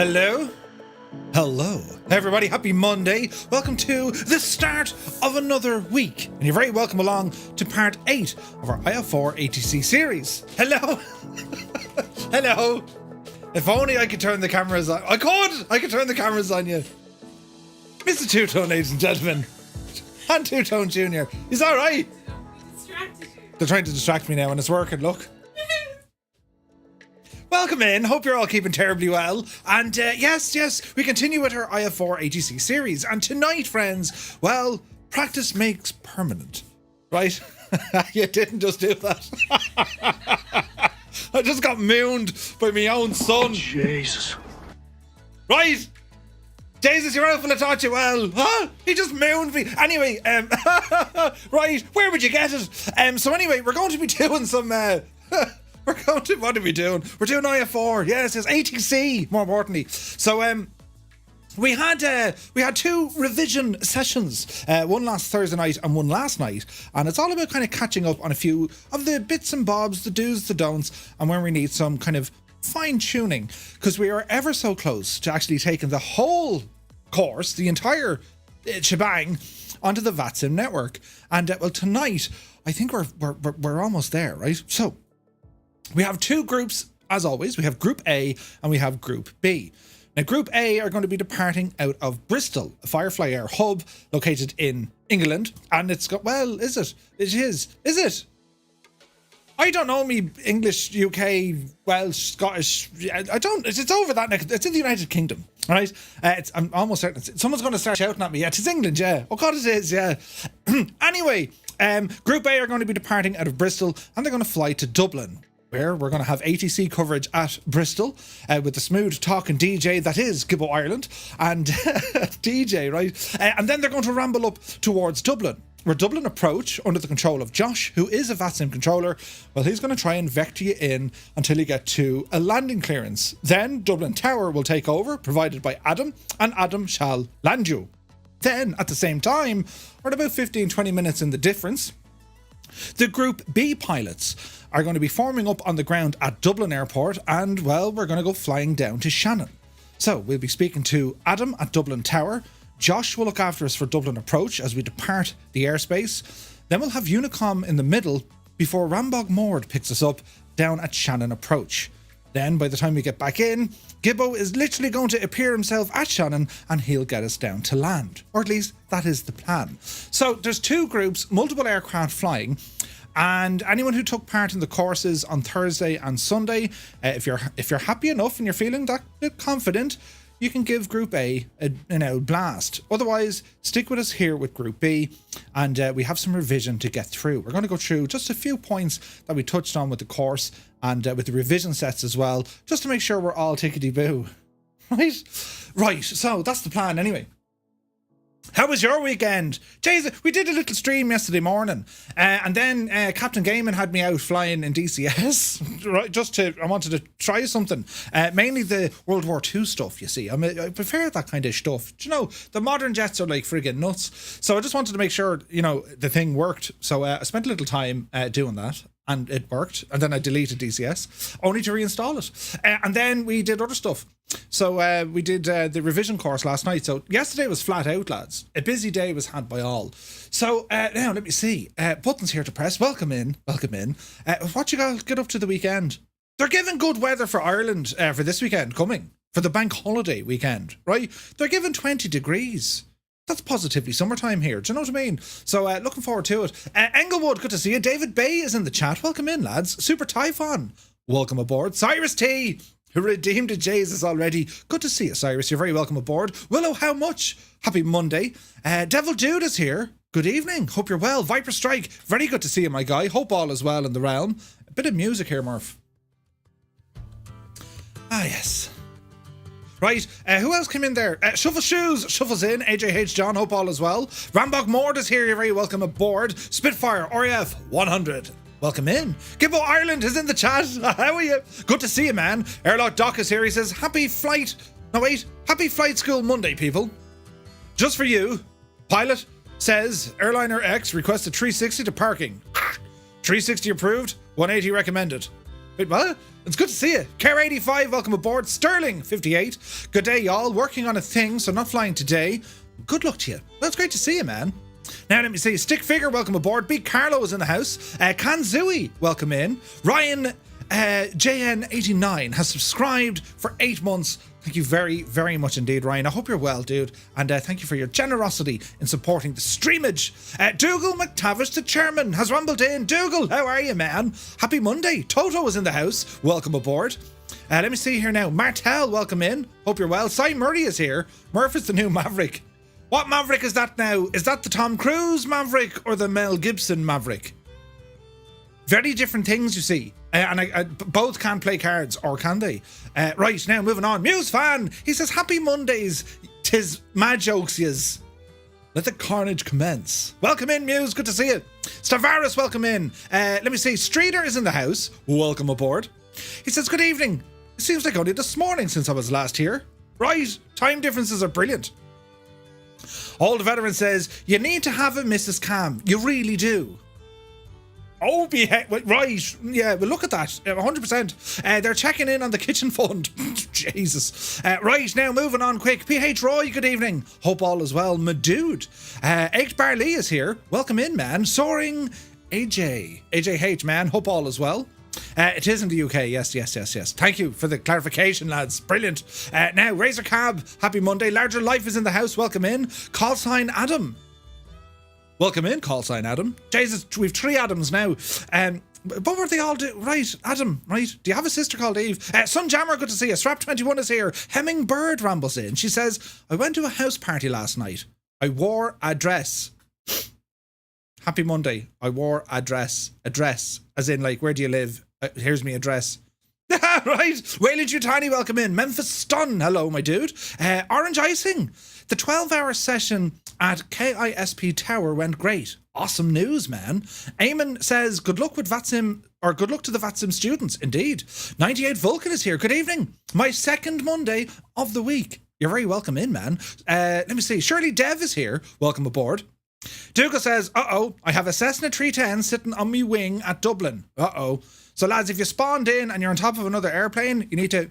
Hello? Hello. Hey everybody, happy Monday. Welcome to the start of another week. And you're very welcome along to part 8 of our IFR ATC series. Hello? Hello? If only I could turn the cameras on. I could turn the cameras on you. Mr. Two-Tone, ladies and gentlemen. And Two-Tone Junior. He's alright. They're trying to distract me now and it's working, look. Welcome in, hope you're all keeping terribly well, and yes, we continue with our IFR ATC series, and tonight, friends, well, practice makes permanent, right? You didn't just do that. I just got mooned by my own son. Jesus. Right? Jesus, your uncle have taught you well. Huh? He just mooned me. Anyway, right, where would you get it? So anyway, we're going to be doing some, what are we doing? We're doing IFR. Yes, ATC, more importantly. So, we had 2 revision sessions, one last Thursday night and one last night, and it's all about kind of catching up on a few of the bits and bobs, the do's, the don'ts, and when we need some kind of fine-tuning, because we are ever so close to actually taking the whole course, the entire shebang, onto the VATSIM network. And well, tonight I think we're almost there, right? So we have 2 groups, as always. We have Group A and we have Group B. Now, Group A are going to be departing out of Bristol, a Firefly Air hub located in England. And it's got, well, is it? It is. Is it? I don't know me English, UK, Welsh, Scottish. I don't. It's over that neck. It's in the United Kingdom, right? I'm almost certain. Someone's going to start shouting at me. Yeah, it's England, yeah. Oh, God, it is, yeah. Anyway, Group A are going to be departing out of Bristol and they're going to fly to Dublin, where we're going to have ATC coverage at Bristol with the smooth talking DJ that is Gibbo Ireland and DJ, right? And then they're going to ramble up towards Dublin, where Dublin approach under the control of Josh, who is a VATSIM controller. Well, he's going to try and vector you in until you get to a landing clearance. Then Dublin Tower will take over, provided by Adam, and Adam shall land you. Then, at the same time, or about 15-20 minutes in the difference, the Group B pilots are going to be forming up on the ground at Dublin Airport, and, well, we're going to go flying down to Shannon. So, we'll be speaking to Adam at Dublin Tower. Josh will look after us for Dublin Approach as we depart the airspace. Then we'll have Unicom in the middle before Rambog Mord picks us up down at Shannon Approach. Then, by the time we get back in, Gibbo is literally going to appear himself at Shannon and he'll get us down to land. Or at least, that is the plan. So, there's 2 groups, multiple aircraft flying, and anyone who took part in the courses on Thursday and Sunday, if you're happy enough and you're feeling that bit confident, you can give Group A a blast. Otherwise, stick with us here with Group B, and we have some revision to get through. We're going to go through just a few points that we touched on with the course and with the revision sets as well, just to make sure we're all tickety-boo. Right, so that's the plan anyway. How was your weekend? Jesus, we did a little stream yesterday morning, and then Captain Gaiman had me out flying in DCS, right? I wanted to try something, mainly the World War II stuff. You see, I prefer that kind of stuff. Do you know, the modern jets are like friggin' nuts, so I just wanted to make sure, you know, the thing worked. So I spent a little time doing that. And it worked, and then I deleted DCS, only to reinstall it. And then we did other stuff. So we did the revision course last night. So yesterday was flat out, lads. A busy day was had by all. So now, let me see. Buttons here to press. Welcome in. Welcome in. What you got get up to the weekend? They're giving good weather for Ireland for this weekend coming. For the bank holiday weekend, right? They're giving 20 degrees. That's positively summertime here. Do you know what I mean? So looking forward to it. Englewood, good to see you. David Bay is in the chat. Welcome in, lads. Super Typhon, welcome aboard. Cyrus T, who redeemed a Jesus already. Good to see you, Cyrus. You're very welcome aboard. Willow, how much? Happy Monday. Devil Dude is here. Good evening. Hope you're well. Viper Strike, very good to see you, my guy. Hope all is well in the realm. A bit of music here, Murph. Ah, yes. Right, who else came in there? Shuffle Shoes, Shuffles in, AJH John, hope all is well. Rambog Mord is here, you're very welcome aboard. Spitfire, RAF 100, welcome in. Gibbo Ireland is in the chat, how are you? Good to see you, man. Airlock Doc is here, he says, happy flight school Monday, people. Just for you, pilot says, Airliner X requested 360 to parking. 360 approved, 180 recommended. Wait, what? It's good to see you. Care85, welcome aboard. Sterling, 58. Good day, y'all. Working on a thing, so not flying today. Good luck to you. Well, it's great to see you, man. Now, let me see. Stick Figure, welcome aboard. Big Carlo is in the house. Kanzui, welcome in. Ryan JN89 has subscribed for 8 months. Thank you very, very much indeed, Ryan. I hope you're well, dude. And thank you for your generosity in supporting the streamage. Dougal McTavish, the chairman, has rumbled in. Dougal, how are you, man? Happy Monday. Toto is in the house. Welcome aboard. Let me see here now. Martel, welcome in. Hope you're well. Cy Murray is here. Murph is the new Maverick. What Maverick is that now? Is that the Tom Cruise Maverick or the Mel Gibson Maverick? Very different things, you see. And both can't play cards, or can they? Right, now moving on. Muse fan, he says, happy Mondays. 'Tis mad jokes, yes. Let the carnage commence. Welcome in, Muse. Good to see you. Stavaris, welcome in. Let me see. Streeter is in the house. Welcome aboard. He says, good evening. It seems like only this morning since I was last here. Right, time differences are brilliant. Old Veteran says, you need to have a Mrs. Cam. You really do. Oh, right. Yeah, well, look at that. 100%. They're checking in on the kitchen fund. Jesus. Right, now moving on quick. PH Roy, good evening. Hope all is well. My dude. Eight Barley is here. Welcome in, man. Soaring AJH, man. Hope all is well. It is in the UK. Yes. Thank you for the clarification, lads. Brilliant. Now, Razor Cab, happy Monday. Larger Life is in the house. Welcome in. Call sign Adam. Welcome in, call sign Adam. Jesus, we've 3 Adams now. What were they all do? Right, Adam, right? Do you have a sister called Eve? Sun Jammer, good to see you. Strap21 is here. Hemming Bird rambles in. She says, I went to a house party last night. I wore a dress. Happy Monday. I wore a dress. A dress. As in, like, where do you live? Here's me address. Right. Whaley Jutani, welcome in. Memphis Stun, hello, my dude. Orange Icing. The 12-hour session at KISP Tower went great. Awesome news, man. Eamon says, good luck with VATSIM, or good luck to the VATSIM students. Indeed. 98 Vulcan is here. Good evening. My second Monday of the week. You're very welcome in, man. Let me see. Shirley Dev is here. Welcome aboard. Dougal says, I have a Cessna 310 sitting on me wing at Dublin. So, lads, if you spawned in and you're on top of another airplane, you need to,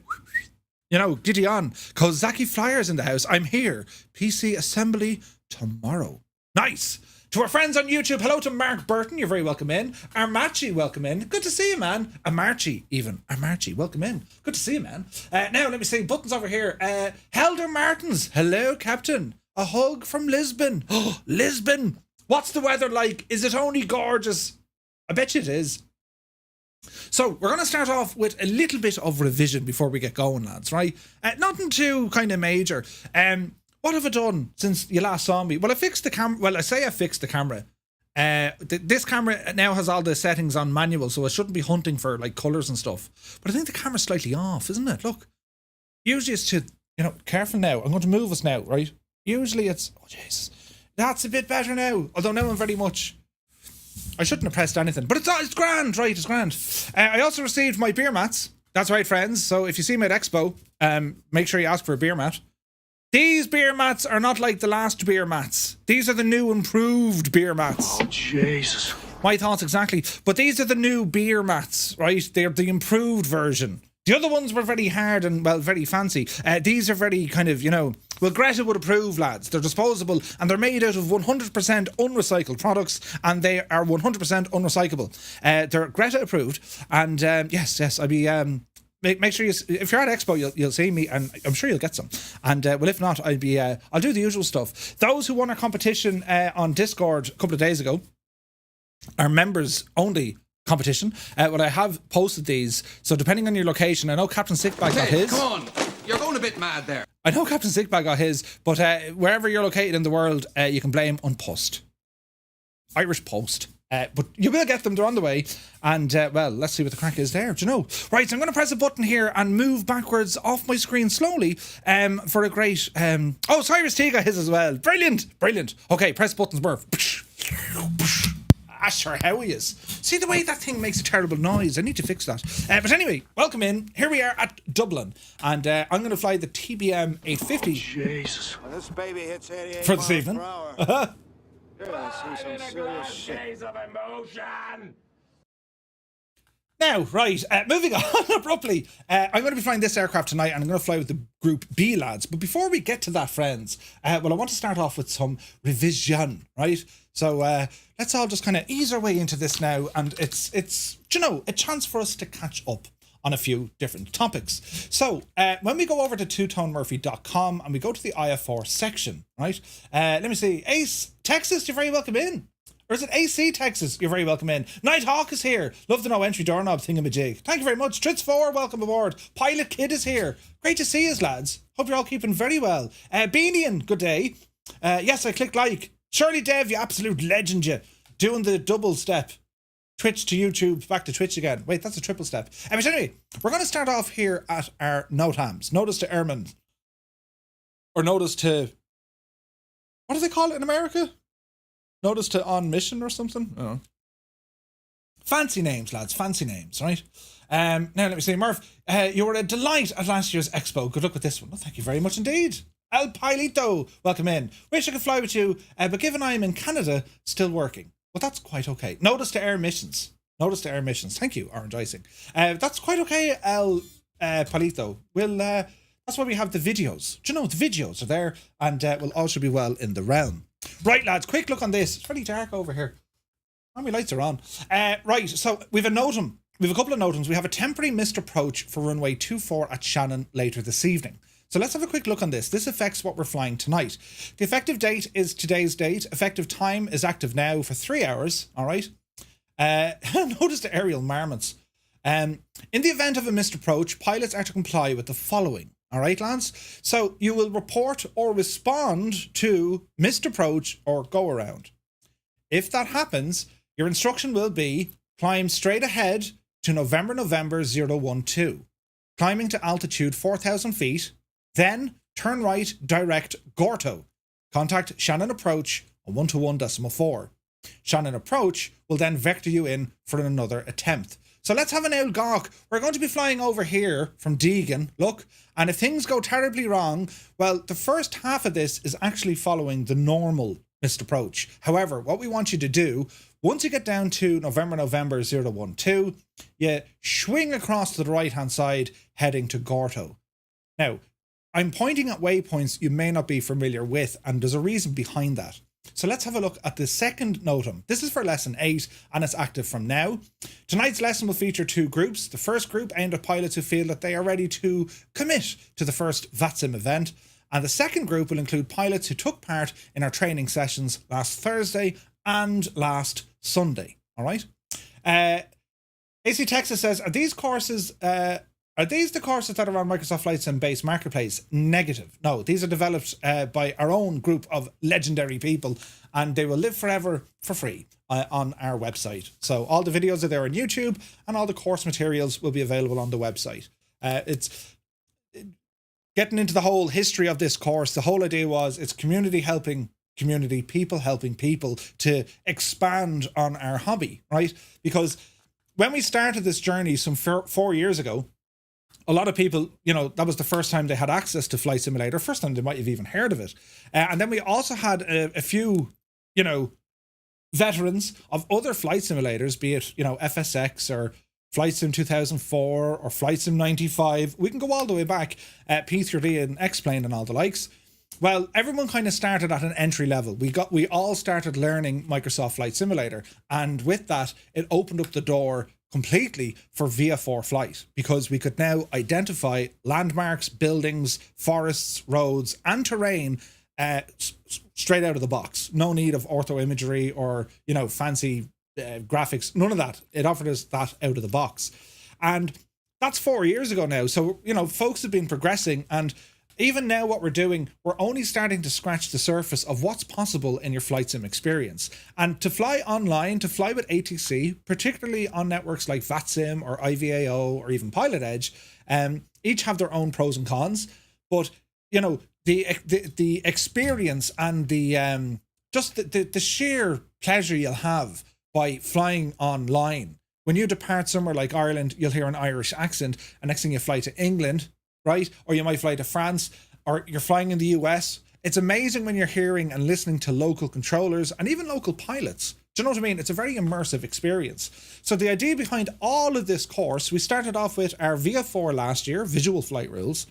giddy on. Kozaki Flyers in the house. I'm here. PC assembly tomorrow. Nice. To our friends on YouTube, hello to Mark Burton. You're very welcome in. Armachi, welcome in. Good to see you, man. Amarchi, even. Armachi, welcome in. Good to see you, man. Now, let me see. Buttons over here. Helder Martins. Hello, Captain. A hug from Lisbon. Oh, Lisbon. What's the weather like? Is it only gorgeous? I bet you it is. So we're going to start off with a little bit of revision before we get going, lads, right? Nothing too kind of major. What have I done since you last saw me? Well, I fixed the camera. Well, I say I fixed the camera. This camera now has all the settings on manual, so I shouldn't be hunting for like colours and stuff. But I think the camera's slightly off, isn't it? Look. Usually it's to, careful now. I'm going to move us now, right? Usually it's, oh, Jesus. That's a bit better now. Although now I'm very much... I shouldn't have pressed anything, but it's grand, right? It's grand. I also received my beer mats. That's right, friends. So if you see me at Expo, make sure you ask for a beer mat. These beer mats are not like the last beer mats. These are the new improved beer mats. Oh, Jesus. My thoughts exactly. But these are the new beer mats, right? They're the improved version. The other ones were very hard and, well, very fancy. These are very kind of, well, Greta would approve, lads. They're disposable and they're made out of 100% unrecycled products and they are 100% unrecyclable. They're Greta approved and, yes, I'll be... Make sure if you're at Expo, you'll see me, and I'm sure you'll get some. And well, if not, I'll do the usual stuff. Those who won our competition on Discord a couple of days ago, our members only competition. Well, I have posted these, so depending on your location, I know Captain Sickbag got his. Come on, you're going a bit mad there. I know Captain Sickbag got his, but wherever you're located in the world, you can blame on Post, Irish Post. But you will get them, they're on the way. And, well, let's see what the crack is there. Do you know? Right, so I'm going to press a button here and move backwards off my screen slowly for a great... Oh, Cyrus T got his as well. Brilliant. Okay, press buttons, Murph. Sure, how he is. See the way that thing makes a terrible noise. I need to fix that. But anyway, welcome in. Here we are at Dublin. And I'm going to fly the TBM 850. Oh, Jesus. When this baby hits 88 for this evening. You're gonna see some serious shit. Days of emotion. Now, right, moving on abruptly, I'm going to be flying this aircraft tonight and I'm going to fly with the Group B lads. But before we get to that, friends, well, I want to start off with some revision, right? So let's all just kind of ease our way into this now. And it's you know, a chance for us to catch up on a few different topics. So when we go over to twotonemurphy.com and we go to the IFR section, right? Let me see. Ace, Texas, you're very welcome in. Or is it AC Texas? You're very welcome in. Nighthawk is here. Love to know entry doorknob thingamajig. Thank you very much. Trits4, welcome aboard. Pilot Kid is here. Great to see you, lads. Hope you're all keeping very well. Beanian, good day. Yes, I clicked like. Shirley Dev, you absolute legend, you. Doing the double step. Twitch to YouTube, back to Twitch again. Wait, that's a triple step. But anyway, we're going to start off here at our NOTAMs. Notice to airmen. Or notice to... What do they call it in America? Notice to on mission or something? I don't know. Fancy names, lads. Fancy names, right? Now, let me see. Murph, you were a delight at last year's expo. Good luck with this one. Well, thank you very much indeed. El Pilito, welcome in. Wish I could fly with you, but given I'm in Canada, still working. Well, that's quite okay. Notice to air missions. Notice to air missions. Thank you, Orange Icing. That's quite okay, El Palito. We'll... that's why we have the videos. Do you know, the videos are there and will all should be well in the realm. Right, lads, quick look on this. It's very dark over here. How many lights are on? Right, so we've a NOTAM. We have a couple of NOTAMs. We have a temporary missed approach for runway 24 at Shannon later this evening. So let's have a quick look on this. This affects what we're flying tonight. The effective date is today's date. Effective time is active now for 3 hours. All right. Notice the aerial marmots. In the event of a missed approach, pilots are to comply with the following. All right, Lance? So you will report or respond to missed approach or go around. If that happens, your instruction will be climb straight ahead to November 012, climbing to altitude 4,000 feet, then turn right direct Gorto. Contact Shannon approach on 121.4. Shannon approach will then vector you in for another attempt. So let's have an old gawk. We're going to be flying over here from Deegan, look, and if things go terribly wrong, well, the first half of this is actually following the normal missed approach. However, what we want you to do, once you get down to November 012, you swing across to the right-hand side, heading to Gorto. Now, I'm pointing at waypoints you may not be familiar with, and there's a reason behind that. So let's have a look at the second NOTAM. This is for lesson 8 and it's active from now. Tonight's lesson will feature 2 groups. The first group aimed at pilots who feel that they are ready to commit to the first VATSIM event. And the second group will include pilots who took part in our training sessions last Thursday and last Sunday. All right. AC Texas says, are these the courses that are on Microsoft Flight Sim based marketplace? Negative. No, these are developed by our own group of legendary people and they will live forever for free on our website. So all the videos are there on YouTube and all the course materials will be available on the website. It's getting into the whole history of this course. The whole idea was it's community helping community, people helping people to expand on our hobby, right? Because when we started this journey some 4 years ago, a lot of people, you know, that was the first time they had access to Flight Simulator, first time they might have even heard of it. And then we also had a few, you know, veterans of other flight simulators, be it, you know, FSX or Flight Sim 2004 or Flight Sim 95. We can go all the way back, P3D and X-Plane and all the likes. Well, everyone kind of started at an entry level. We all started learning Microsoft Flight Simulator. And with that, it opened up the door completely for VFR flight because we could now identify landmarks, buildings, forests, roads and terrain straight out of the box. No need of ortho imagery or, you know, fancy graphics, none of that. It offered us that out of the box. And that's 4 years ago now. So, you know, folks have been progressing and even now what we're doing, we're only starting to scratch the surface of what's possible in your flight sim experience. And to fly online, to fly with ATC, particularly on networks like VATSIM or IVAO or even Pilot Edge, each have their own pros and cons. But, you know, the experience and the just the sheer pleasure you'll have by flying online. When you depart somewhere like Ireland, you'll hear an Irish accent, and next thing you fly to England, right? Or you might fly to France, or you're flying in the US. It's amazing when you're hearing and listening to local controllers and even local pilots Do you know what I mean? It's a very immersive experience. So the idea behind all of this course, we started off with our VF4 last year, Visual Flight Rules,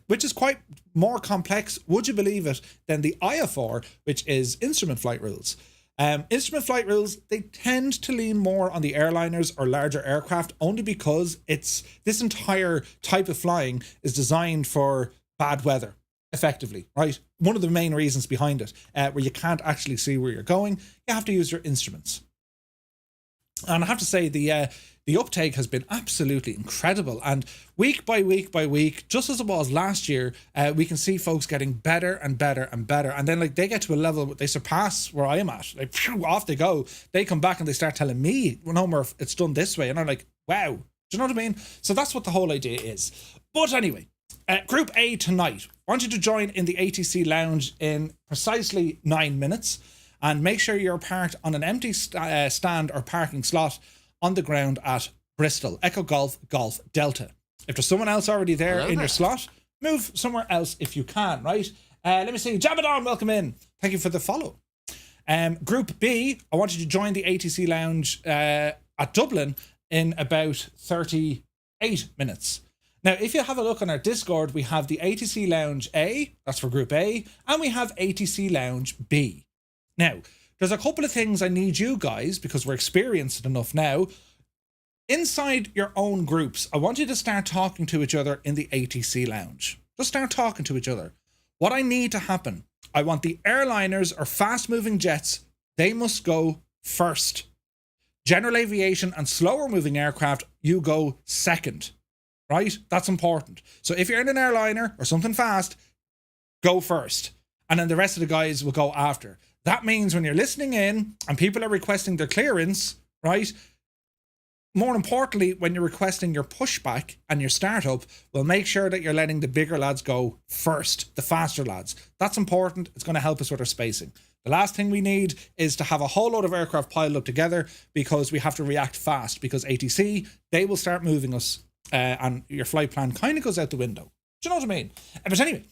which is quite more complex, would you believe it, than the IFR, which is Instrument Flight Rules. Instrument flight rules, they tend to lean more on the airliners or larger aircraft only because this entire type of flying is designed for bad weather, effectively, right? One of the main reasons behind it, where you can't actually see where you're going, you have to use your instruments. And I have to say, the uptake has been absolutely incredible. And week by week by week, just as it was last year, we can see folks getting better and better and better. And then like they get to a level they surpass where I am at. Like phew, off they go. They come back and they start telling me, well, no, Murph, it's done this way. And I'm like, wow. Do you know what I mean? So that's what the whole idea is. But anyway, Group A tonight. I want you to join in the ATC lounge in precisely 9 minutes. And make sure you're parked on an empty stand or parking slot on the ground at Bristol, Echo Golf, Golf, Delta. If there's someone else already there in your slot, move somewhere else if you can, right? Let me see. Jabadon, welcome in. Thank you for the follow. Group B, I want you to join the ATC lounge at Dublin in about 38 minutes. Now, if you have a look on our Discord, we have the ATC Lounge A, that's for Group A, and we have ATC Lounge B. Now, there's a couple of things I need you guys, because we're experienced enough now. Inside your own groups, I want you to start talking to each other in the ATC Lounge. Just start talking to each other. What I need to happen, I want the airliners or fast-moving jets, they must go first. General aviation and slower-moving aircraft, you go second. Right? That's important. So if you're in an airliner or something fast, go first. And then the rest of the guys will go after. That means when you're listening in and people are requesting their clearance, right? More importantly, when you're requesting your pushback and your startup, we'll make sure that you're letting the bigger lads go first, the faster lads. That's important. It's going to help us with our spacing. The last thing we need is to have a whole load of aircraft piled up together because we have to react fast because ATC, they will start moving us and your flight plan kind of goes out the window. Do you know what I mean? But anyway,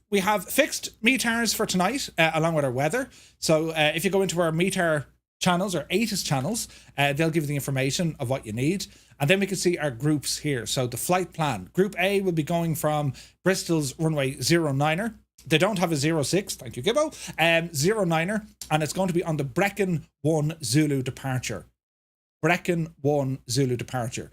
we have fixed METARs for tonight, along with our weather. So if you go into our METAR channels or ATIS channels, they'll give you the information of what you need. And then we can see our groups here. So the flight plan. Group A will be going from Bristol's runway 09er. They don't have a 06, thank you, Gibbo. 09er, and it's going to be on the Brecon 1 Zulu departure. Brecon 1 Zulu departure.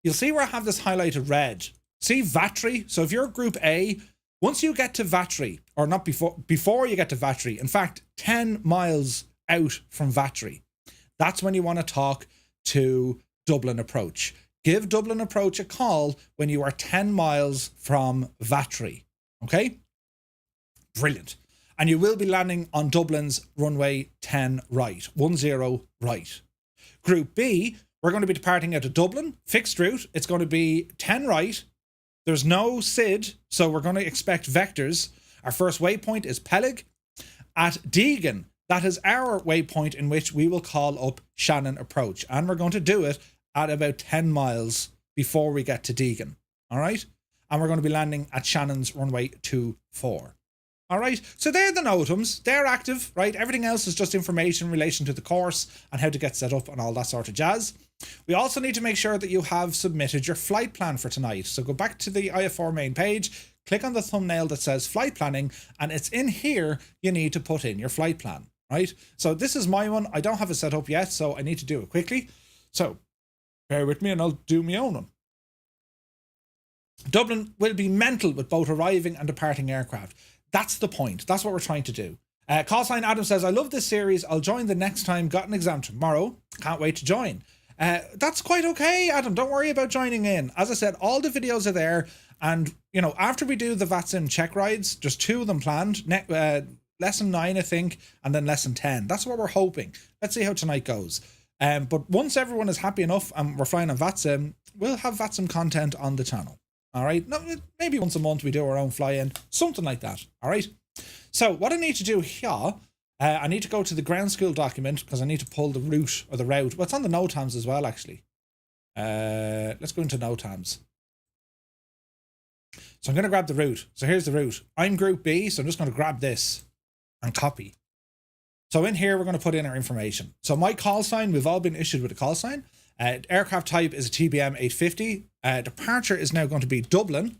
You'll see where I have this highlighted red. See Vatry? So if you're Group A, once you get to Vatry, or not before you get to Vatry, in fact, 10 miles out from Vatry, that's when you want to talk to Dublin Approach. Give Dublin Approach a call when you are 10 miles from Vatry. Okay? Brilliant. And you will be landing on Dublin's runway 10 right, 10 right. Group B, we're going to be departing out of Dublin, fixed route. It's going to be 10 right. There's no SID, so we're going to expect vectors. Our first waypoint is Peleg. At Deegan, that is our waypoint in which we will call up Shannon Approach. And we're going to do it at about 10 miles before we get to Deegan. All right? And we're going to be landing at Shannon's runway 24. All right, so they're the NOTAMs. They're active, right? Everything else is just information in relation to the course and how to get set up and all that sort of jazz. We also need to make sure that you have submitted your flight plan for tonight. So go back to the IFR main page, click on the thumbnail that says flight planning, and it's in here you need to put in your flight plan, right? So this is my one. I don't have it set up yet, so I need to do it quickly. So bear with me and I'll do my own one. Dublin will be mental with both arriving and departing aircraft. That's the point. That's what we're trying to do. Call sign Adam says, I love this series. I'll join the next time. Got an exam tomorrow. Can't wait to join. That's quite okay, Adam. Don't worry about joining in. As I said, all the videos are there. And, you know, after we do the VATSIM check rides, just 2 of them planned. Lesson 9, I think, and then lesson 10. That's what we're hoping. Let's see how tonight goes. But once everyone is happy enough and we're flying on VATSIM, we'll have VATSIM content on the channel. All right, no, maybe once a month we do our own fly-in, something like that. All right. So what I need to do here, I need to go to the ground school document because I need to pull the route or the route. Well, it's on the NOTAMs as well, actually. Let's go into NOTAMs. So I'm going to grab the route. So here's the route. I'm Group B, so I'm just going to grab this and copy. So in here, we're going to put in our information. So my call sign, we've all been issued with a call sign. Aircraft type is a TBM 850. Departure is now going to be Dublin.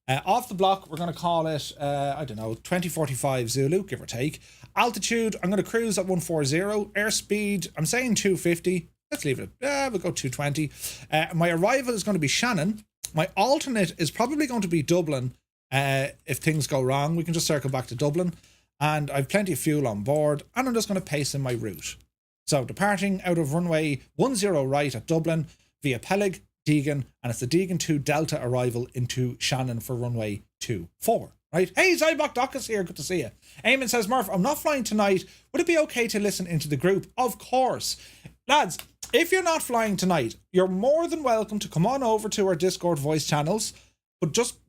Off the block, we're going to call it, 2045 Zulu, give or take. Altitude, I'm going to cruise at 140. Airspeed, I'm saying 250. Let's leave it. We'll go 220. My arrival is going to be Shannon. My alternate is probably going to be Dublin. If things go wrong, we can just circle back to Dublin. And I've plenty of fuel on board. And I'm just going to paste in my route. So departing out of runway 10 right at Dublin via Peleg, Deegan, and it's the Deegan 2 Delta arrival into Shannon for runway 24. Right? Hey, Zybok Dockus here. Good to see you. Eamon says, Murph, I'm not flying tonight. Would it be okay to listen into the group? Of course. Lads, if you're not flying tonight, you're more than welcome to come on over to our Discord voice channels. But just,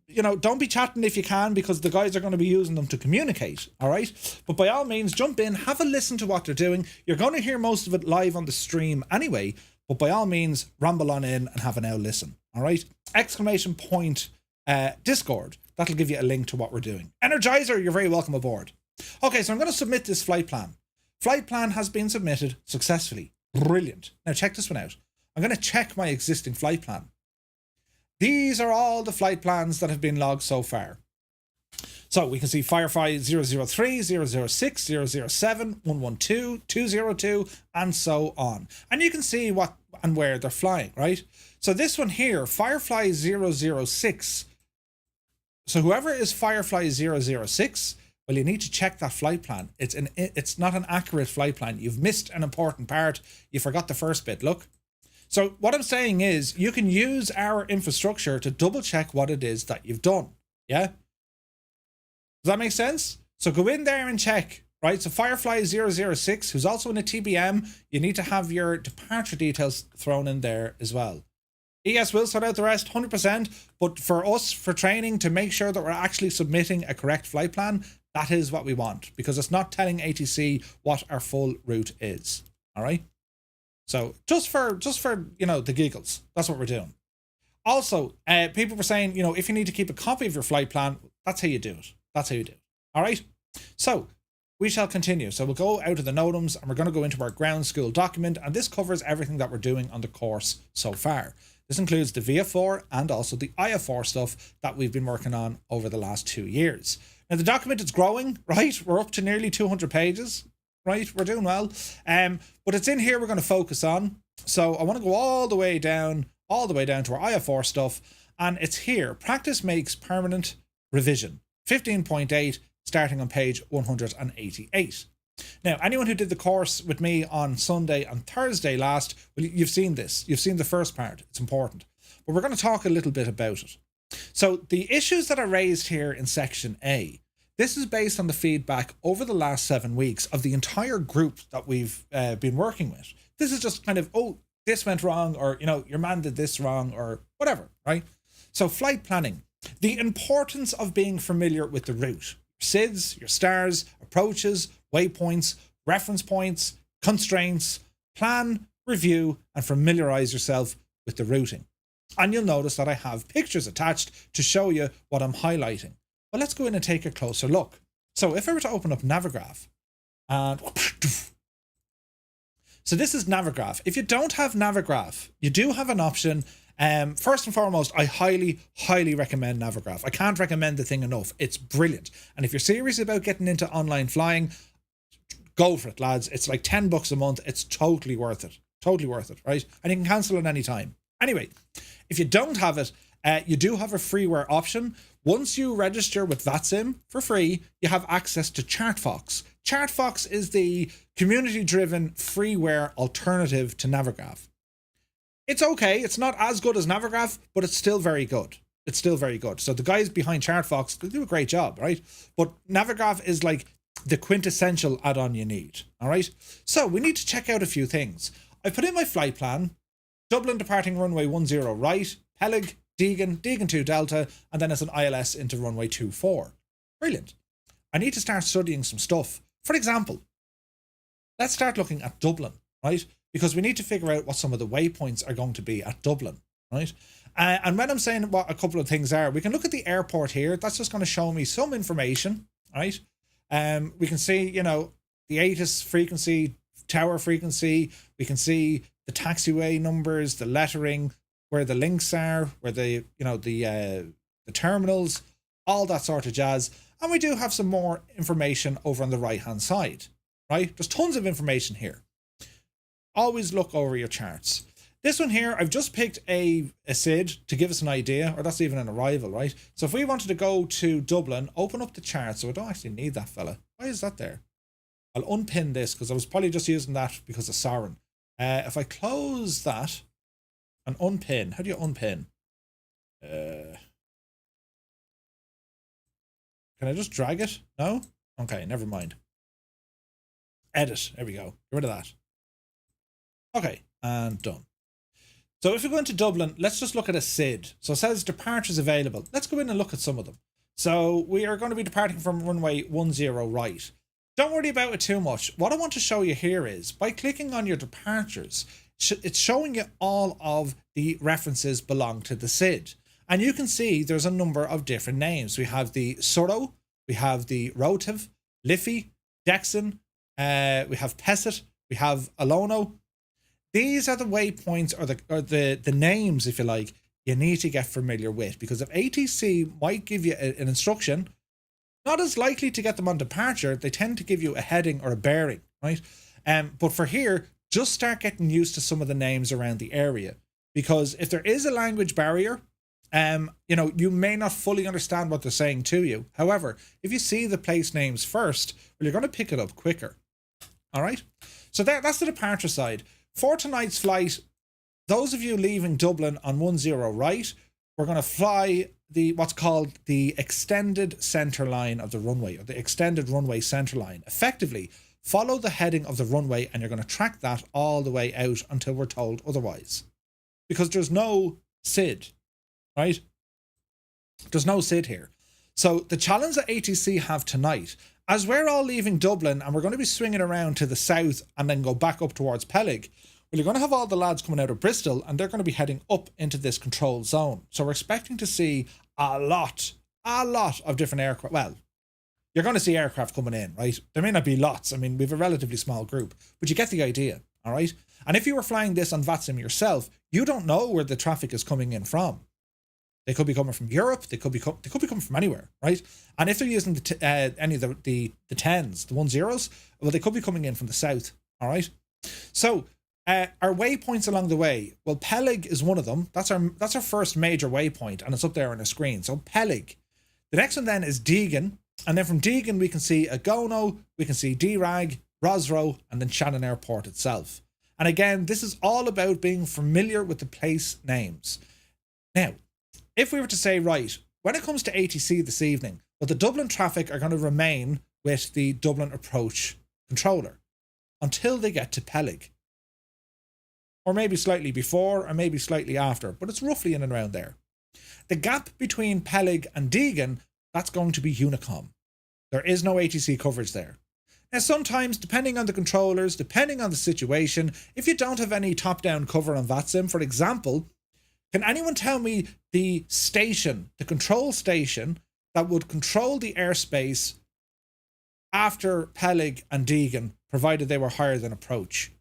don't be chatting if you can, because the guys are going to be using them to communicate. All right? But by all means, jump in, have a listen to what they're doing. You're going to hear most of it live on the stream anyway. But by all means, ramble on in and have an hour listen. All right? Exclamation point Discord. That'll give you a link to what we're doing. Energizer, you're very welcome aboard. Okay, so I'm going to submit this flight plan. Flight plan has been submitted successfully. Brilliant. Now check this one out. I'm going to check my existing flight plan. These are all the flight plans that have been logged so far. So we can see Firefly 003, 006, 007, 112, 202, and so on. And you can see what and where they're flying, right? So this one here, Firefly 006. So whoever is Firefly 006, well, you need to check that flight plan. It's not an accurate flight plan. You've missed an important part. You forgot the first bit, look. So what I'm saying is you can use our infrastructure to double check what it is that you've done. Yeah? Does that make sense? So go in there and check, right? So Firefly 006, who's also in a TBM, you need to have your departure details thrown in there as well. ES will sort out the rest 100%, but for us, for training, to make sure that we're actually submitting a correct flight plan, that is what we want, because it's not telling ATC what our full route is. All right? So just for the giggles, that's what we're doing. Also, people were saying, if you need to keep a copy of your flight plan, that's how you do it. That's how you do it. All right? So we shall continue. So we'll go out of the NOTAMs and we're going to go into our ground school document, and this covers everything that we're doing on the course so far. This includes the VFR and also the IFR stuff that we've been working on over the last 2 years. Now the document is growing, right? We're up to nearly 200 pages. Right, we're doing well. But it's in here we're going to focus on. So I want to go all the way down to our IFR stuff. And it's here. Practice makes permanent revision. 15.8, starting on page 188. Now, anyone who did the course with me on Sunday and Thursday last, well, you've seen this. You've seen the first part. It's important. But we're going to talk a little bit about it. So the issues that are raised here in section A, this is based on the feedback over the last 7 weeks of the entire group that we've been working with. This is just kind of, this went wrong, or, your man did this wrong, or whatever, right? So flight planning, the importance of being familiar with the route, SIDS, your stars, approaches, waypoints, reference points, constraints, plan, review, and familiarize yourself with the routing. And you'll notice that I have pictures attached to show you what I'm highlighting. Well, let's go in and take a closer look. So if I were to open up Navigraph, and so this is Navigraph. If you don't have Navigraph, you do have an option. First and foremost, I highly, highly recommend Navigraph. I can't recommend the thing enough. It's brilliant. And if you're serious about getting into online flying, go for it, lads. It's like $10 a month. It's totally worth it. Totally worth it, right? And you can cancel at any time. Anyway, if you don't have it, you do have a freeware option. Once you register with VATSIM for free, you have access to ChartFox. ChartFox is the community-driven freeware alternative to Navigraph. It's okay. It's not as good as Navigraph, but it's still very good. It's still very good. So the guys behind ChartFox, they do a great job, right? But Navigraph is like the quintessential add-on you need, all right? So we need to check out a few things. I put in my flight plan, Dublin departing runway 10 right, Peleg, Deegan 2 Delta, and then it's an ILS into runway 24. Brilliant. I need to start studying some stuff. For example, let's start looking at Dublin, right? Because we need to figure out what some of the waypoints are going to be at Dublin, right? And when I'm saying what a couple of things are, we can look at the airport here. That's just going to show me some information, right? We can see, the ATIS frequency, tower frequency. We can see the taxiway numbers, the lettering, where the links are, where the terminals, all that sort of jazz. And we do have some more information over on the right hand side, right? There's tons of information here. Always look over your charts. This one here, I've just picked a SID to give us an idea, or that's even an arrival, right? So if we wanted to go to Dublin, open up the chart. So I don't actually need that fella. Why is that there? I'll unpin this because I was probably just using that because of Sauron. If I close that and unpin, how do you unpin? Can I just drag it? No? Okay, never mind. Edit. There we go. Get rid of that. Okay, and done. So if we go into Dublin, let's just look at a SID. So it says departures available. Let's go in and look at some of them. So we are going to be departing from runway 10 right. Don't worry about it too much. What I want to show you here is by clicking on your departures, it's showing you all of the references belong to the SID. And you can see there's a number of different names. We have the Surro, we have the Rotiv, Liffey, Dexon, we have Pesset, we have Alono. These are the waypoints or the names, if you like, you need to get familiar with, because if ATC might give you an instruction, not as likely to get them on departure, they tend to give you a heading or a bearing, right? But for here, just start getting used to some of the names around the area, because if there is a language barrier, you may not fully understand what they're saying to you. However, if you see the place names first, well, you're going to pick it up quicker. All right. So that's the departure side. For tonight's flight, those of you leaving Dublin on 10 right, we're going to fly what's called the extended center line of the runway, or the extended runway center line. Effectively, follow the heading of the runway and you're going to track that all the way out until we're told otherwise. Because there's no SID, right? There's no SID here. So the challenge that ATC have tonight, as we're all leaving Dublin and we're going to be swinging around to the south and then go back up towards Peleg, well, you're going to have all the lads coming out of Bristol and they're going to be heading up into this control zone. So we're expecting to see a lot of different aircraft. Well, you're going to see aircraft coming in, right? There may not be lots. I mean, we have a relatively small group, but you get the idea, all right? And if you were flying this on VATSIM yourself, you don't know where the traffic is coming in from. They could be coming from Europe. They could be coming from anywhere, right? And if they're using any of the 10s, the 10s, well, they could be coming in from the south, all right? So our waypoints along the way, well, Peleg is one of them. That's our first major waypoint, and it's up there on the screen. So Peleg. The next one then is Deegan, and then from Deegan we can see Agono, we can see Dirag, Rosro, and then Shannon Airport itself. And again, this is all about being familiar with the place names. Now, if we were to say, right, when it comes to ATC this evening, well, the Dublin traffic are going to remain with the Dublin approach controller until they get to Peleg. Or maybe slightly before, or maybe slightly after, but it's roughly in and around there. The gap between Peleg and Deegan, that's going to be Unicom. There is no ATC coverage there. Now, sometimes, depending on the controllers, depending on the situation, if you don't have any top-down cover on VATSIM, for example, can anyone tell me the station, the control station, that would control the airspace after Peleg and Deegan, provided they were higher than approach?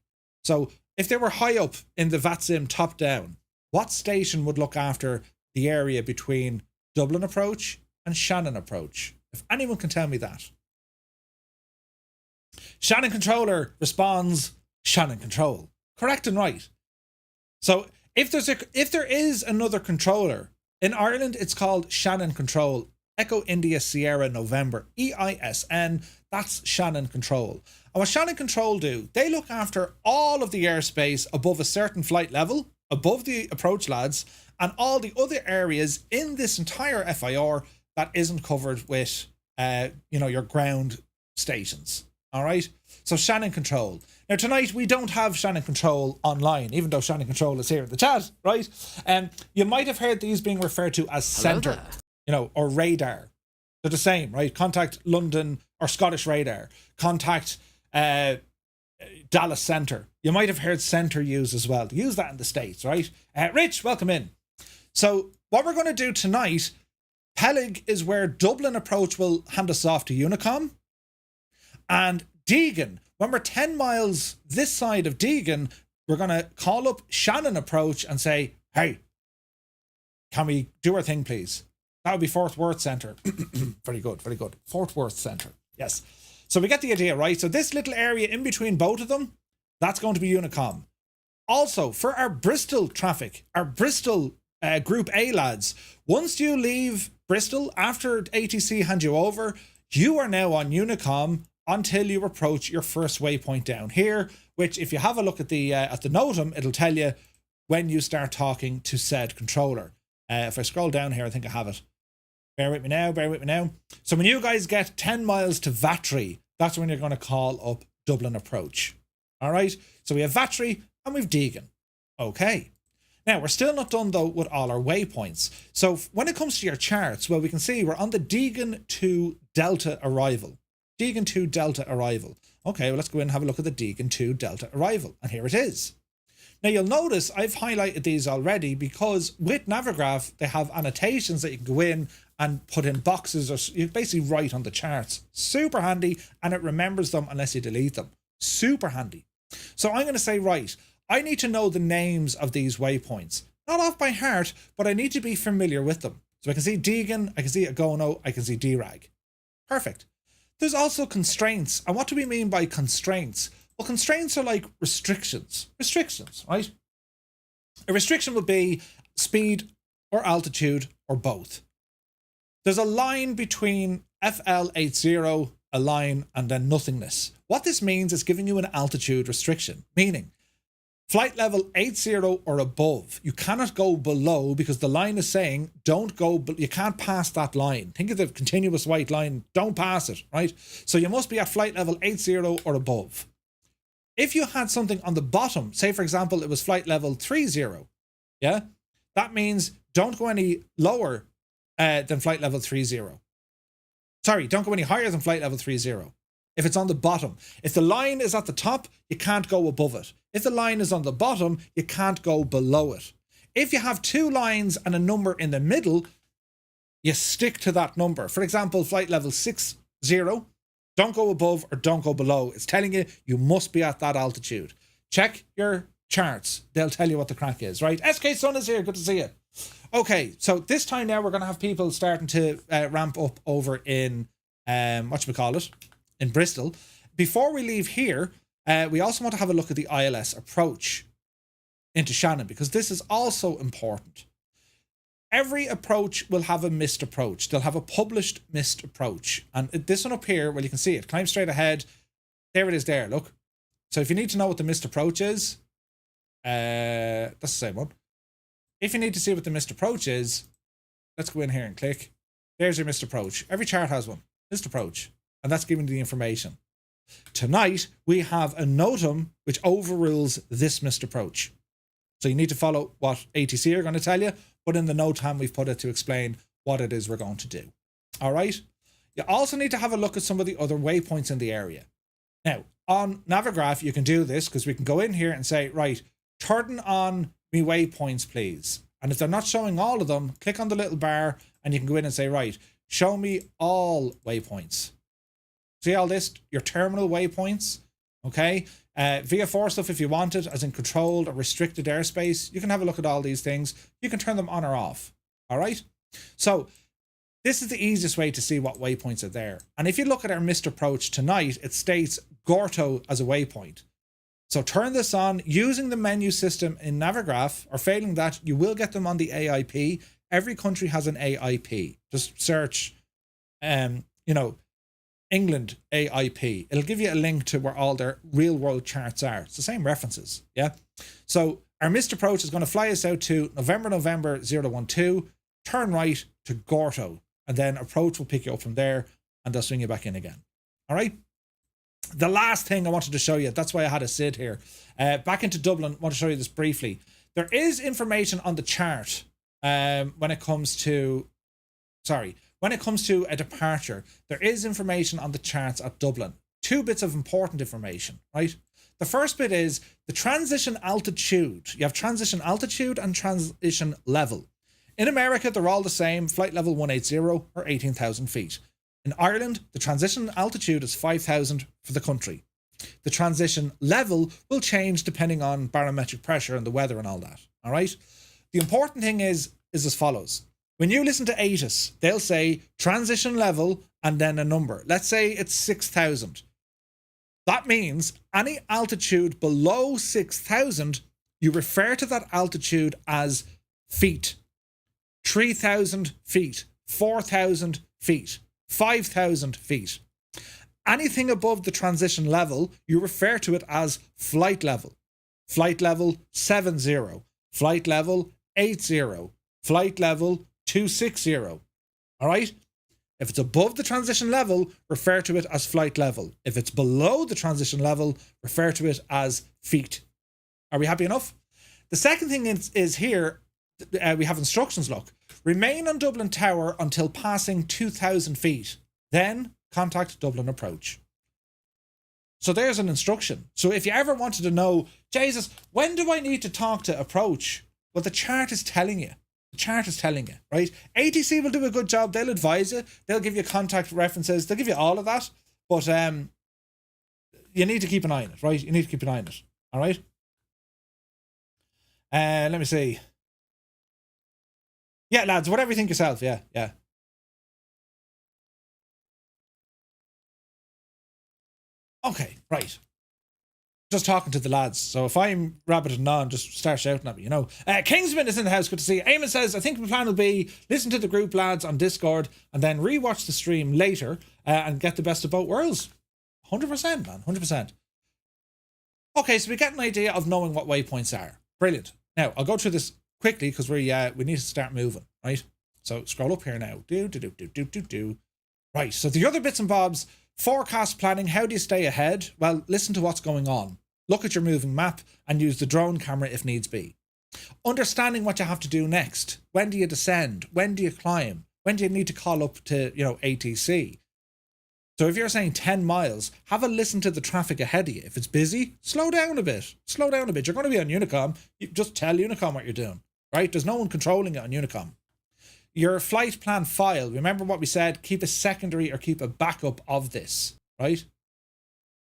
So, if they were high up in the VATSIM top-down, what station would look after the area between Dublin approach and Shannon approach? If anyone can tell me that. Shannon controller responds, Shannon control. Correct and right. So if there is another controller, in Ireland it's called Shannon control. Echo India Sierra November, EISN, that's Shannon control. And what Shannon control do, they look after all of the airspace above a certain flight level, above the approach lads, and all the other areas in this entire FIR that isn't covered with your ground stations. All right, so Shannon control. Now tonight we don't have Shannon control online, even though Shannon control is here in the chat, right? And you might have heard these being referred to as centre, or radar. They're the same, right? Contact London or Scottish radar. Contact Dallas Centre. You might have heard centre used as well. Use that in the States, right? Rich, welcome in. So what we're going to do tonight, Peleg is where Dublin approach will hand us off to Unicom. And Deegan, when we're 10 miles this side of Deegan, we're going to call up Shannon Approach and say, hey, can we do our thing, please? That would be Fort Worth Centre. Very good, very good. Fort Worth Centre, yes. So we get the idea, right? So this little area in between both of them, that's going to be Unicom. Also, for our Bristol traffic, our Bristol Group A lads, once you leave Bristol, after ATC hand you over, you are now on Unicom until you approach your first waypoint down here, which if you have a look at the NOTAM, it'll tell you when you start talking to said controller. If I scroll down here, I think I have it. Bear with me now, bear with me now. So when you guys get 10 miles to Vatry, that's when you're going to call up Dublin Approach. All right, so we have Vatry and we've Deegan. Okay. Now, we're still not done, though, with all our waypoints. So when it comes to your charts, well, we can see we're on the Deegan to Delta arrival. Deegan to Delta arrival. Okay, well, let's go in and have a look at the Deegan to Delta arrival. And here it is. Now, you'll notice I've highlighted these already because with Navigraph, they have annotations that you can go in and put in boxes, or you basically write on the charts. Super handy, and it remembers them unless you delete them. Super handy. So I'm going to say, right, I need to know the names of these waypoints. Not off by heart, but I need to be familiar with them. So I can see Deegan, I can see Agono, I can see DRAG. Perfect. There's also constraints. And what do we mean by constraints? Well, constraints are like restrictions. Restrictions, right? A restriction would be speed or altitude or both. There's a line between FL80, a line, and then nothingness. What this means is giving you an altitude restriction, meaning flight level 80 or above. You cannot go below because the line is saying don't go, you can't pass that line. Think of the continuous white line, don't pass it, right? So you must be at flight level 80 or above. If you had something on the bottom, say for example, it was flight level 30, yeah? That means don't go any lower than flight level 30. Sorry, don't go any higher than flight level 30. If it's on the bottom. If the line is at the top, you can't go above it. If the line is on the bottom, you can't go below it. If you have two lines and a number in the middle, you stick to that number. For example, flight level 60, don't go above or don't go below. It's telling you you must be at that altitude. Check your charts. They'll tell you what the crack is, right? SK Sun is here. Good to see you. Okay, so this time now we're going to have people starting to ramp up over in, in Bristol. Before we leave here, we also want to have a look at the ILS approach into Shannon, because this is also important. Every approach will have a missed approach. They'll have a published missed approach. And this one up here, well, you can see it. Climb straight ahead. There it is there, look. So if you need to know what the missed approach is, that's the same one. If you need to see what the missed approach is, let's go in here and click. There's your missed approach. Every chart has one. Missed approach. And that's giving you the information. Tonight, we have a NOTAM which overrules this missed approach. So you need to follow what ATC are going to tell you, but in the NOTAM, we've put it to explain what it is we're going to do. All right? You also need to have a look at some of the other waypoints in the area. Now, on Navigraph, you can do this because we can go in here and say, right, turn on me waypoints, please. And if they're not showing all of them, click on the little bar and you can go in and say, right, show me all waypoints. See all this? Your terminal waypoints, okay? VFR stuff if you want it, as in controlled or restricted airspace. You can have a look at all these things. You can turn them on or off, all right? So this is the easiest way to see what waypoints are there. And if you look at our missed approach tonight, it states Gorto as a waypoint. So turn this on using the menu system in Navigraph, or failing that, you will get them on the AIP. Every country has an AIP. Just search, England AIP. It'll give you a link to where all their real world charts are. It's the same references, yeah? So our missed approach is going to fly us out to November 012, turn right to Gorto, and then approach will pick you up from there and they'll swing you back in again. All right? The last thing I wanted to show you, that's why I had a sit here. Back into Dublin, I want to show you this briefly. There is information on the chart when it comes to a departure. There is information on the charts at Dublin. Two bits of important information, right? The first bit is the transition altitude. You have transition altitude and transition level. In America, they're all the same, flight level 180 or 18,000 feet. In Ireland, the transition altitude is 5,000 for the country. The transition level will change depending on barometric pressure and the weather and all that. All right. The important thing is as follows. When you listen to ATIS, they'll say transition level and then a number. Let's say it's 6,000. That means any altitude below 6,000, you refer to that altitude as feet. 3,000 feet, 4,000 feet, 5,000 feet. Anything above the transition level, you refer to it as flight level. Flight level 70, flight level 80, flight level 260. All right? If it's above the transition level, refer to it as flight level. If it's below the transition level, refer to it as feet. Are we happy enough? The second thing is here, we have instructions, look. Remain on Dublin Tower until passing 2,000 feet. Then contact Dublin Approach. So there's an instruction. So if you ever wanted to know, Jesus, when do I need to talk to Approach? Well, the chart is telling you. The chart is telling you, right? ATC will do a good job. They'll advise you. They'll give you contact references. They'll give you all of that. But you need to keep an eye on it, right? You need to keep an eye on it. All right? Let me see. Yeah, lads, whatever you think yourself. Yeah. Okay, right. Just talking to the lads. So if I'm rabbiting on, just start shouting at me, you know. Kingsman is in the house. Good to see you. Eamon says, I think the plan will be listen to the group lads on Discord and then rewatch the stream later and get the best of both worlds. 100%, man. 100%. Okay, so we get an idea of knowing what waypoints are. Brilliant. Now, I'll go through this quickly because we need to start moving, right? So scroll up here now. Right, so the other bits and bobs. Forecast planning, how do you stay ahead? Well, listen to what's going on. Look at your moving map and use the drone camera if needs be. Understanding what you have to do next. When do you descend? When do you climb? When do you need to call up to, ATC? So if you're saying 10 miles, have a listen to the traffic ahead of you. If it's busy, slow down a bit. Slow down a bit. You're going to be on Unicom. You just tell Unicom what you're doing, right? There's no one controlling it on Unicom. Your flight plan file, remember what we said, keep a secondary or keep a backup of this, right?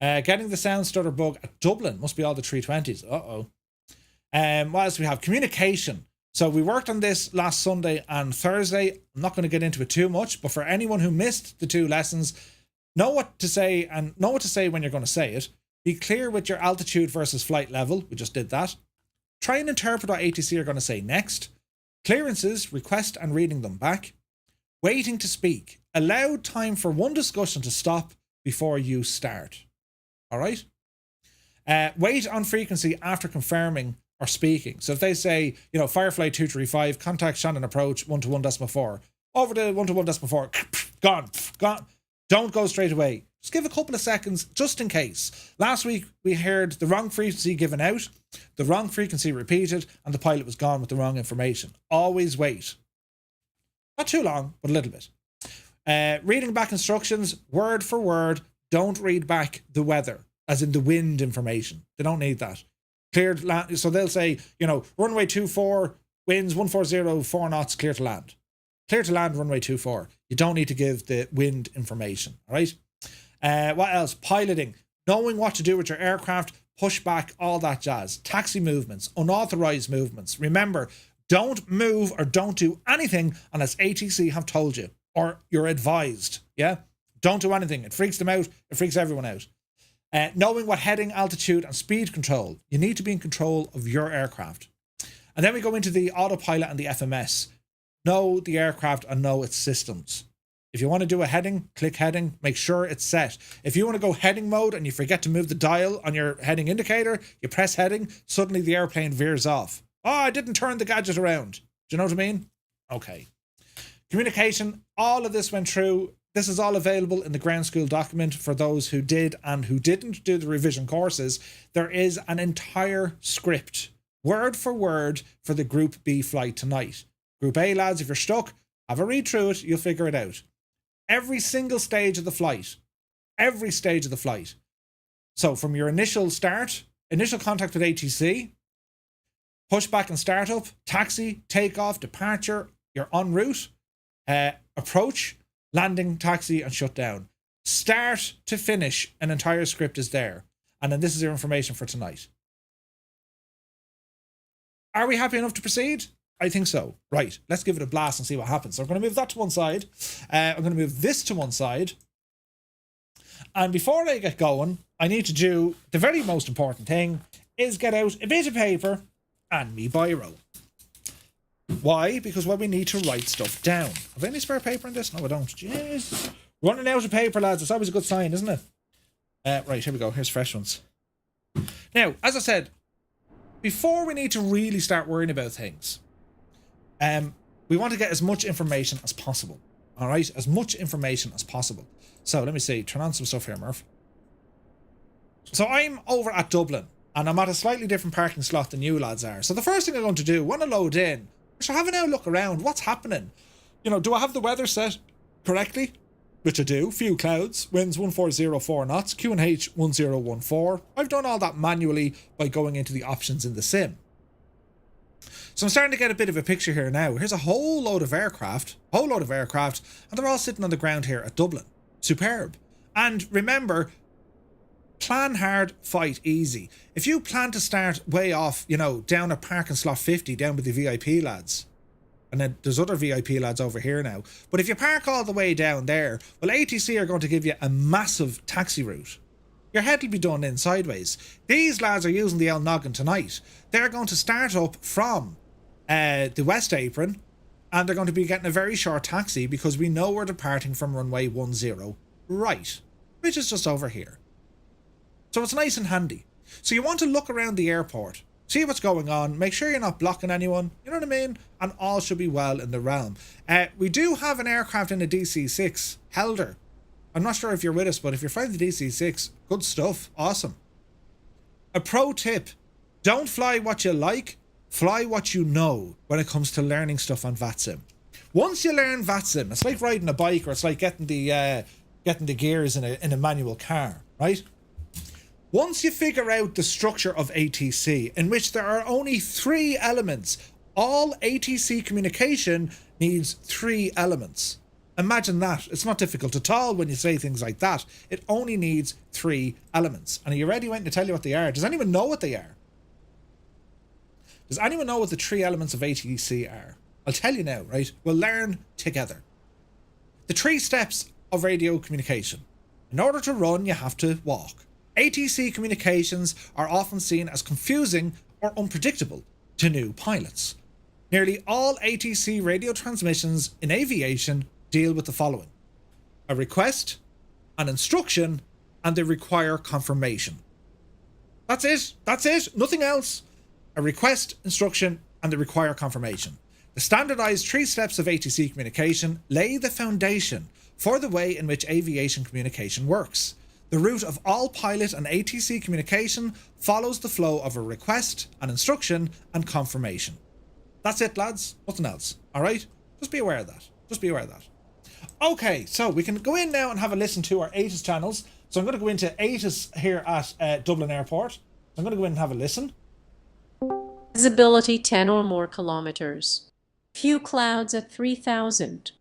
Getting the sound stutter bug at Dublin, must be all the 320s. What else do we have? Communication. So we worked on this last Sunday and Thursday. I'm not going to get into it too much, but for anyone who missed the 2 lessons, know what to say and know what to say when you're going to say it. Be clear with your altitude versus flight level. We just did that. Try and interpret what ATC are going to say next. Clearances, request and reading them back. Waiting to speak. Allow time for one discussion to stop before you start. All right? Wait on frequency after confirming or speaking. So if they say, Firefly 235, contact Shannon Approach 121.4. Over to 121.4. Gone. Don't go straight away. Just give a couple of seconds just in case. Last week we heard the wrong frequency given out, the wrong frequency repeated, and the pilot was gone with the wrong information. Always wait. Not too long, but a little bit. Reading back instructions, word for word. Don't read back the weather, as in the wind information. They don't need that. Cleared land. So they'll say, runway 24, winds 140, 4 knots, clear to land. Clear to land, runway 24. You don't need to give the wind information, all right? What else? Piloting. Knowing what to do with your aircraft, push back, all that jazz. Taxi movements, unauthorized movements. Remember, don't move or don't do anything unless ATC have told you or you're advised, yeah? Don't do anything. It freaks them out. It freaks everyone out. Knowing what heading, altitude and speed control. You need to be in control of your aircraft. And then we go into the autopilot and the FMS. Know the aircraft and know its systems. If you want to do a heading, click heading, make sure it's set. If you want to go heading mode and you forget to move the dial on your heading indicator, you press heading, suddenly the airplane veers off. Oh, I didn't turn the gadget around. Do you know what I mean? Okay. Communication, all of this went through. This is all available in the ground school document for those who did and who didn't do the revision courses. There is an entire script, word for word, for the Group B flight tonight. Group A lads, if you're stuck, have a read through it, you'll figure it out. Every single stage of the flight. Every stage of the flight. So from your initial start, initial contact with ATC, pushback and startup, taxi, takeoff, departure, you're en route, approach, landing, taxi, and shut down. Start to finish, an entire script is there. And then this is your information for tonight. Are we happy enough to proceed? I think so. Right, let's give it a blast and see what happens. So I'm going to move that to one side. I'm going to move this to one side. And before I get going, I need to do the very most important thing, is get out a bit of paper and me biro. Why? Because we need to write stuff down. Have I any spare paper in this? No, I don't. Jeez. Running out of paper, lads. It's always a good sign, isn't it? Right, here we go. Here's fresh ones. Now, as I said, before we need to really start worrying about things, we want to get as much information as possible. All right? As much information as possible. So, let me see. Turn on some stuff here, Murph. So, I'm over at Dublin, and I'm at a slightly different parking slot than you lads are. So, the first thing I'm going to do, when I load in, I should have a now look around. What's happening? You know, do I have the weather set correctly? Which I do. Few clouds. Winds 1404 knots. QNH 1014. I've done all that manually by going into the options in the sim. So I'm starting to get a bit of a picture here now. Here's a whole load of aircraft. And they're all sitting on the ground here at Dublin. Superb. And remember, plan hard, fight easy. If you plan to start way off, you know, down at parking slot 50, down with the VIP lads, and then there's other VIP lads over here now, but if you park all the way down there, well, ATC are going to give you a massive taxi route. Your head will be done in sideways. These lads are using the El Noggin tonight. They're going to start up from the West Apron, and they're going to be getting a very short taxi because we know we're departing from runway 10 right, which is just over here. So it's nice and handy. So you want to look around the airport, see what's going on, make sure you're not blocking anyone, you know what I mean? And all should be well in the realm. We do have an aircraft in the DC-6, Helder. I'm not sure if you're with us, but if you're flying the DC-6, good stuff, awesome. A pro tip, don't fly what you like, fly what you know when it comes to learning stuff on VATSIM. Once you learn VATSIM, it's like riding a bike, or it's like getting the gears in a manual car, right? Once you figure out the structure of ATC, in which there are only 3 elements, all ATC communication needs 3 elements. Imagine that. It's not difficult at all when you say things like that. It only needs 3 elements. And are you ready to tell you what they are? Does anyone know what they are? Does anyone know what the 3 elements of ATC are? I'll tell you now, right? We'll learn together. The 3 steps of radio communication. In order to run, you have to walk. ATC communications are often seen as confusing or unpredictable to new pilots. Nearly all ATC radio transmissions in aviation deal with the following: a request, an instruction, and they require confirmation. That's it. That's it. Nothing else. A request, instruction, and they require confirmation. The standardized 3 steps of ATC communication lay the foundation for the way in which aviation communication works. The route of all pilot and ATC communication follows the flow of a request, an instruction, and confirmation. That's it, lads. Nothing else. All right? Just be aware of that. Just be aware of that. Okay, so we can go in now and have a listen to our ATIS channels. So I'm going to go into ATIS here at Dublin Airport. So I'm going to go in and have a listen. Visibility 10 or more kilometers. Few clouds at 3,000.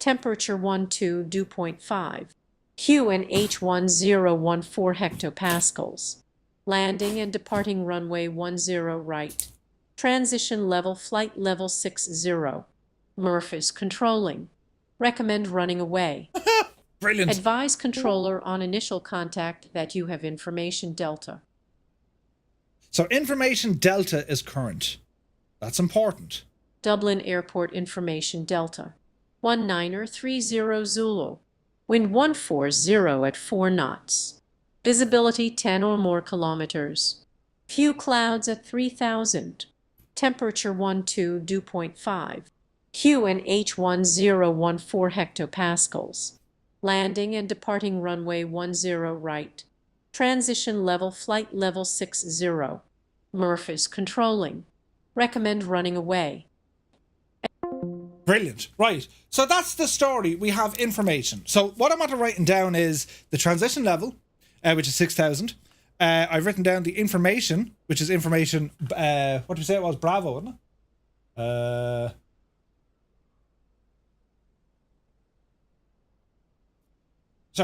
Temperature 12 dew point 5. QNH 1014 hectopascals. Landing and departing runway 10 right. Transition level flight level 60. Murph is controlling. Recommend running away. Brilliant. Advise controller on initial contact that you have information delta. So information delta is current. That's important. Dublin Airport information delta. 1930 Zulu. Wind 140 at 4 knots. Visibility 10 or more kilometers. Few clouds at 3,000. Temperature 12 dew point 5. QNH 1014 hectopascals. Landing and departing runway 10 right. Transition level flight level 60. Murph is controlling. Recommend running away. Brilliant. Right. So that's the story. We have information. So what I'm after writing down is the transition level, which is 6,000. I've written down the information, which is information, what did we say it was? Bravo, wasn't it?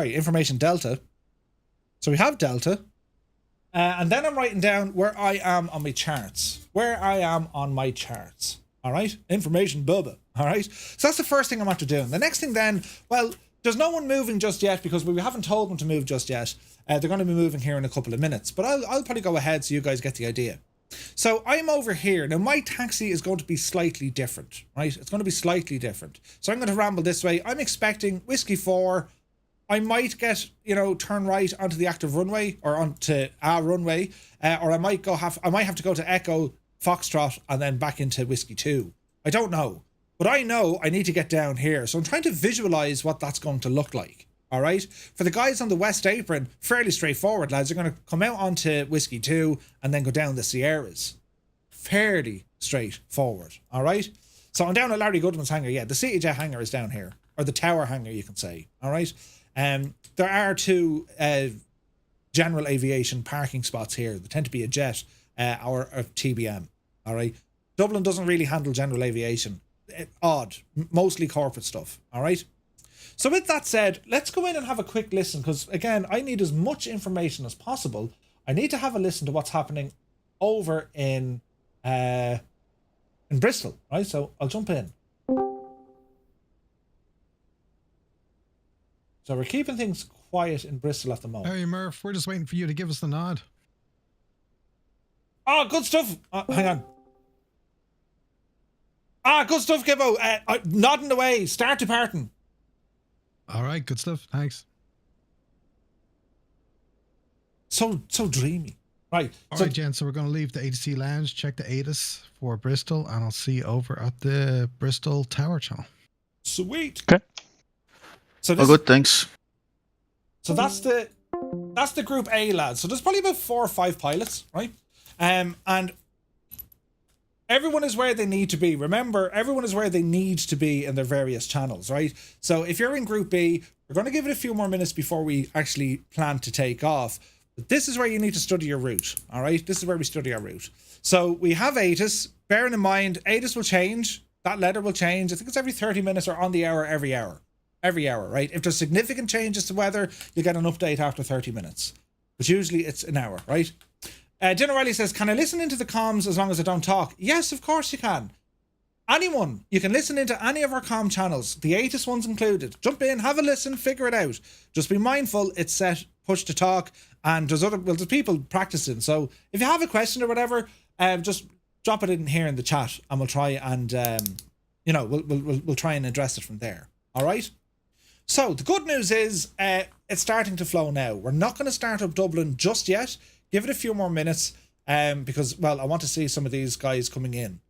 information delta. So we have delta. And then I'm writing down where I am on my charts. All right? Information bubba. All right? So that's the first thing I'm after doing. The next thing then, well, there's no one moving just yet because we haven't told them to move just yet. They're going to be moving here in a couple of minutes. But I'll probably go ahead so you guys get the idea. So I'm over here. Now, my taxi is going to be slightly different, right? It's going to be slightly different. So I'm going to ramble this way. I'm expecting Whiskey 4. I might get, turn right onto the active runway or onto our runway, or I might have to go to Echo, Foxtrot, and then back into Whiskey 2. I don't know, but I know I need to get down here. So I'm trying to visualize what that's going to look like. All right. For the guys on the West Apron, fairly straightforward, lads. They're going to come out onto Whiskey 2 and then go down the Sierras. Fairly straightforward. All right. So I'm down at Larry Goodman's hangar. Yeah, the CityJet hangar is down here, or the tower hangar, you can say. All right. There are 2 general aviation parking spots here. They tend to be a jet or a TBM. All right. Dublin doesn't really handle general aviation. Odd. Mostly corporate stuff. All right. So with that said, let's go in and have a quick listen because, again, I need as much information as possible. I need to have a listen to what's happening over in Bristol, right? So I'll jump in. So we're keeping things quiet in Bristol at the moment. Hey, Murph, we're just waiting for you to give us the nod. Oh, good stuff. Hang on. Good stuff, Gibbo. Nodding away. Start departing. All right, good stuff. Thanks. So dreamy. Right. All right, Jen. So we're going to leave the ATC lounge, check the ATIS for Bristol, and I'll see you over at the Bristol Tower channel. Sweet. Okay. So Oh, good. Thanks. So that's the Group A, lads. So there's probably about 4 or 5 pilots, right? And everyone is where they need to be. Remember, everyone is where they need to be in their various channels, right? So if you're in Group B, we're going to give it a few more minutes before we actually plan to take off. But this is where you need to study your route, all right? This is where we study our route. So we have ATIS. Bearing in mind, ATIS will change. That letter will change. I think it's every 30 minutes or on the hour, every hour. Every hour, right? If there's significant changes to weather, you get an update after 30 minutes. But usually it's an hour, right? Jenna Riley says, can I listen into the comms as long as I don't talk? Yes, of course you can. Anyone, you can listen into any of our comm channels, the ATIS ones included. Jump in, have a listen, figure it out. Just be mindful, it's set, push to talk, and there's people practicing. So if you have a question or whatever, just drop it in here in the chat, and we'll try and we'll try and address it from there. All right. So the good news is it's starting to flow now. We're not going to start up Dublin just yet. Give it a few more minutes because, well, I want to see some of these guys coming in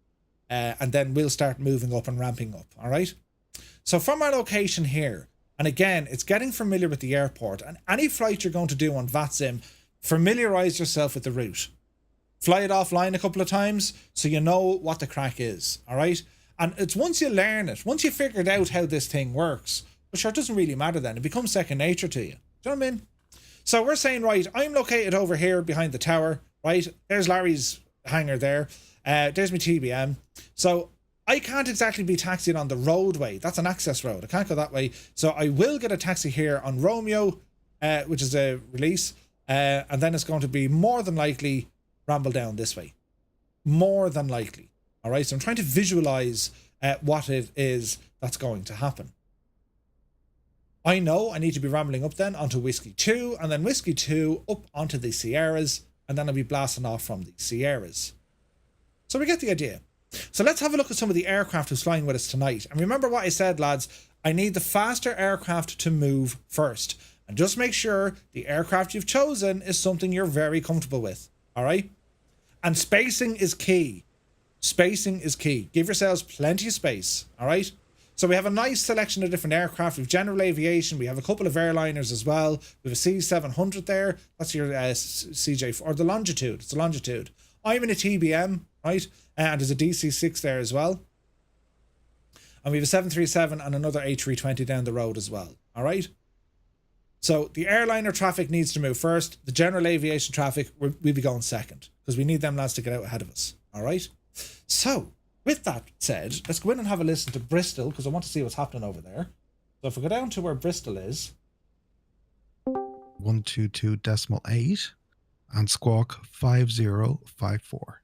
and then we'll start moving up and ramping up. All right. So from our location here, and again, it's getting familiar with the airport, and any flight you're going to do on VATSIM, familiarize yourself with the route. Fly it offline a couple of times so you know what the crack is. All right. And it's once you learn it, once you figured out how this thing works, but sure, it doesn't really matter then. It becomes second nature to you. Do you know what I mean? So we're saying, right, I'm located over here behind the tower, right? There's Larry's hangar there. There's my TBM. So I can't exactly be taxiing on the roadway. That's an access road. I can't go that way. So I will get a taxi here on Romeo, which is a release. And then it's going to be more than likely ramble down this way. More than likely. All right. So I'm trying to visualize what it is that's going to happen. I know I need to be rambling up then onto Whiskey 2, and then Whiskey 2 up onto the Sierras, and then I'll be blasting off from the Sierras. So we get the idea. So let's have a look at some of the aircraft who's flying with us tonight. And remember what I said, lads, I need the faster aircraft to move first. And just make sure the aircraft you've chosen is something you're very comfortable with. All right? And spacing is key. Spacing is key. Give yourselves plenty of space. All right? So we have a nice selection of different aircraft. We have general aviation. We have a couple of airliners as well. We have a C700 there. That's your CJ, or the Longitude. It's the Longitude. I'm in a TBM, right? And there's a DC-6 there as well. And we have a 737 and another A320 down the road as well. All right? So the airliner traffic needs to move first. The general aviation traffic, we'll be going second because we need them lads to get out ahead of us. All right? So with that said, let's go in and have a listen to Bristol because I want to see what's happening over there. So if we go down to where Bristol is, 122.8 and squawk 5054.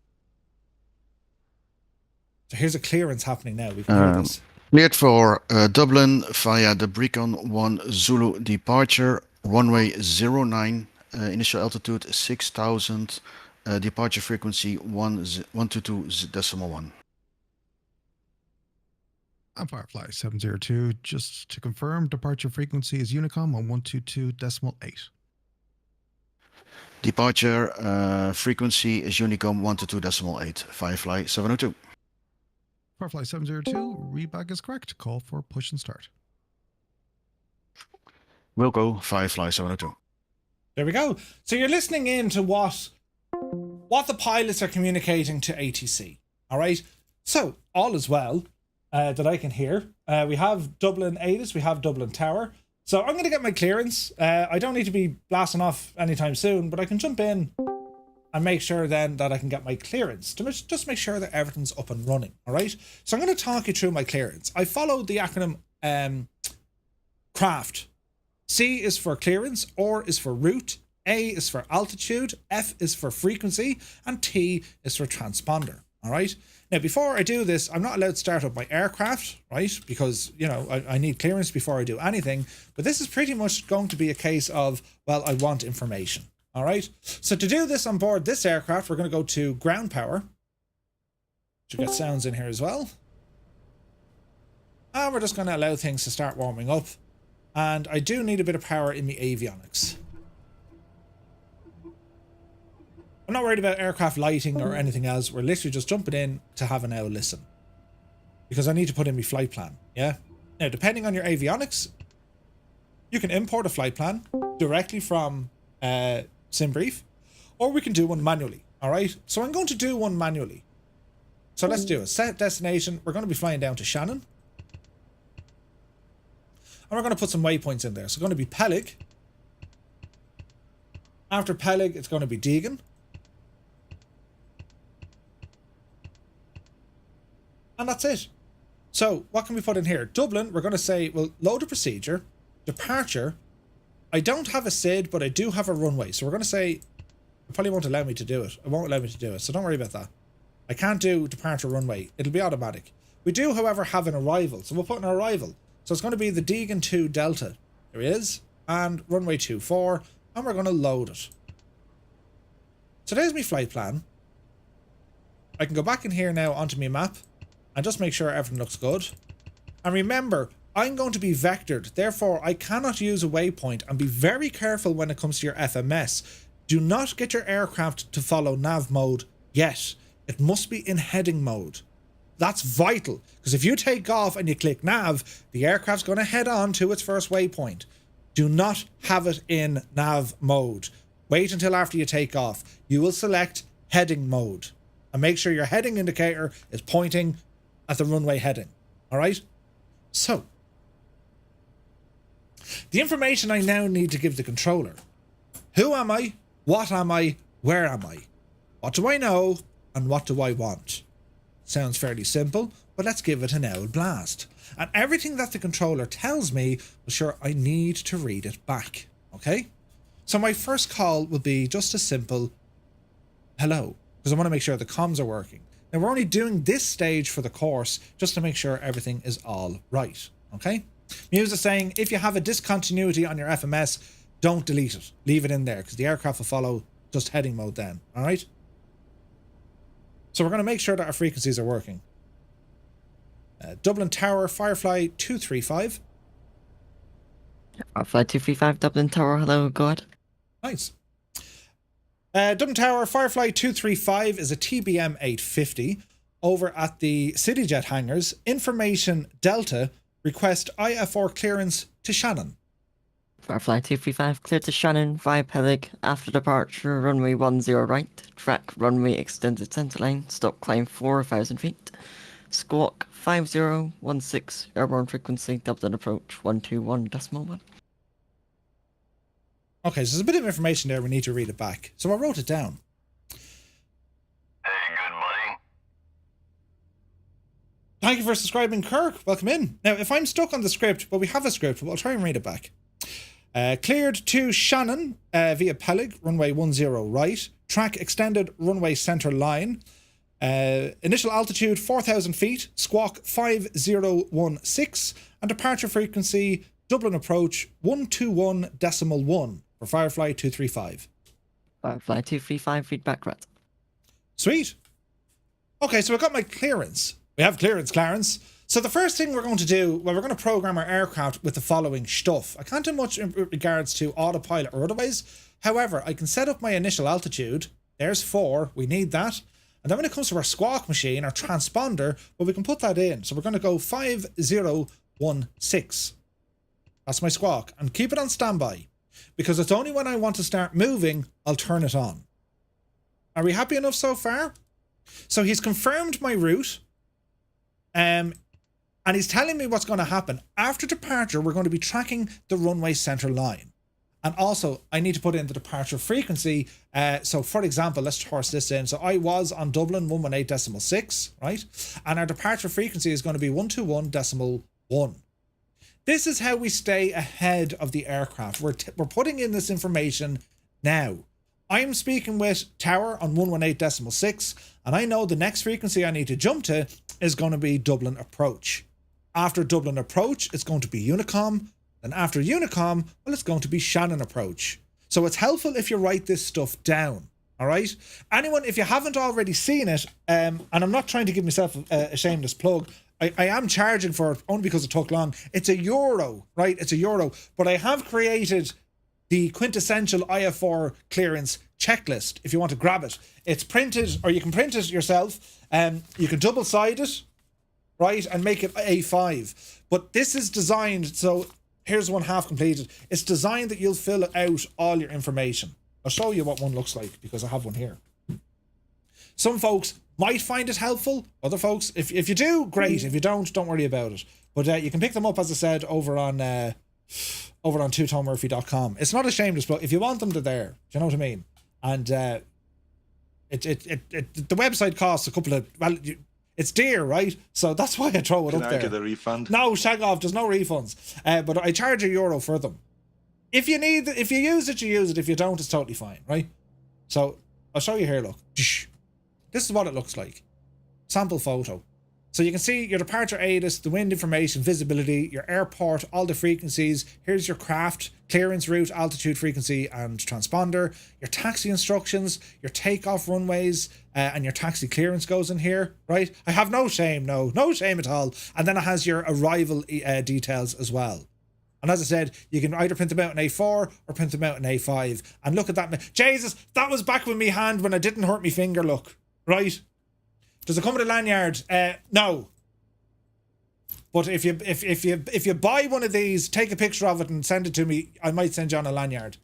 So here's a clearance happening now. We can hear this. Cleared for Dublin via the Brecon 1 Zulu departure, runway 09, initial altitude 6,000, departure frequency 122.1. And Firefly 702, just to confirm, departure frequency is Unicom on 122.8. Departure frequency is Unicom 122.8, Firefly 702. Firefly 702, readback is correct. Call for push and start. Will go, Firefly 702. There we go. So you're listening in to what the pilots are communicating to ATC. All right. So all is well that I can hear. We have Dublin ATIS, we have Dublin Tower. So I'm going to get my clearance. I don't need to be blasting off anytime soon, but I can jump in and make sure then that I can get my clearance to just make sure that everything's up and running. All right. So I'm going to talk you through my clearance. I followed the acronym CRAFT. C is for clearance, R is for route, A is for altitude, F is for frequency, and T is for transponder. All right. Now, before I do this, I'm not allowed to start up my aircraft, right? Because, you know, I need clearance before I do anything. But this is pretty much going to be a case of, well, I want information. All right. So to do this on board this aircraft, we're going to go to ground power. Should get sounds in here as well. And we're just going to allow things to start warming up. And I do need a bit of power in the avionics. I'm not worried about aircraft lighting or anything else. We're literally just jumping in to have a now listen. Because I need to put in my flight plan. Yeah. Now, depending on your avionics, you can import a flight plan directly from SimBrief, or we can do one manually. All right. So I'm going to do one manually. So let's do it. Set destination. We're going to be flying down to Shannon. And we're going to put some waypoints in there. So it's going to be Peleg. After Peleg, it's going to be Deegan. And that's it. So what can we put in here? Dublin, we're going to say, well, load a procedure. Departure. I don't have a SID, but I do have a runway. So we're going to say, it probably won't allow me to do it. It won't allow me to do it. So don't worry about that. I can't do departure runway. It'll be automatic. We do, however, have an arrival. So we'll put an arrival. So it's going to be the Deegan 2 Delta. There it is. And runway 24. And we're going to load it. So there's my flight plan. I can go back in here now onto my map and just make sure everything looks good. And remember, I'm going to be vectored. Therefore, I cannot use a waypoint. And be very careful when it comes to your FMS. Do not get your aircraft to follow nav mode yet. It must be in heading mode. That's vital, because if you take off and you click nav, the aircraft's going to head on to its first waypoint. Do not have it in nav mode. Wait until after you take off. You will select heading mode and make sure your heading indicator is pointing at the runway heading. All right? So, the information I now need to give the controller. Who am I? What am I? Where am I? What do I know? And what do I want? Sounds fairly simple, but let's give it an old blast. And everything that the controller tells me, well, sure, I need to read it back. Okay? So my first call will be just a simple hello, because I want to make sure the comms are working. Now, we're only doing this stage for the course just to make sure everything is all right. Okay? Muse is saying, if you have a discontinuity on your FMS, don't delete it. Leave it in there, because the aircraft will follow just heading mode then. All right? So we're going to make sure that our frequencies are working. Dublin Tower, Firefly 235. Firefly 235, Dublin Tower, hello, go ahead. Nice. Dublin Tower, Firefly 235 is a TBM 850 over at the CityJet hangars. Information Delta, request IFR clearance to Shannon. Firefly 235, clear to Shannon via Peleg. After departure, runway 10 right. Track runway extended centerline. Stop climb 4,000 feet. Squawk 5016. Airborne frequency. Dublin approach 121.1. Okay, so there's a bit of information there. We need to read it back. So I wrote it down. Hey, good buddy. Thank you for subscribing, Kirk. Welcome in. Now, if I'm stuck on the script, well, we have a script, but I'll try and read it back. Cleared to Shannon via Peleg, runway 10 right. Track extended runway center line. Initial altitude 4,000 feet. Squawk 5016. And departure frequency Dublin approach 121.1 for Firefly 235. Firefly 235, feedback correct. Sweet. Okay, so we've got my clearance. We have clearance, Clarence. So the first thing we're going to do, well, we're going to program our aircraft with the following stuff. I can't do much in regards to autopilot or otherwise. However, I can set up my initial altitude. There's 4. We need that. And then when it comes to our squawk machine, our transponder, well, we can put that in. So we're going to go 5016. That's my squawk. And keep it on standby. Because it's only when I want to start moving, I'll turn it on. Are we happy enough so far? So he's confirmed my route. And he's telling me what's going to happen. After departure, we're going to be tracking the runway center line. And also, I need to put in the departure frequency. So, for example, let's horse this in. So, I was on Dublin 118.6, right? And our departure frequency is going to be 121.1. This is how we stay ahead of the aircraft. We're putting in this information now. I'm speaking with Tower on 118.6, and I know the next frequency I need to jump to is going to be Dublin approach. After Dublin approach, it's going to be Unicom. And after Unicom, well, it's going to be Shannon approach. So it's helpful if you write this stuff down. All right. Anyone, if you haven't already seen it, and I'm not trying to give myself a shameless plug, I am charging for it only because it took long. It's €1, right? It's €1. But I have created the quintessential IFR clearance checklist if you want to grab it. It's printed, or you can print it yourself. You can double-side it, right, and make it A5. But this is designed, so here's one half completed. It's designed that you'll fill out all your information. I'll show you what one looks like because I have one here. Some folks might find it helpful. Other folks, if you do, great. If you don't worry about it. But you can pick them up, as I said, over on twotonemurphy.com. It's not a shameless plug. If you want them, they're there. Do you know what I mean? And the website costs a couple of, well, it's dear, right? So that's why I throw it up there. Can I get a refund? No, shag off. There's no refunds. But I charge €1 for them. If you use it, you use it. If you don't, it's totally fine, right? So I'll show you here. Look, this is what it looks like. Sample photo. So you can see your departure ATIS, the wind information, visibility, your airport, all the frequencies. Here's your craft, clearance route, altitude, frequency, and transponder. Your taxi instructions, your takeoff runways, and your taxi clearance goes in here, right? I have no shame, no shame at all. And then it has your arrival details as well. And as I said, you can either print them out in A4 or print them out in A5. And look at that. Jesus, that was back with me hand when I didn't hurt me finger, look. Right? Does it come with a lanyard? No. But if you buy one of these, take a picture of it and send it to me, I might send you on a lanyard.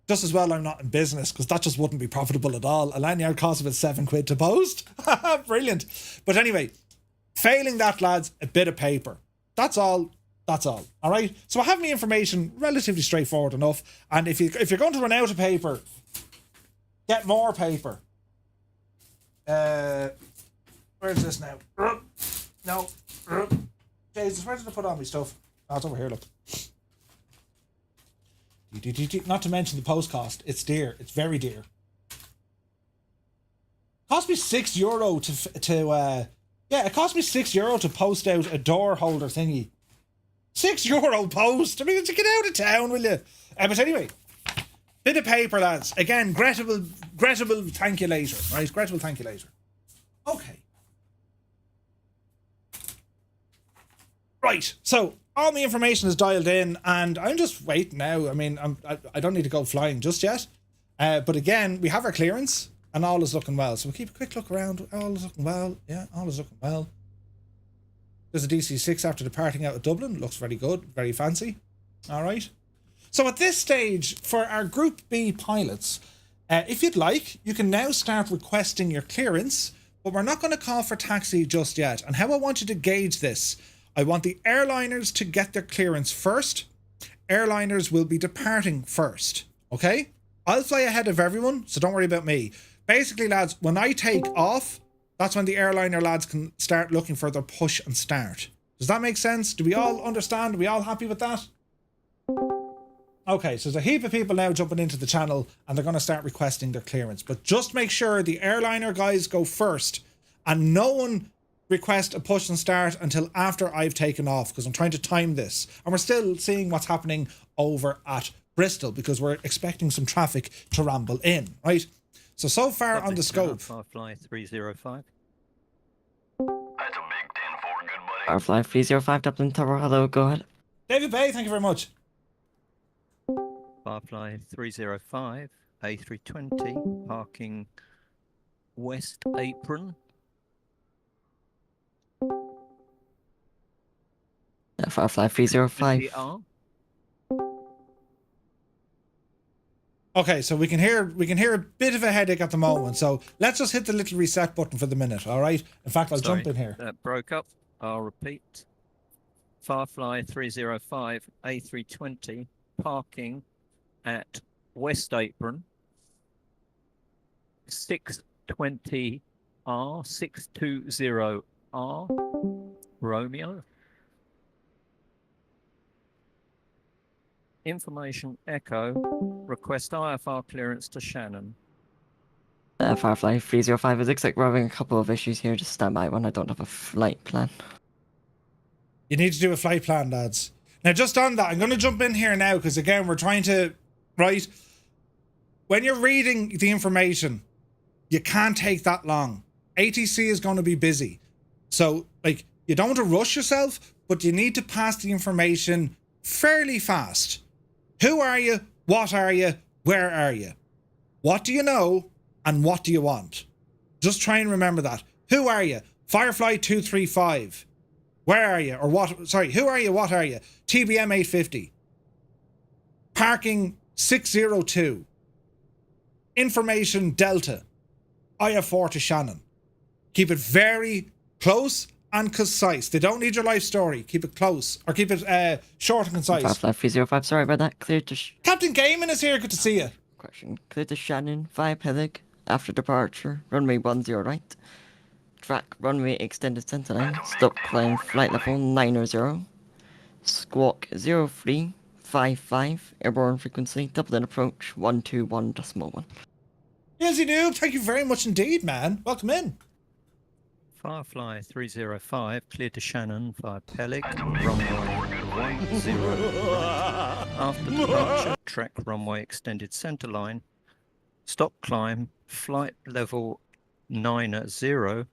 Just as well I'm not in business, because that just wouldn't be profitable at all. A lanyard costs about £7 to post. Brilliant. But anyway, failing that, lads, a bit of paper. That's all. All right. So I have my information relatively straightforward enough. And if you're going to run out of paper, get more paper. Where's this now? No. Jesus, where did I put all my stuff? Oh, it's over here, look. Not to mention the post cost. It's dear. It's very dear. Cost me €6 it cost me €6 to post out a door holder thingy. €6 post. I mean, to get out of town, will you? But anyway, bit of paper, lads. Again, Gretable, thank you later. Right, Gretable, thank you later. Okay. Right, so all the information is dialed in, and I'm just waiting now. I mean, I don't need to go flying just yet. But again, we have our clearance, and all is looking well. So we'll keep a quick look around. All is looking well. Yeah, all is looking well. There's a DC-6 after departing out of Dublin. Looks very good, very fancy. All right. So at this stage, for our Group B pilots, if you'd like, you can now start requesting your clearance, but we're not going to call for taxi just yet. And how I want you to gauge this, I want the airliners to get their clearance first. Airliners will be departing first, okay? I'll fly ahead of everyone, so don't worry about me. Basically, lads, when I take off, that's when the airliner lads can start looking for their push and start. Does that make sense? Do we all understand? Are we all happy with that? Okay, so there's a heap of people now jumping into the channel and they're going to start requesting their clearance. But just make sure the airliner guys go first and no one request a push and start until after I've taken off, because I'm trying to time this. And we're still seeing what's happening over at Bristol because we're expecting some traffic to ramble in, right? So far on the scope. Firefly 305. Firefly 305 Dublin Tower, hello, go ahead. David Bay, thank you very much. Firefly 305, A320, parking West Apron. Firefly 305. NDR. Okay, so we can hear a bit of a headache at the moment. So let's just hit the little reset button for the minute, all right? In fact, I'll jump in here. That broke up. I'll repeat. Firefly 305, A320, parking at West Apron, 620R, 620R, Romeo. Information Echo, request IFR clearance to Shannon. Firefly 305, it looks like we're having a couple of issues here. Just stand by one, I don't have a flight plan. You need to do a flight plan, lads. Now, just on that, I'm going to jump in here now because, again, we're trying to, right? When you're reading the information, you can't take that long. ATC is going to be busy. So, like, you don't want to rush yourself, but you need to pass the information fairly fast. Who are you? What are you? Where are you? What do you know? And what do you want? Just try and remember that. Who are you? Firefly 235. Where are you? Or what? Sorry, who are you? What are you? TBM 850. Parking 602. Information Delta. IFR to Shannon. Keep it very close and concise. They don't need your life story. Keep it close. Or keep it short and concise. Firefly 305, sorry about that. Clear to... Captain Gaiman is here. Good to see you. Question. Clear to Shannon, 5 Helig, after departure, runway 10 right. Track, runway extended centerline, stop climb, flight level 900. Squawk 0355, airborne frequency, Dublin approach 121.1. Easy noob, thank you very much indeed, man. Welcome in. Firefly 305, clear to Shannon via Pelig, runway 10. After departure, track runway extended centerline, stop climb, flight level 90.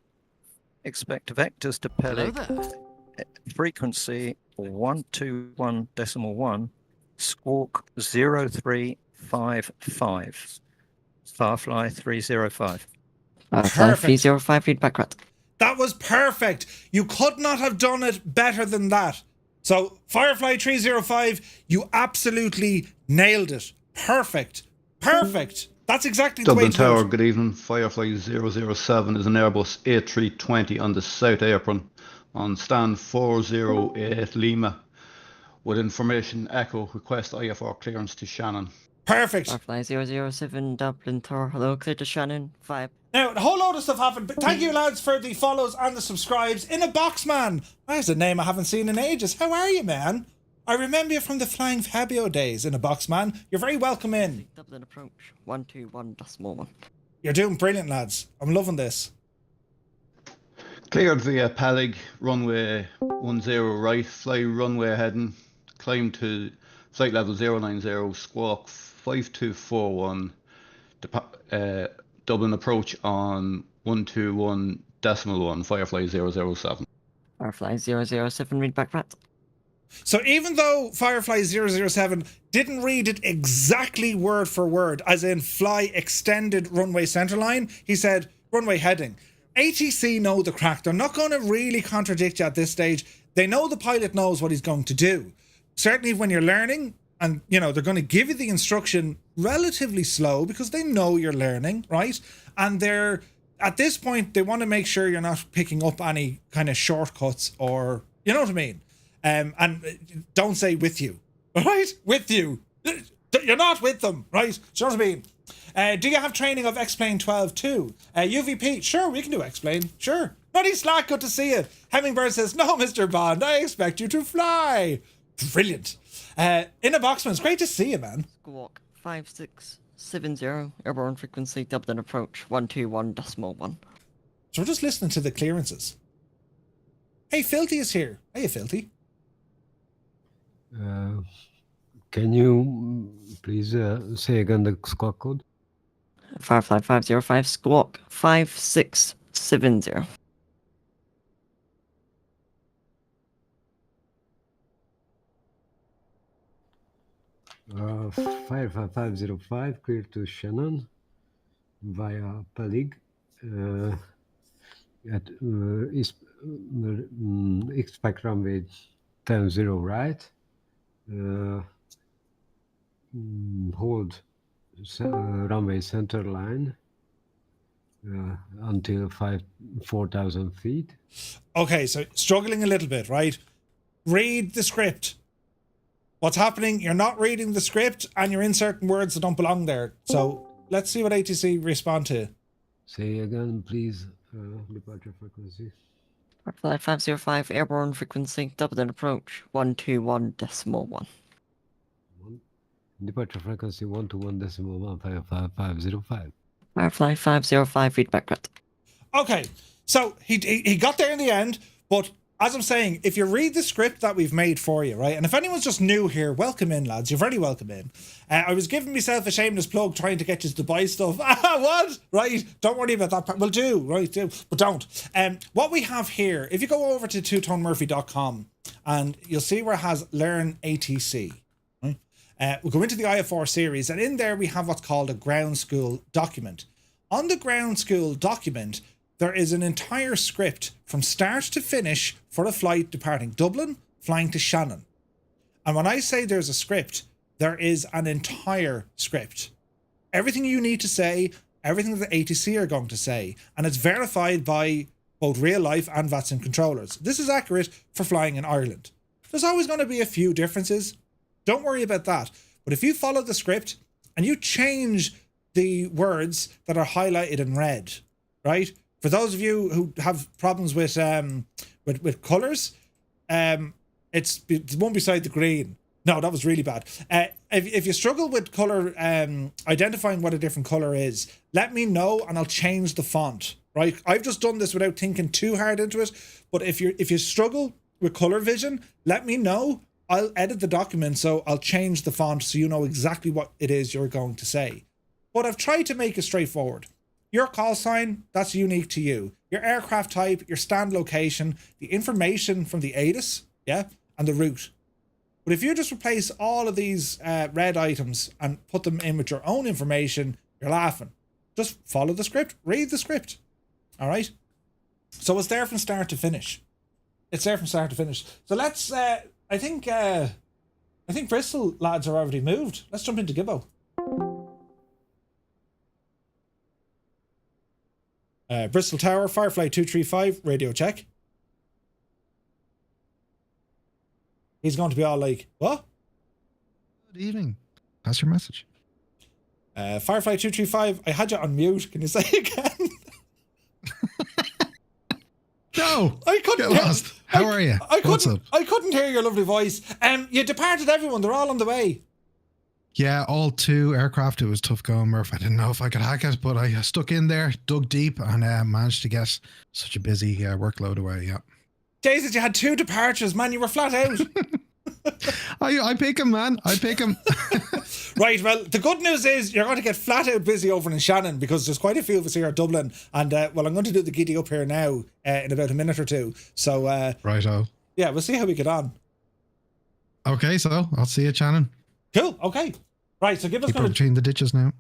Expect vectors to Pelig, frequency 121.1, squawk 0355. Firefly 305. Firefly 305, feedback rat. That was perfect. You could not have done it better than that. So, Firefly 305, you absolutely nailed it. Perfect. Perfect. That's exactly the way Dublin to do Tower, it. good evening. Firefly 007 is an Airbus A320 on the south apron on stand 408 Lima. With information echo, request IFR clearance to Shannon. Perfect. Firefly 007, Dublin Tower, hello, clear to Shannon, 5. Now, a whole load of stuff happened, but thank you, lads, for the follows and the subscribes. In a Box Man. There's a name I haven't seen in ages. How are you, man? I remember you from the Flying Fabio days. In a Box Man. You're very welcome in. Dublin approach 121.1. You're doing brilliant, lads. I'm loving this. Cleared via Pelig, runway 10 right, fly runway heading, climb to flight level 090, squawk 5241, Dublin approach on 121.1, Firefly 007. Firefly 007, read back rat. So even though Firefly 007 didn't read it exactly word for word, as in fly extended runway centerline, he said runway heading. ATC know the crack. They're not going to really contradict you at this stage. They know the pilot knows what he's going to do. Certainly when you're learning, and you know they're going to give you the instruction relatively slow because they know you're learning, right? And they're at this point they want to make sure you're not picking up any kind of shortcuts, or you know what I mean. And don't say with you, right? With you, you're not with them, right? Do you know what I mean? Do you have training of X-Plane 12 too? UVP, sure, we can do X-Plane, sure. Nutty Slack, good to see you. Hemmingbird says, no, Mr. Bond, I expect you to fly. Brilliant. In a Boxman, it's great to see you, man. Squawk 5670, airborne frequency, Dublin approach 121.1. So we're just listening to the clearances. Hey, Filthy is here. Hey, Filthy. Can you please say again the squawk code? Firefly 505, squawk 5670. 55505, clear to Shannon via Palig at expect runway 10-0 right. Hold runway center line until 4,000 feet. Okay, so struggling a little bit, right? Read the script. What's happening? You're not reading the script and you're inserting words that don't belong there. So let's see what ATC respond to. Say again, please. Departure frequency. Firefly 505, airborne frequency, Dublin approach 121.1. Departure frequency 121.15505. Firefly 505, feedback cut. Okay, so he got there in the end, but as I'm saying, if you read the script that we've made for you, right, and if anyone's just new here, welcome in, lads. You're very welcome in. I was giving myself a shameless plug trying to get you to buy stuff. What? Right? Don't worry about that. We'll do, right? Do, but don't. What we have here, if you go over to twotonemurphy.com and you'll see where it has Learn ATC. Right? We'll go into the IFR series, and in there we have what's called a ground school document. On the ground school document, there is an entire script from start to finish for a flight departing Dublin, flying to Shannon. And when I say there's a script, there is an entire script. Everything you need to say, everything that the ATC are going to say, and it's verified by both real life and VATSIM controllers. This is accurate for flying in Ireland. There's always going to be a few differences. Don't worry about that. But if you follow the script and you change the words that are highlighted in red, right? For those of you who have problems with colours, it's the one beside the green. No, that was really bad. If you struggle with colour, identifying what a different colour is, let me know and I'll change the font. Right? I've just done this without thinking too hard into it. But if you struggle with colour vision, let me know. I'll edit the document, so I'll change the font so you know exactly what it is you're going to say. But I've tried to make it straightforward. Your call sign, that's unique to you. Your aircraft type, your stand location, the information from the ATIS, yeah, and the route. But if you just replace all of these red items and put them in with your own information, you're laughing. Just follow the script, read the script. All right? So it's there from start to finish. It's there from start to finish. So let's, I think Bristol lads are already moved. Let's jump into Gibbo. Bristol Tower, Firefly 235, radio check. He's going to be all like, what? Good evening. That's your message. Firefly 235, I had you on mute. Can you say again? No! I couldn't Get lost. How are you? What's up? I couldn't hear your lovely voice. You departed everyone. They're all on the way. Yeah, all 2 aircraft. It was tough going, Murph. I didn't know if I could hack it, but I stuck in there, dug deep, and managed to get such a busy workload away. Yeah. Days that you had 2 departures, man. You were flat out. I pick him, man. I pick him. Right, well, the good news is you're going to get flat out busy over in Shannon because there's quite a few of us here at Dublin. And, well, I'm going to do the giddy up here now in about a minute or two. So, righto. Yeah, we'll see how we get on. Okay, so I'll see you, Shannon. Cool, okay. Right, so give us... Keep her between the ditches now.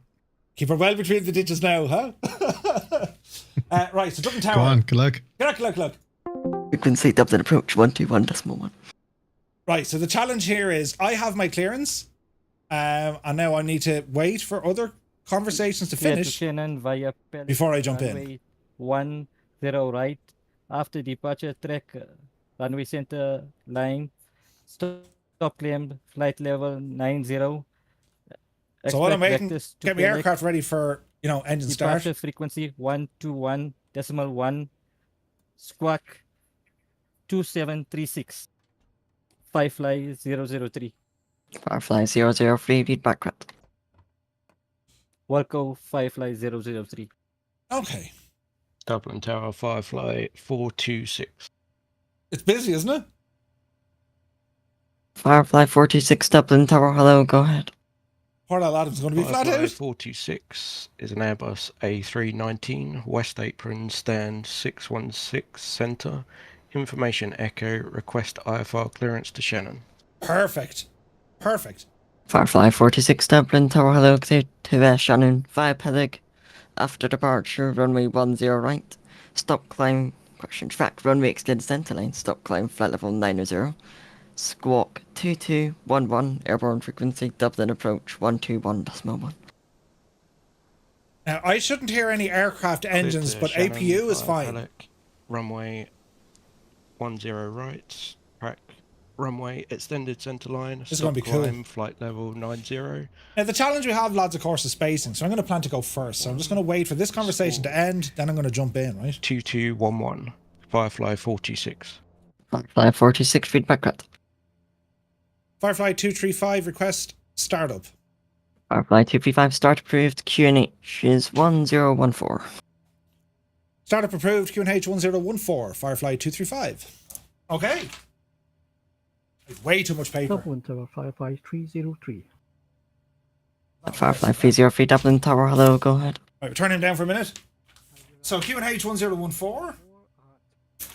Keep her well between the ditches now, huh? Right, so Dublin Tower. Go on, good luck. Good luck. Frequency Dublin approach 121.1. Right, so the challenge here is I have my clearance, and now I need to wait for other conversations to finish via before I jump in. 10 right. After departure, track runway center line. Stop claim flight level 90. So while I'm waiting, get my aircraft ready for, engine start. Departure frequency 121.1. Squawk 2736. Firefly 003. Firefly 003, read background. Welcome, Firefly 003. Okay. Dublin Tower, Firefly 426. It's busy, isn't it? Firefly 426, Dublin Tower, hello, go ahead. Port Adam's going to be flat Firefly out. 426 is an Airbus A319, West Apron, stand 616, centre. Information echo, request IFR clearance to Shannon. Perfect. Perfect. Firefly 46, Dublin Tower, hello, clear to Shannon, via Pelig. After departure, runway 10 right. Stop climb, correction track, runway extended center line. Stop climb, flight level 900. Squawk 2211, airborne frequency, Dublin approach 121.1. Now, I shouldn't hear any aircraft engines, Cleared but to Shannon, APU is via fine. Pelic, runway 10 right. Track, runway extended centre line. This is going to be cool. Climb, flight level 90. Now, the challenge we have, lads, of course, is spacing. So I'm going to plan to go first. So I'm just going to wait for this conversation to end. Then I'm going to jump in, right? 2211, Firefly 46. Firefly 46, feedback red. Firefly 235, request startup. Firefly 235, start approved, QNH is 1014. Startup approved, QNH 1014, Firefly 235. Okay. Way too much paper. Dublin Tower, Firefly 303. Firefly 303, Dublin Tower, hello, go ahead. Right, we'll turn him down for a minute. So QNH 1014,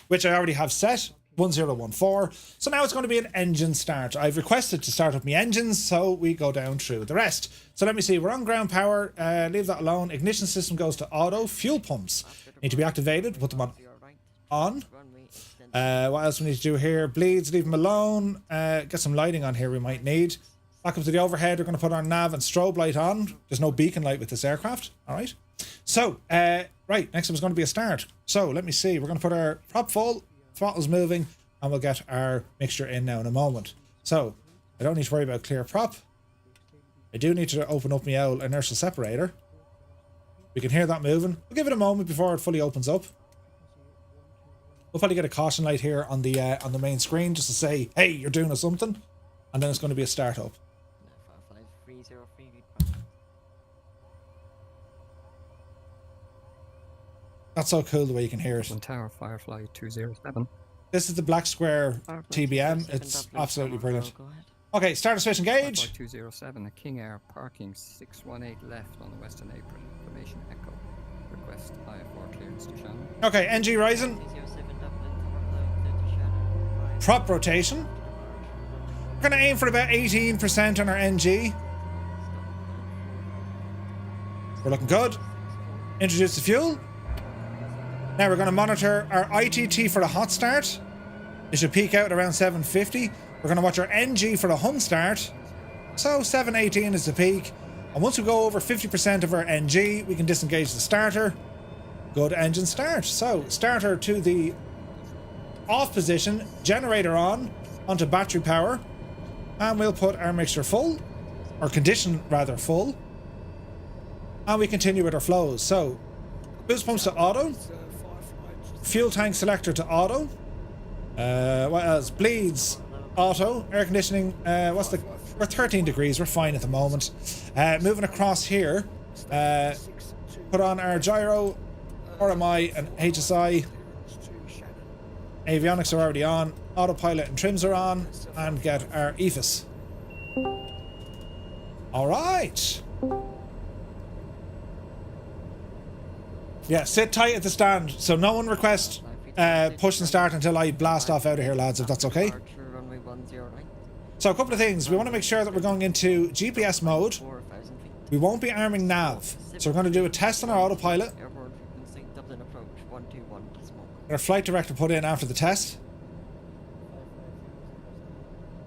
which I already have set, 1014. So now it's going to be an engine start. I've requested to start up my engines, so we go down through the rest. So let me see, we're on ground power, leave that alone. Ignition system goes to auto. Fuel pumps need to be activated, put them on. What else we need to do here? Bleeds, leave them alone. Get some lighting on here we might need. Back up to the overhead, we're going to put our nav and strobe light on. There's no beacon light with this aircraft. All right. So, right, next up is going to be a start. So, let me see. We're going to put our prop full, throttles moving, and we'll get our mixture in now in a moment. So, I don't need to worry about clear prop. I do need to open up my old inertial separator. We can hear that moving. We'll give it a moment before it fully opens up. We'll probably get a caution light here on the main screen just to say, hey, you're doing something. And then it's going to be a startup. That's so cool the way you can hear it. One Tower, Firefly 207. This is the black square TBM. It's absolutely brilliant. Okay, starter switch engage. Firefly 207, a King Air parking 618 left on the western apron. Information echo. Request IFR clearance to Shannon. Okay, NG rising. Prop rotation. We're going to aim for about 18% on our NG. We're looking good. Introduce the fuel. Now we're going to monitor our ITT for the hot start. It should peak out around 750. We're going to watch our NG for the hung start. So 718 is the peak. And once we go over 50% of our NG, we can disengage the starter. Good engine start. So starter to the off position, generator on, onto battery power. And we'll put our mixture full, or condition rather full. And we continue with our flows. So boost pumps to auto. Fuel tank selector to auto. What else? Bleeds auto. Air conditioning. We're 13 degrees. We're fine at the moment. Moving across here. Put on our gyro, RMI, and HSI. Avionics are already on. Autopilot and trims are on. And get our EFIS. All right. Yeah, sit tight at the stand. So no one request push and start until I blast off out of here, lads, if that's okay. So a couple of things. We want to make sure that we're going into GPS mode. We won't be arming nav. So we're going to do a test on our autopilot. Get our flight director put in after the test.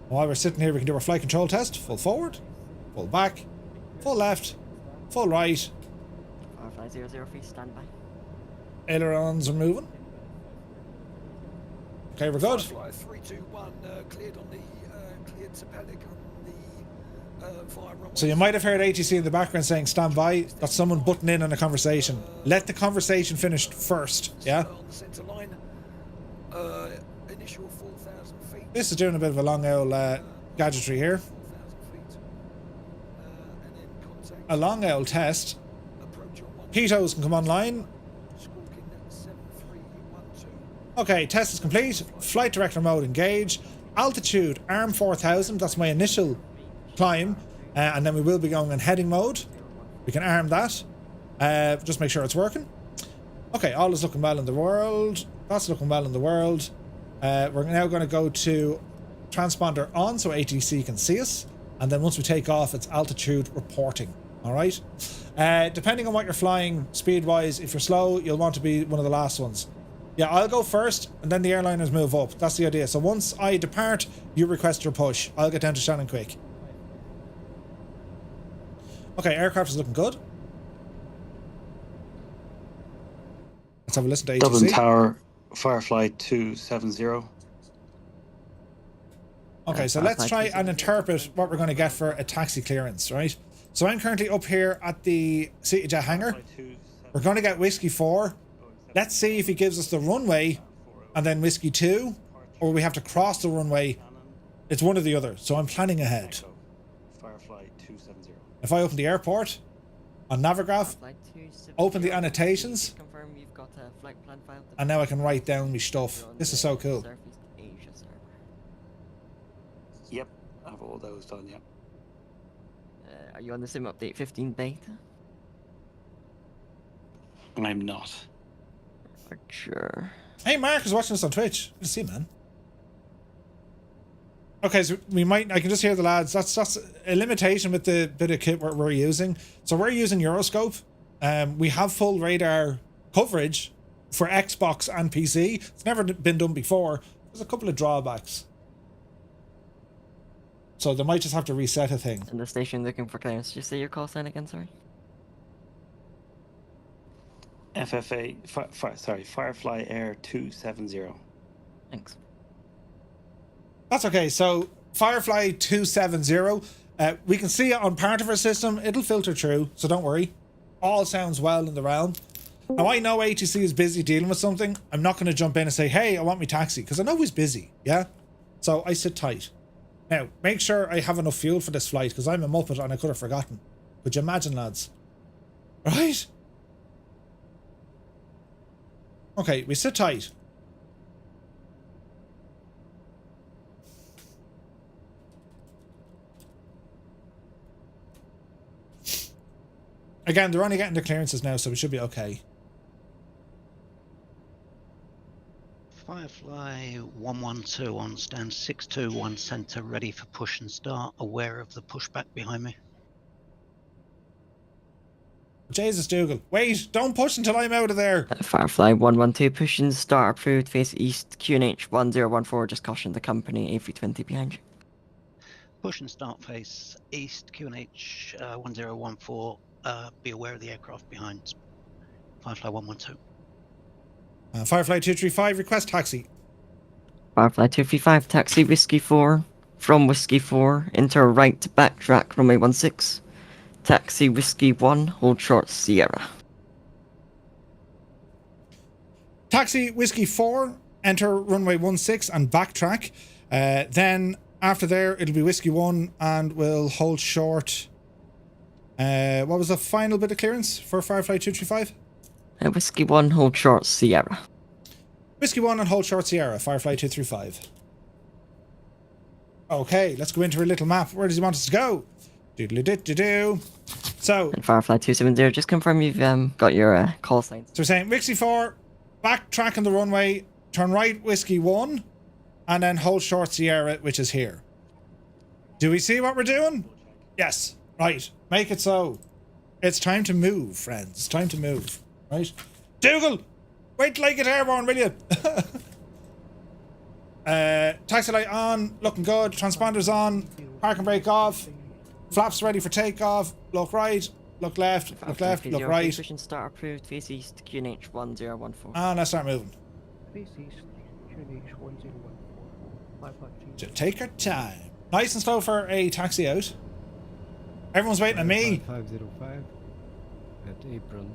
While we're sitting here, we can do our flight control test. Full forward, full back, full left, full right. 003, stand by. Ailerons are moving. Okay, we're good. 321 cleared on the cleared to Pelic on the via runway. So you might have heard ATC in the background saying stand by. That's someone butting in on a conversation. Let the conversation finish first, yeah? On the centre line, initial 4,000 feet. This is doing a bit of a long old gadgetry here. a long old test. Approach on 1. Pitos can come online. Squawking at 7312. Okay, test is complete. Flight director mode engage. Altitude arm 4000. That's my initial climb. And then we will be going in heading mode. We can arm that. Just make sure it's working. Okay, all is looking well in the world. That's looking well in the world. We're now going to go to transponder on so ATC can see us. And then once we take off, it's altitude reporting. All right. Depending on what you're flying speed-wise, if you're slow, you'll want to be one of the last ones. Yeah, I'll go first, and then the airliners move up. That's the idea. So once I depart, you request your push. I'll get down to Shannon quick. Okay, aircraft is looking good. Let's have a listen to ATC. Dublin Tower, Firefly 270. Okay, so let's try and interpret what we're going to get for a taxi clearance, right? So I'm currently up here at the CityJet hangar. We're going to get Whiskey 4. Let's see if he gives us the runway and then Whiskey 2, or we have to cross the runway. It's one or the other, so I'm planning ahead. Firefly 270. If I open the airport on Navigraph, open the annotations, and now I can write down my stuff. This is so cool. Yep, I have all those done, yep. Are you on the sim update 15 beta? I'm not. Sure. Hey, Mark is watching us on Twitch. Good to see you, man. Okay, so I can just hear the lads. That's a limitation with the bit of kit we're using. So we're using Euroscope. We have full radar coverage for Xbox and PC. It's never been done before. There's a couple of drawbacks. So they might just have to reset a thing. And the station looking for clearance. Did you say your call sign again, sorry? FFA, Firefly Air 270. Thanks. That's okay. So Firefly 270, we can see it on part of our system. It'll filter through, so don't worry. All sounds well in the realm. Now I know ATC is busy dealing with something. I'm not going to jump in and say, hey, I want me taxi, because I know he's busy, yeah? So I sit tight. Now, make sure I have enough fuel for this flight, because I'm a muppet and I could have forgotten. Could you imagine, lads? Right? Okay, we sit tight. Again, they're only getting the clearances now, so we should be okay. Firefly 112 on stand 621 center, ready for push and start. Aware of the pushback behind me. Jesus, Dougal. Wait, don't push until I'm out of there. Firefly 112 pushing start approved, face east, QNH 1014, just caution the company, A320 behind you. Push and start face east, QNH 1014. Be aware of the aircraft behind. Firefly 112. Firefly 235, request taxi. Firefly 235, taxi Whiskey 4, from Whiskey 4, enter right backtrack runway 16. Taxi Whiskey 1, hold short Sierra. Taxi Whiskey 4, enter runway 16 and backtrack. Then after there, it'll be Whiskey 1 and we'll hold short. What was the final bit of clearance for Firefly 235? Whiskey 1, hold short Sierra. Whiskey 1 and hold short Sierra, Firefly 235. Okay, let's go into our little map. Where does he want us to go? Doodly-doo-doo-doo. So, And Firefly 270, just confirm you've got your call signs. So we're saying Whiskey 4, backtrack on the runway, turn right Whiskey 1, and then hold short Sierra, which is here. Do we see what we're doing? Yes. Right. Make it so. It's time to move, friends. It's time to move. Right? Dougal! Wait till I get airborne, will you? Taxi light on, looking good. Transponders on, parking brake off. Flaps ready for takeoff. Look right, look left, look left, look right. Push start approved, face east, QNH 1014. And let's start moving. Face east, QNH 1014. 553. So take your time. Nice and slow for a taxi out. Everyone's waiting on me. 505 at apron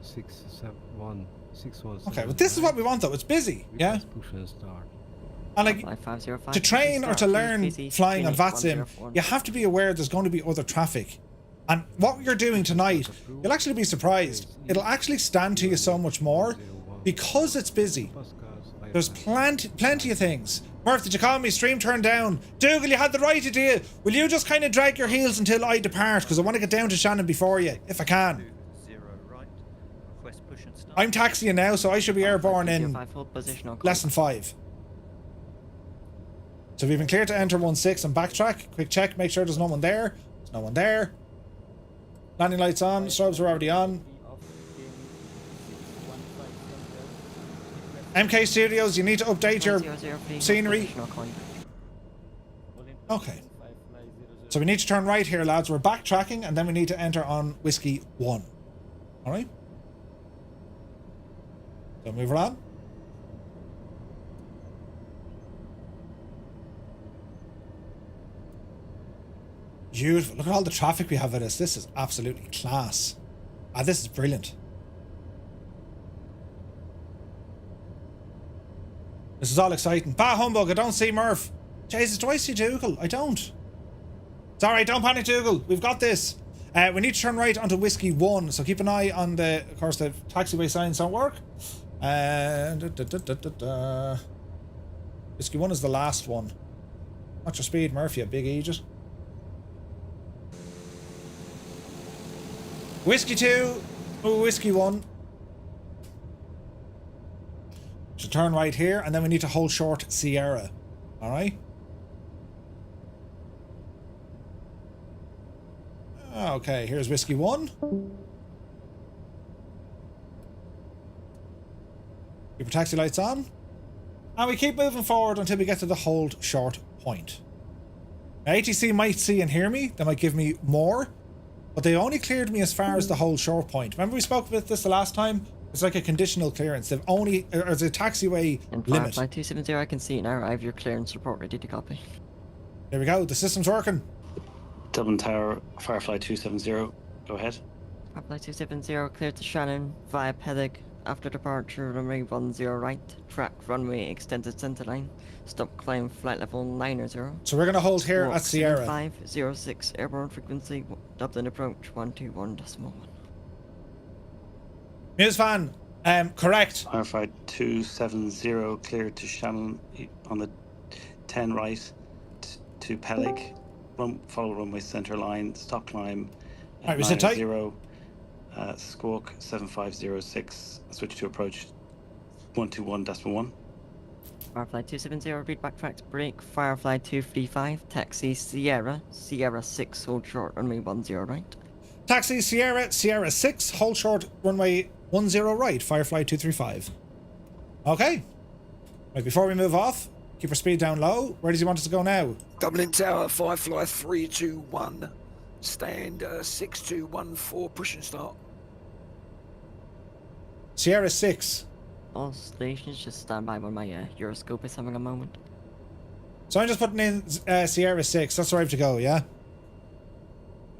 61617. Okay, but this is what we want though. It's busy, yeah? Push and start. And like, 505, to train or to learn flying on VATSIM, 104. you have to be aware there's going to be other traffic. And what you're doing tonight, you'll actually be surprised. It'll actually stand to you so much more because it's busy. There's plenty of things. Murph, did you call me? Stream turned down. Dougal, you had the right idea. Will you just kind of drag your heels until I depart? Because I want to get down to Shannon before you, if I can. I'm taxiing now, so I should be airborne in less than 5. So we've been cleared to enter 1-6 and backtrack. Quick check, make sure there's no one there. There's no one there. Landing lights on, strobes are already on. MK Studios, you need to update your scenery. Okay. So we need to turn right here, lads. We're backtracking, and then we need to enter on Whiskey 1. Alright? So move on. Beautiful. Look at all the traffic we have with us. This is absolutely class. Ah, this is brilliant. This is all exciting. Bah humbug, I don't see Murph. Jesus, do I see Dougal? I don't. It's alright, don't panic, Dougal. We've got this. We need to turn right onto Whiskey 1, so keep an eye on the, of course, the taxiway signs don't work. Whiskey 1 is the last one. Watch your speed, Murph, you big idiot. Whiskey 2, Whiskey 1. Should turn right here, and then we need to hold short Sierra. Alright? Okay, here's Whiskey 1. Keep your taxi lights on. And we keep moving forward until we get to the hold short point. Now, ATC might see and hear me. They might give me more. But they only cleared me as far as the hold short point. Remember we spoke about this the last time? It's like a conditional clearance. They've only... There's a taxiway limit. Firefly 270, I can see it now. I have your clearance report ready to copy. There we go. The system's working. Dublin Tower, Firefly 270. Go ahead. Firefly 270, cleared to Shannon via Pedig. After departure, runway 10 right. Track runway extended center line. Stop climb flight level 900. So we're going to hold here Squawk at Sierra. 7506 airborne frequency. Dublin approach 121.1. Muse fan, correct. Firefly 270 cleared to Shannon on the 10 right to Pelig. Follow runway center line. Stop climb. Alright, we sit tight. 0. Squawk 7506. Switch to approach 121.1. Firefly 270, read backtrack to break. Firefly 235, taxi Sierra. Sierra 6, hold short, runway 10 right. Taxi Sierra, Sierra 6, hold short, runway 10 right, Firefly 235. Okay. Right, before we move off, keep our speed down low. Where does he want us to go now? Dublin Tower, Firefly 321. Stand 6214, push and start. Sierra 6. All stations just stand by when my Euroscope is having a moment. So I'm just putting in Sierra 6. That's where I have to go, yeah?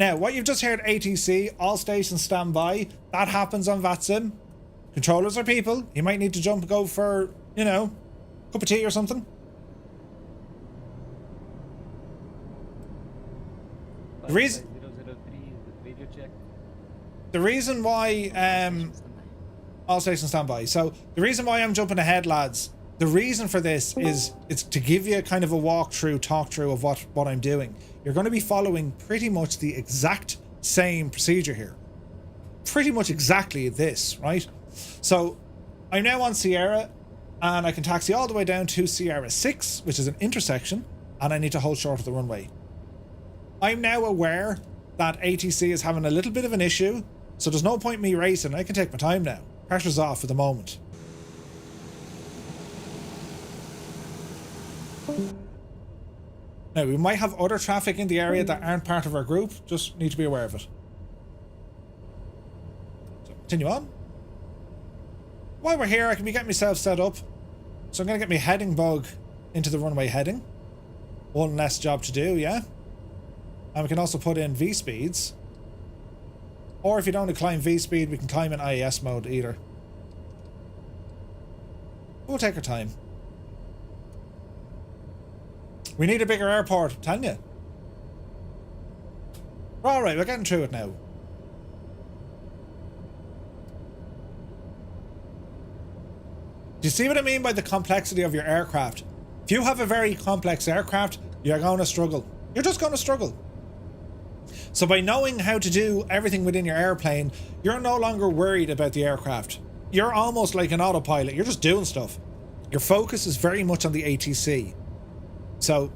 Now, what you've just heard ATC, all stations stand by. That happens on VATSIM. Controllers are people. You might need to jump and go for, you know, a cup of tea or something. The reason why all stations stand by. So the reason why I'm jumping ahead, lads, the reason for this is it's to give you kind of a talk through of what I'm doing. You're going to be following pretty much the exact same procedure here. Pretty much exactly this, right? So I'm now on Sierra and I can taxi all the way down to Sierra 6, which is an intersection, and I need to hold short of the runway. I'm now aware that ATC is having a little bit of an issue, so there's no point me racing. I can take my time now. Pressure's off for the moment. Now, we might have other traffic in the area that aren't part of our group. Just need to be aware of it. So, continue on. While we're here, I can be getting myself set up. So I'm going to get my heading bug into the runway heading. One less job to do, yeah? And we can also put in V-speeds. Or if you don't want to climb V-speed, we can climb in IAS mode either. We'll take our time. We need a bigger airport, I'm telling you. All right, we're getting through it now. Do you see what I mean by the complexity of your aircraft? If you have a very complex aircraft, you're going to struggle. You're just going to struggle. So by knowing how to do everything within your airplane, you're no longer worried about the aircraft. You're almost like an autopilot. You're just doing stuff. Your focus is very much on the ATC. So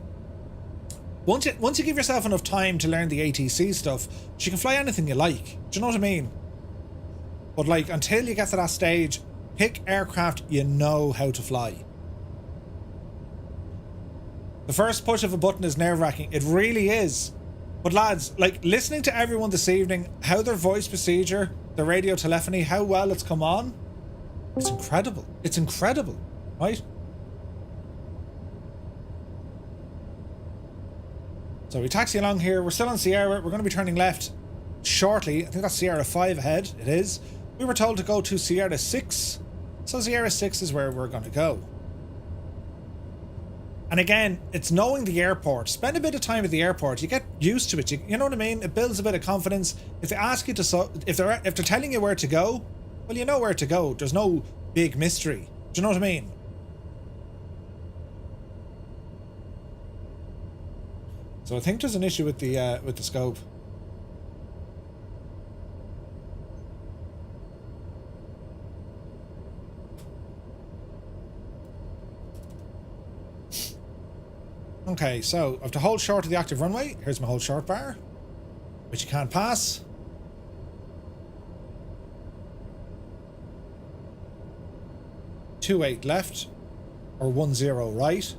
once you give yourself enough time to learn the ATC stuff, you can fly anything you like. Do you know what I mean? But like, until you get to that stage, pick aircraft you know how to fly. The first push of a button is nerve-wracking. It really is. But lads, like, listening to everyone this evening, how their voice procedure, the radio telephony, how well it's come on, it's incredible. It's incredible, right? So we taxi along here. We're still on Sierra. We're going to be turning left shortly. I think that's Sierra 5 ahead. It is. We were told to go to Sierra 6. So Sierra 6 is where we're going to go. And again, it's knowing the airport. Spend a bit of time at the airport. You get used to it. You know what I mean? It builds a bit of confidence. If they ask you to, if they're telling you where to go, well, you know where to go. There's no big mystery. Do you know what I mean? So I think there's an issue with the scope. Okay, so I have to hold short of the active runway. Here's my hold short bar, which you can't pass. .28 left, or 10 right.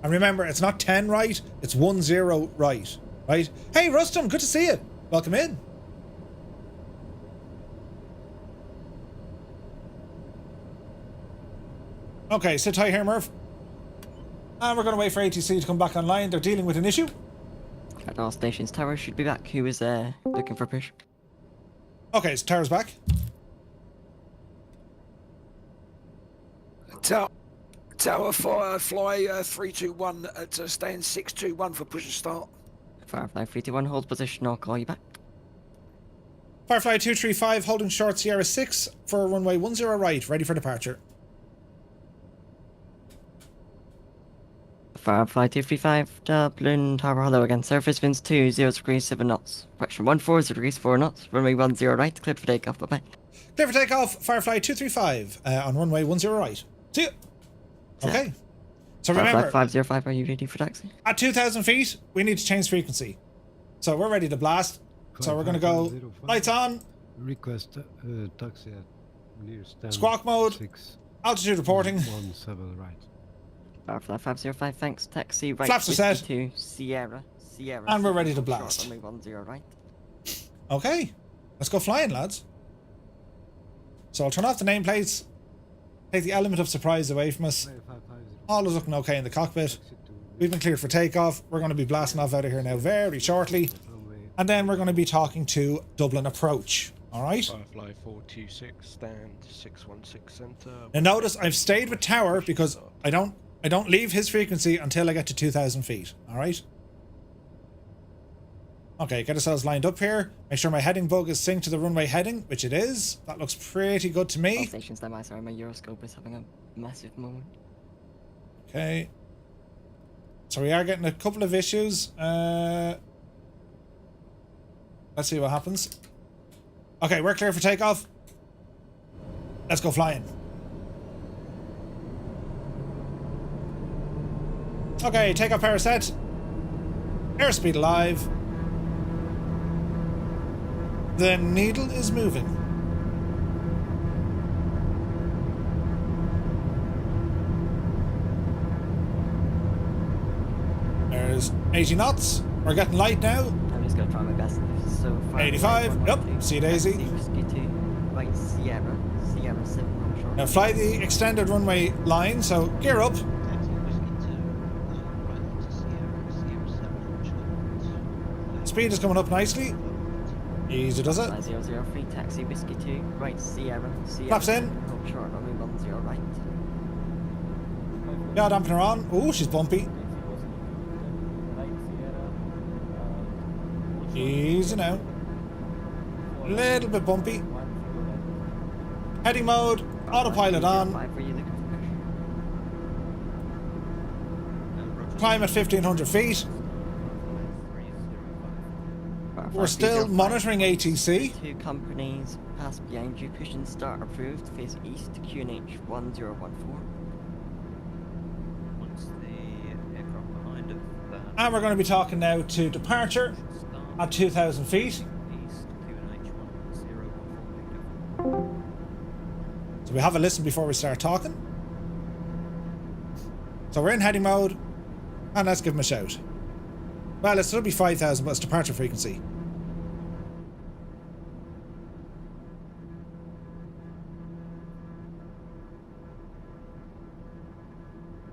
And remember, it's not 10 right, it's 10 right, right? Hey, Rustum, good to see you. Welcome in. Okay, sit tight here, Murph. And we're going to wait for ATC to come back online. They're dealing with an issue. At all stations, Tower should be back. Who is looking for push? Okay, so Tower's back. Tower fire, fly 321 at stand 621 for push and start. Firefly 321, hold position, I'll call you back. Firefly 235 holding short Sierra 6 for runway 10 right, ready for departure. Firefly 235, Dublin, Tower hello again. Surface winds 20 degrees 7 knots. Pressure 14 degrees 4 knots. Runway 10 right, cleared for takeoff, bye bye. Clear for takeoff, Firefly 235 on runway 10 right. See you. Okay. So remember, 505, are you ready for taxi? at 2,000 feet, we need to change frequency. So we're ready to blast. So we're going to go lights on, Request taxi at near stand squawk mode, 6, altitude reporting. 17 right. Firefly 505, thanks. Taxi right. Flaps are set. To Sierra. And we're ready to blast. Runway 10 right. Okay. Let's go flying, lads. So I'll turn off the nameplates. Take the element of surprise away from us. All is looking okay in the cockpit. We've been cleared for takeoff. We're going to be blasting off out of here now very shortly. And then we're going to be talking to Dublin approach. Alright? Firefly 426, stand 616 center. Now notice I've stayed with Tower because I don't leave his frequency until I get to 2,000 feet. Alright? Okay, get ourselves lined up here. Make sure my heading bug is synced to the runway heading, which it is. That looks pretty good to me. All stations stand by, sorry, my Euroscope is having a massive moment. Okay. So we are getting a couple of issues. Let's see what happens. Okay, we're clear for takeoff. Let's go flying. Okay, takeoff power set. Airspeed alive. The needle is moving. There's 80 knots. We're getting light now. I'm just gonna try my best. So 85. Yep. See Daisy. Whiskey 2, right, Sierra 7 short. Now fly the extended runway line, so gear up. Speed is coming up nicely. Easy does it. 003, taxi, Whiskey 2, right, Sierra Flaps in. hold short, runway 10 right. Yeah, dampener on. Oh, she's bumpy. Easy now. A little bit bumpy. Heading mode, autopilot on. Climb at 1500 feet. We're still monitoring ATC. 2 companies pass behind you, push and start approved, face east, QNH 1014. And we're going to be talking now to departure at 2000 feet. So we have a listen before we start talking. So we're in heading mode, and let's give him a shout. Well, it'll still be 5000, but it's departure frequency.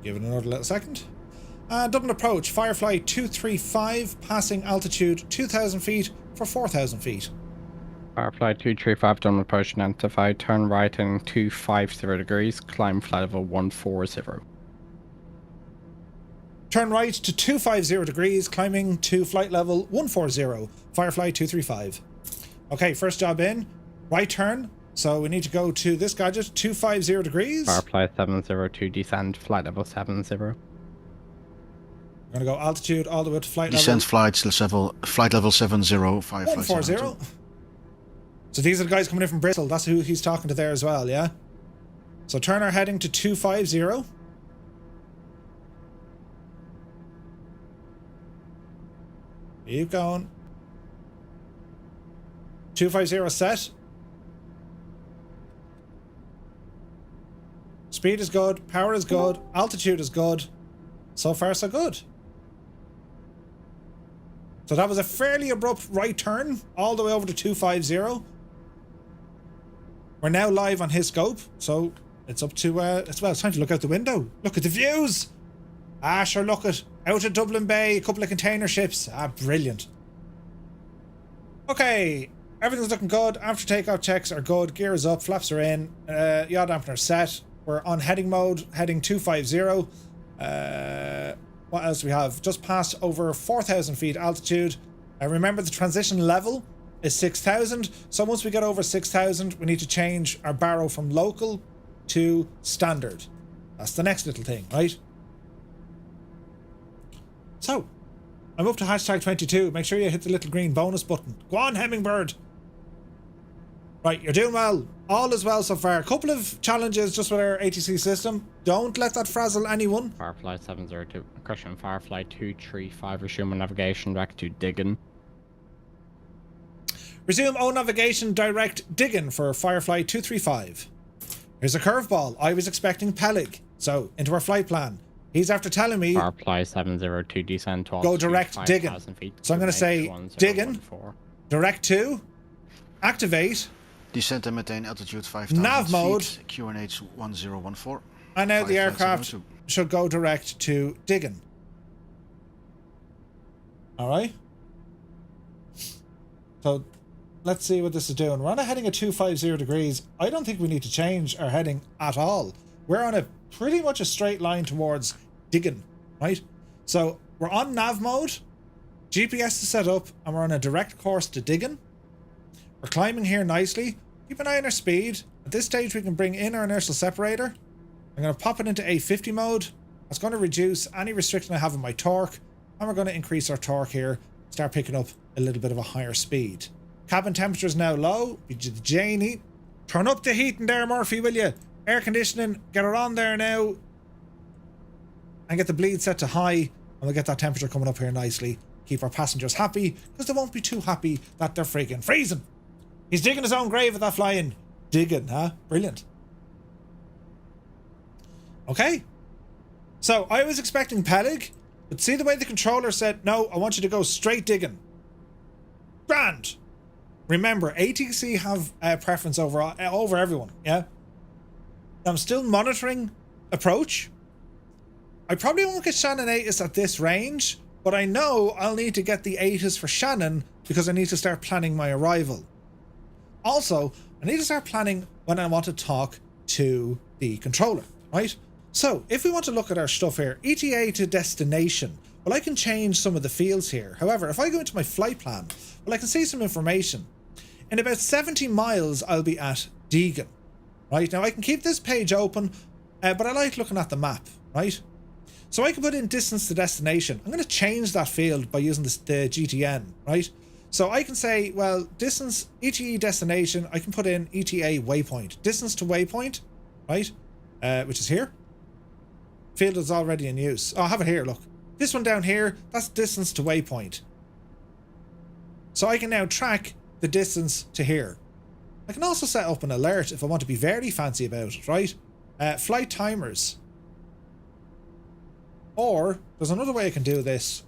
Give it another little second. Dublin approach, Firefly 235, passing altitude 2000 feet for 4000 feet. Firefly 235, Dublin approach, identify, turn right in 250 degrees, climb flight level 140. Turn right to 250 degrees, climbing to flight level 140, Firefly 235. Okay, first job in, right turn. So we need to go to this gadget, 250 degrees. Firefly 702, descend, flight level 70. We're going to go altitude all the way to flight Descent level. flight level 70, Firefly 140. So these are the guys coming in from Bristol. That's who he's talking to there as well, yeah? So turn our heading to 250. Keep going. 250 set. Speed is good, power is good, altitude is good. So far, so good. So that was a fairly abrupt right turn all the way over to 250. We're now live on his scope, so it's up to it's time to look out the window. Look at the views. Sure, look at out of Dublin Bay, a couple of container ships. Brilliant. Okay, everything's looking good. After takeoff checks are good. Gear is up, flaps are in, yaw dampener set. We're on heading mode, heading 250. What else do we have? Just passed over 4,000 feet altitude. Remember the transition level is 6,000. So once we get over 6,000, we need to change our barrow from local to standard. That's the next little thing, right? So, I'm up to hashtag 22. Make sure you hit the little green bonus button. Go on, Hemmingbird. Right, you're doing well. All is well so far. A couple of challenges just with our ATC system. Don't let that frazzle anyone. Firefly 702, caution, Firefly 235, resume navigation back to Diggin. Resume O navigation direct Diggin for Firefly 235. Here's a curveball. I was expecting Peleg. So, into our flight plan. He's after telling me... Firefly 702, descend to go direct Diggin. So I'm going to say Diggin, direct 2, activate... Descent and maintain altitude 5,000 nav mode, feet, QNH 1014. And now the aircraft should go direct to Diggin. Alright. So, let's see what this is doing. We're on a heading at 250 degrees. I don't think we need to change our heading at all. We're on a pretty much a straight line towards Diggin, right? So, we're on nav mode. GPS is set up, and we're on a direct course to Diggin. We're climbing here nicely. Keep an eye on our speed. At this stage, we can bring in our inertial separator. I'm going to pop it into A50 mode. That's going to reduce any restriction I have in my torque. And we're going to increase our torque here. Start picking up a little bit of a higher speed. Cabin temperature is now low. Janie, turn up the heating there, Murphy, will you? Air conditioning, get it on there now. And get the bleed set to high. And we'll get that temperature coming up here nicely. Keep our passengers happy, because they won't be too happy that they're freaking freezing. He's digging his own grave with that flying. Digging, huh? Brilliant. Okay. So, I was expecting Peleg, but see the way the controller said, no, I want you to go straight Diggin. Grand. Remember, ATC have a preference over everyone, yeah? I'm still monitoring approach. I probably won't get Shannon ATIS at this range, but I know I'll need to get the ATIS for Shannon because I need to start planning my arrival. Also, I need to start planning when I want to talk to the controller, right? So, if we want to look at our stuff here, ETA to destination, Well, I can change some of the fields here. However, if I go into my flight plan, well, I can see some information. In about 70 miles, I'll be at Deegan. Right, now I can keep this page open, but I like looking at the map, right? So I can put in distance to destination. I'm going to change that field by using this, the GTN, right? So I can say, well, distance, ETE destination, I can put in ETA waypoint. Distance to waypoint, right? Which is here. Field is already in use. Oh, I have it here, look. This one down here, that's distance to waypoint. So I can now track the distance to here. I can also set up an alert if I want to be very fancy about it, right? Flight timers. Or, there's another way I can do this.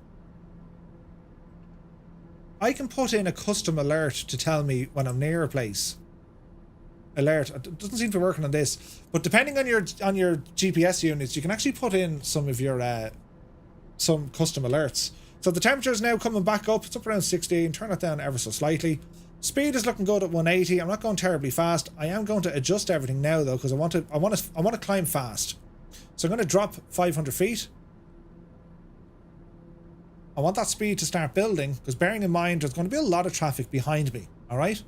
I can put in a custom alert to tell me when I'm near a place. Alert. It doesn't seem to be working on this, but depending on your GPS units, you can actually put in some of your some custom alerts. So the temperature is now coming back up. It's up around 16. Turn it down ever so slightly. Speed is looking good at 180. I'm not going terribly fast. I am going to adjust everything now though, because I want to climb fast. So I'm going to drop 500 feet. I want that speed to start building, because bearing in mind there's going to be a lot of traffic behind me. All right.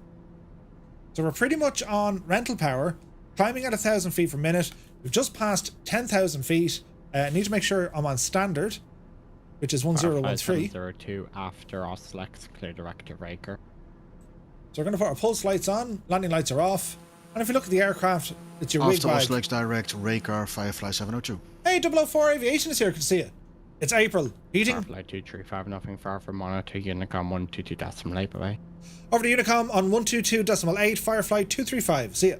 So we're pretty much on rental power, climbing at 1,000 feet per minute. We've just passed 10,000 feet. I need to make sure I'm on standard, which is 1013. 02 after our select clear directive Raker. So we're going to put our pulse lights on, landing lights are off. And if you look at the aircraft, it's your wig After bag. select direct Raker Firefly 702. Hey, 004 Aviation is here, good to see you. It's April. Heating. Firefly 235, nothing far from monitor, Unicom 122.8 away. Over to Unicom on 122.8, Firefly 235. See ya.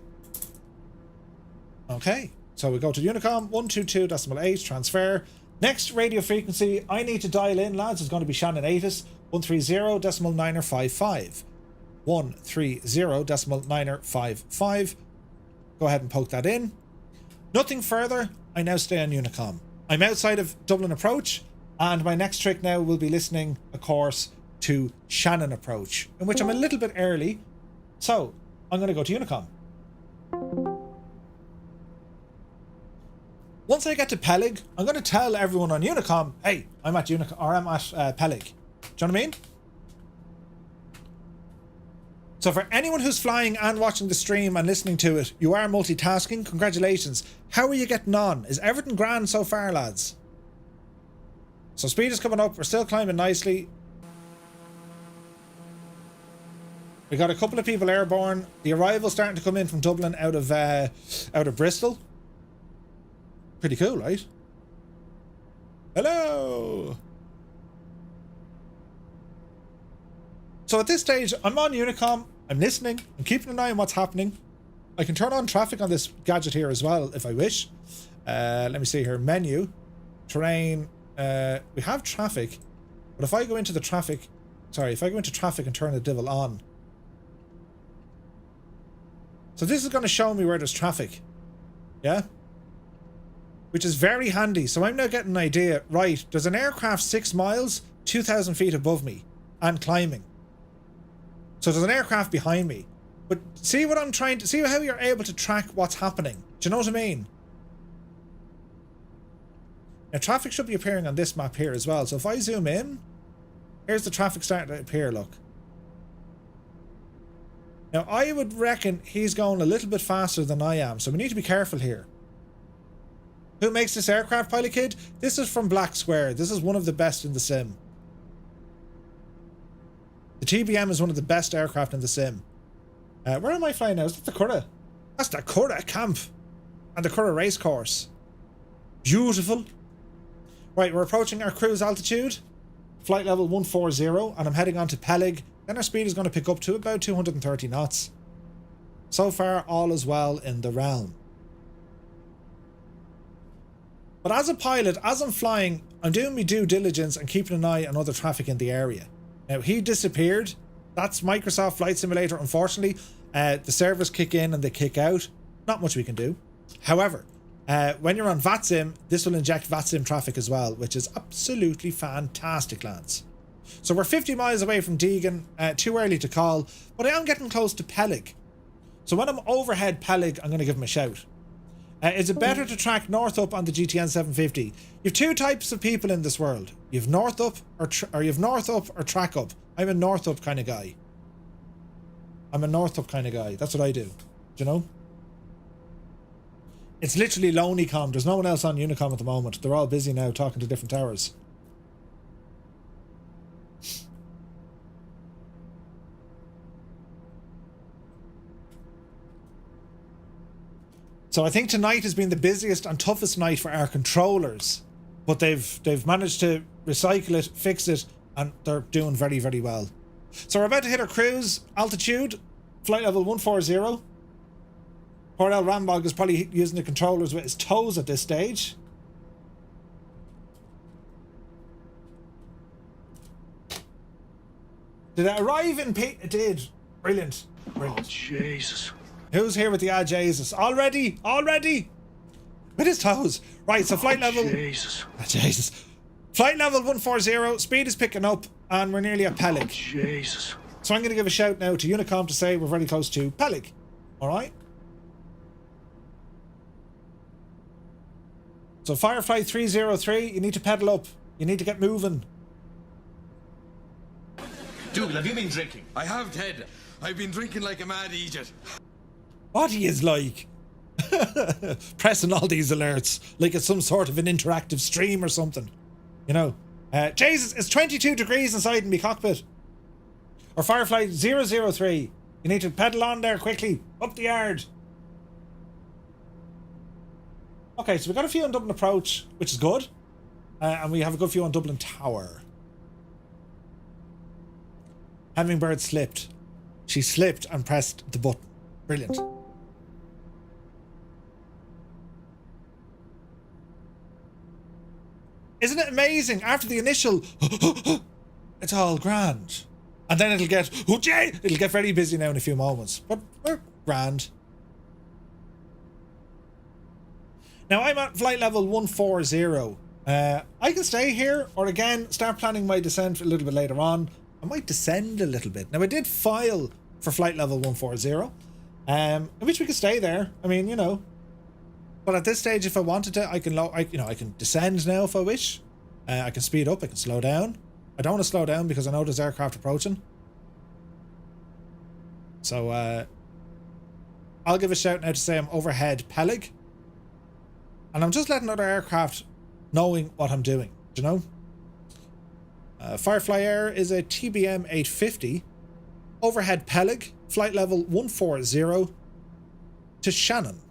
Okay, so we go to Unicom 122.8, transfer. Next radio frequency I need to dial in, lads, is going to be Shannon Atis 130.955. 130.955. Go ahead and poke that in. Nothing further. I now stay on Unicom. I'm outside of Dublin Approach, and my next trick now will be listening, of course, to Shannon Approach, in which I'm a little bit early. So I'm going to go to Unicom. Once I get to Peleg, I'm going to tell everyone on Unicom, hey, I'm at Unicom, or I'm at Peleg. Do you know what I mean? So for anyone who's flying and watching the stream and listening to it, you are multitasking. Congratulations. How are you getting on? Is everything grand so far, lads? So speed is coming up. We're still climbing nicely. We got a couple of people airborne. The arrival starting to come in from Dublin out of Bristol. Pretty cool, right? Hello. So at this stage, I'm on Unicom, I'm listening, I'm keeping an eye on what's happening. I can turn on traffic on this gadget here as well, if I wish. Let me see here, menu, terrain, we have traffic, but if I go into the traffic, if I go into traffic and turn the divel on. So this is going to show me where there's traffic, yeah? Which is very handy, so I'm now getting an idea, right, there's an aircraft 6 miles, 2,000 feet above me, and climbing. So there's an aircraft behind me. But see what I'm trying to... See how you're able to track what's happening. Do you know what I mean? Now traffic should be appearing on this map here as well. So if I zoom in, here's the traffic starting to appear, look. Now I would reckon he's going a little bit faster than I am. So we need to be careful here. Who makes this aircraft, Pilot Kid? This is from Black Square. This is one of the best in the sim. The TBM is one of the best aircraft in the sim. Where am I flying now? Is that the Curragh? That's the Curragh camp. And the Curragh race course. Beautiful. Right, we're approaching our cruise altitude. Flight level 140, and I'm heading on to Peleg. Then our speed is going to pick up to about 230 knots. So far, all is well in the realm. But as a pilot, as I'm flying, I'm doing my due diligence and keeping an eye on other traffic in the area. Now, he disappeared. That's Microsoft Flight Simulator, unfortunately. The servers kick in and they kick out. Not much we can do. However, when you're on VATSIM, this will inject VATSIM traffic as well, which is absolutely fantastic, lads. So we're 50 miles away from Deegan. Too early to call, but I am getting close to Peleg. So when I'm overhead Peleg, I'm going to give him a shout. Is it better to track north up on the GTN 750? You have two types of people in this world. You have north up or you have north up or track up. I'm a north up kind of guy. That's what I do. Do you know? It's literally Lonelycom. There's no one else on Unicom at the moment. They're all busy now talking to different towers. So I think tonight has been the busiest and toughest night for our controllers, but they've managed to recycle it, fix it, and they're doing very, very well. So we're about to hit our cruise altitude, flight level 140. Poor El Rambog is probably using the controllers with his toes at this stage. Did it arrive in It did. Brilliant. Brilliant. Oh, Jesus. Who's here with the Jesus? Already? With his toes. Right, so flight level... Jesus. Jesus. Flight level 140, speed is picking up, and we're nearly at Peleg. Jesus. So I'm going to give a shout now to Unicom to say we're very close to Peleg. Alright? So Firefly 303, you need to pedal up. You need to get moving. Dougal, have you been drinking? I have, Ted. I've been drinking like a mad idiot. What he is like. Pressing all these alerts like it's some sort of an interactive stream or something. You know. Jesus, it's 22 degrees inside in my cockpit. Or Firefly 003. You need to pedal on there quickly. Up the yard. Okay, so we got a few on Dublin Approach, which is good. And we have a good few on Dublin Tower. Hummingbird slipped. She slipped and pressed the button. Brilliant. Isn't it amazing? After the initial, it's all grand. And then it'll get very busy now in a few moments. But we're grand. Now I'm at flight level 140. I can stay here, or again, start planning my descent a little bit later on. I might descend a little bit. Now I did file for flight level 140, in which we could stay there. I mean, you know. But at this stage, if I wanted to, I can descend now if I wish. I can speed up. I can slow down. I don't want to slow down because I know there's aircraft approaching. So I'll give a shout now to say I'm overhead Peleg. And I'm just letting other aircraft knowing what I'm doing, do you know? Firefly Air is a TBM 850, overhead Peleg, flight level 140 to Shannon.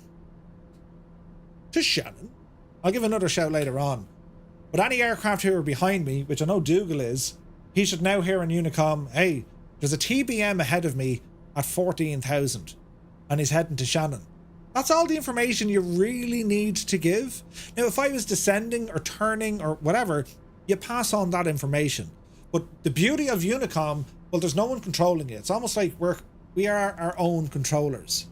I'll give another shout later on. But any aircraft who are behind me, which I know Dougal is, he should now hear on Unicom, hey, there's a TBM ahead of me at 14,000 and he's heading to Shannon. That's all the information you really need to give. Now, if I was descending or turning or whatever, you pass on that information. But the beauty of Unicom, well, there's no one controlling it. It's almost like we are our own controllers.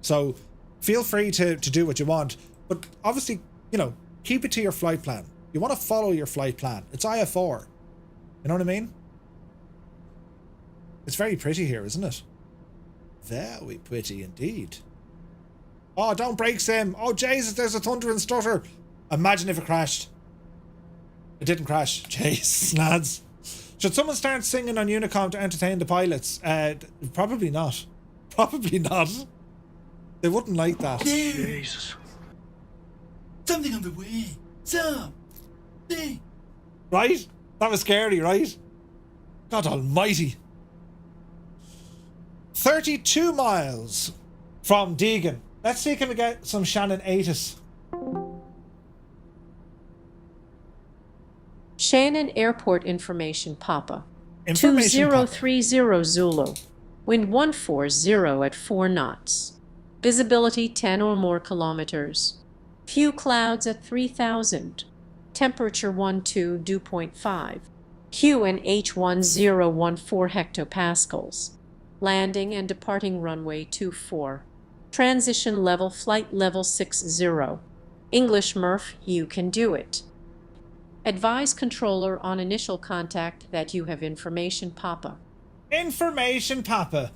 So feel free to do what you want. But obviously, you know, keep it to your flight plan. You want to follow your flight plan. It's IFR. You know what I mean? It's very pretty here, isn't it? Very pretty indeed. Oh, don't break sim. Oh, Jesus, there's a thunder and stutter. Imagine if it crashed. It didn't crash. Jesus, lads. Should someone start singing on Unicom to entertain the pilots? Probably not. Probably not. They wouldn't like that. Jesus. Something on the way. Something. Right? That was scary, right? God almighty. 32 miles from Deegan. Let's see, can we get some Shannon Atis? Shannon Airport Information Papa. Information 2030 Zulu. Wind 140 at 4 knots. Visibility 10 or more kilometers. Few clouds at 3,000. Temperature 12 dew point 5. QNH 1014 hectopascals. Landing and departing runway 24. Transition level flight level 60. English Murph, you can do it. Advise controller on initial contact that you have information Papa. Information Papa.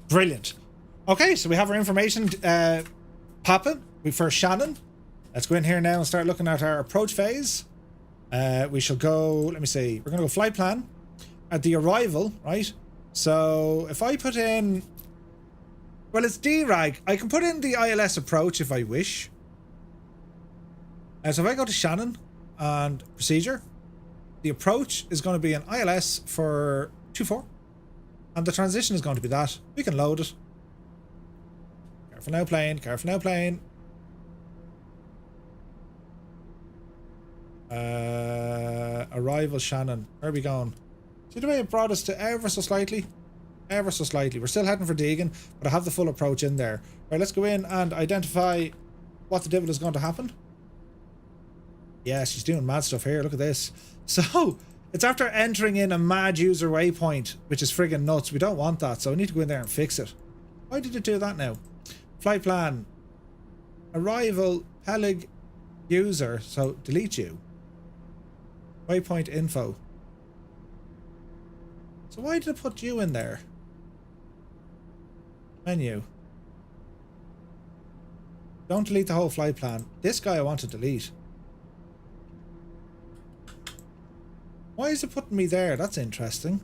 Brilliant. Okay, so we have our information Papa, we first Shannon. Let's go in here now and start looking at our approach phase. We shall go, let me see, we're going to go flight plan at the arrival, right? So if I put in, well, it's DRAG. I can put in the ILS approach if I wish. So if I go to Shannon and procedure, the approach is going to be an ILS for 24. And the transition is going to be that. We can load it. Careful now, plane. Careful now, plane. Arrival Shannon. Where are we going? See the way it brought us to ever so slightly? Ever so slightly. We're still heading for Deegan, but I have the full approach in there. Right, let's go in and identify what the devil is going to happen. Yeah, she's doing mad stuff here. Look at this. So, it's after entering in a mad user waypoint, which is friggin' nuts. We don't want that, so we need to go in there and fix it. Why did it do that now? Flight plan. Arrival, Peleg, user. So, delete you. Waypoint info. So why did it put you in there? Menu. Don't delete the whole flight plan. This guy I want to delete. Why is it putting me there? That's interesting.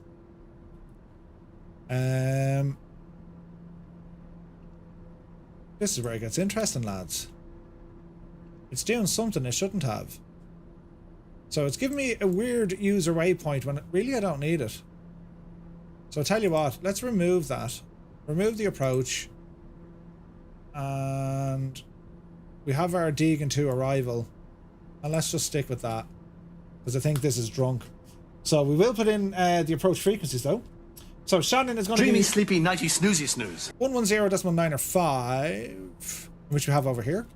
This is where it gets interesting, lads. It's doing something it shouldn't have. So it's giving me a weird user waypoint when really I don't need it. So I'll tell you what, let's remove that. Remove the approach. And we have our Deegan 2 arrival. And let's just stick with that. Because I think this is drunk. So we will put in the approach frequencies though. So Shannon is going to Dreamy, be sleepy, nighty, snoozy, snooze. 110.905, which we have over here.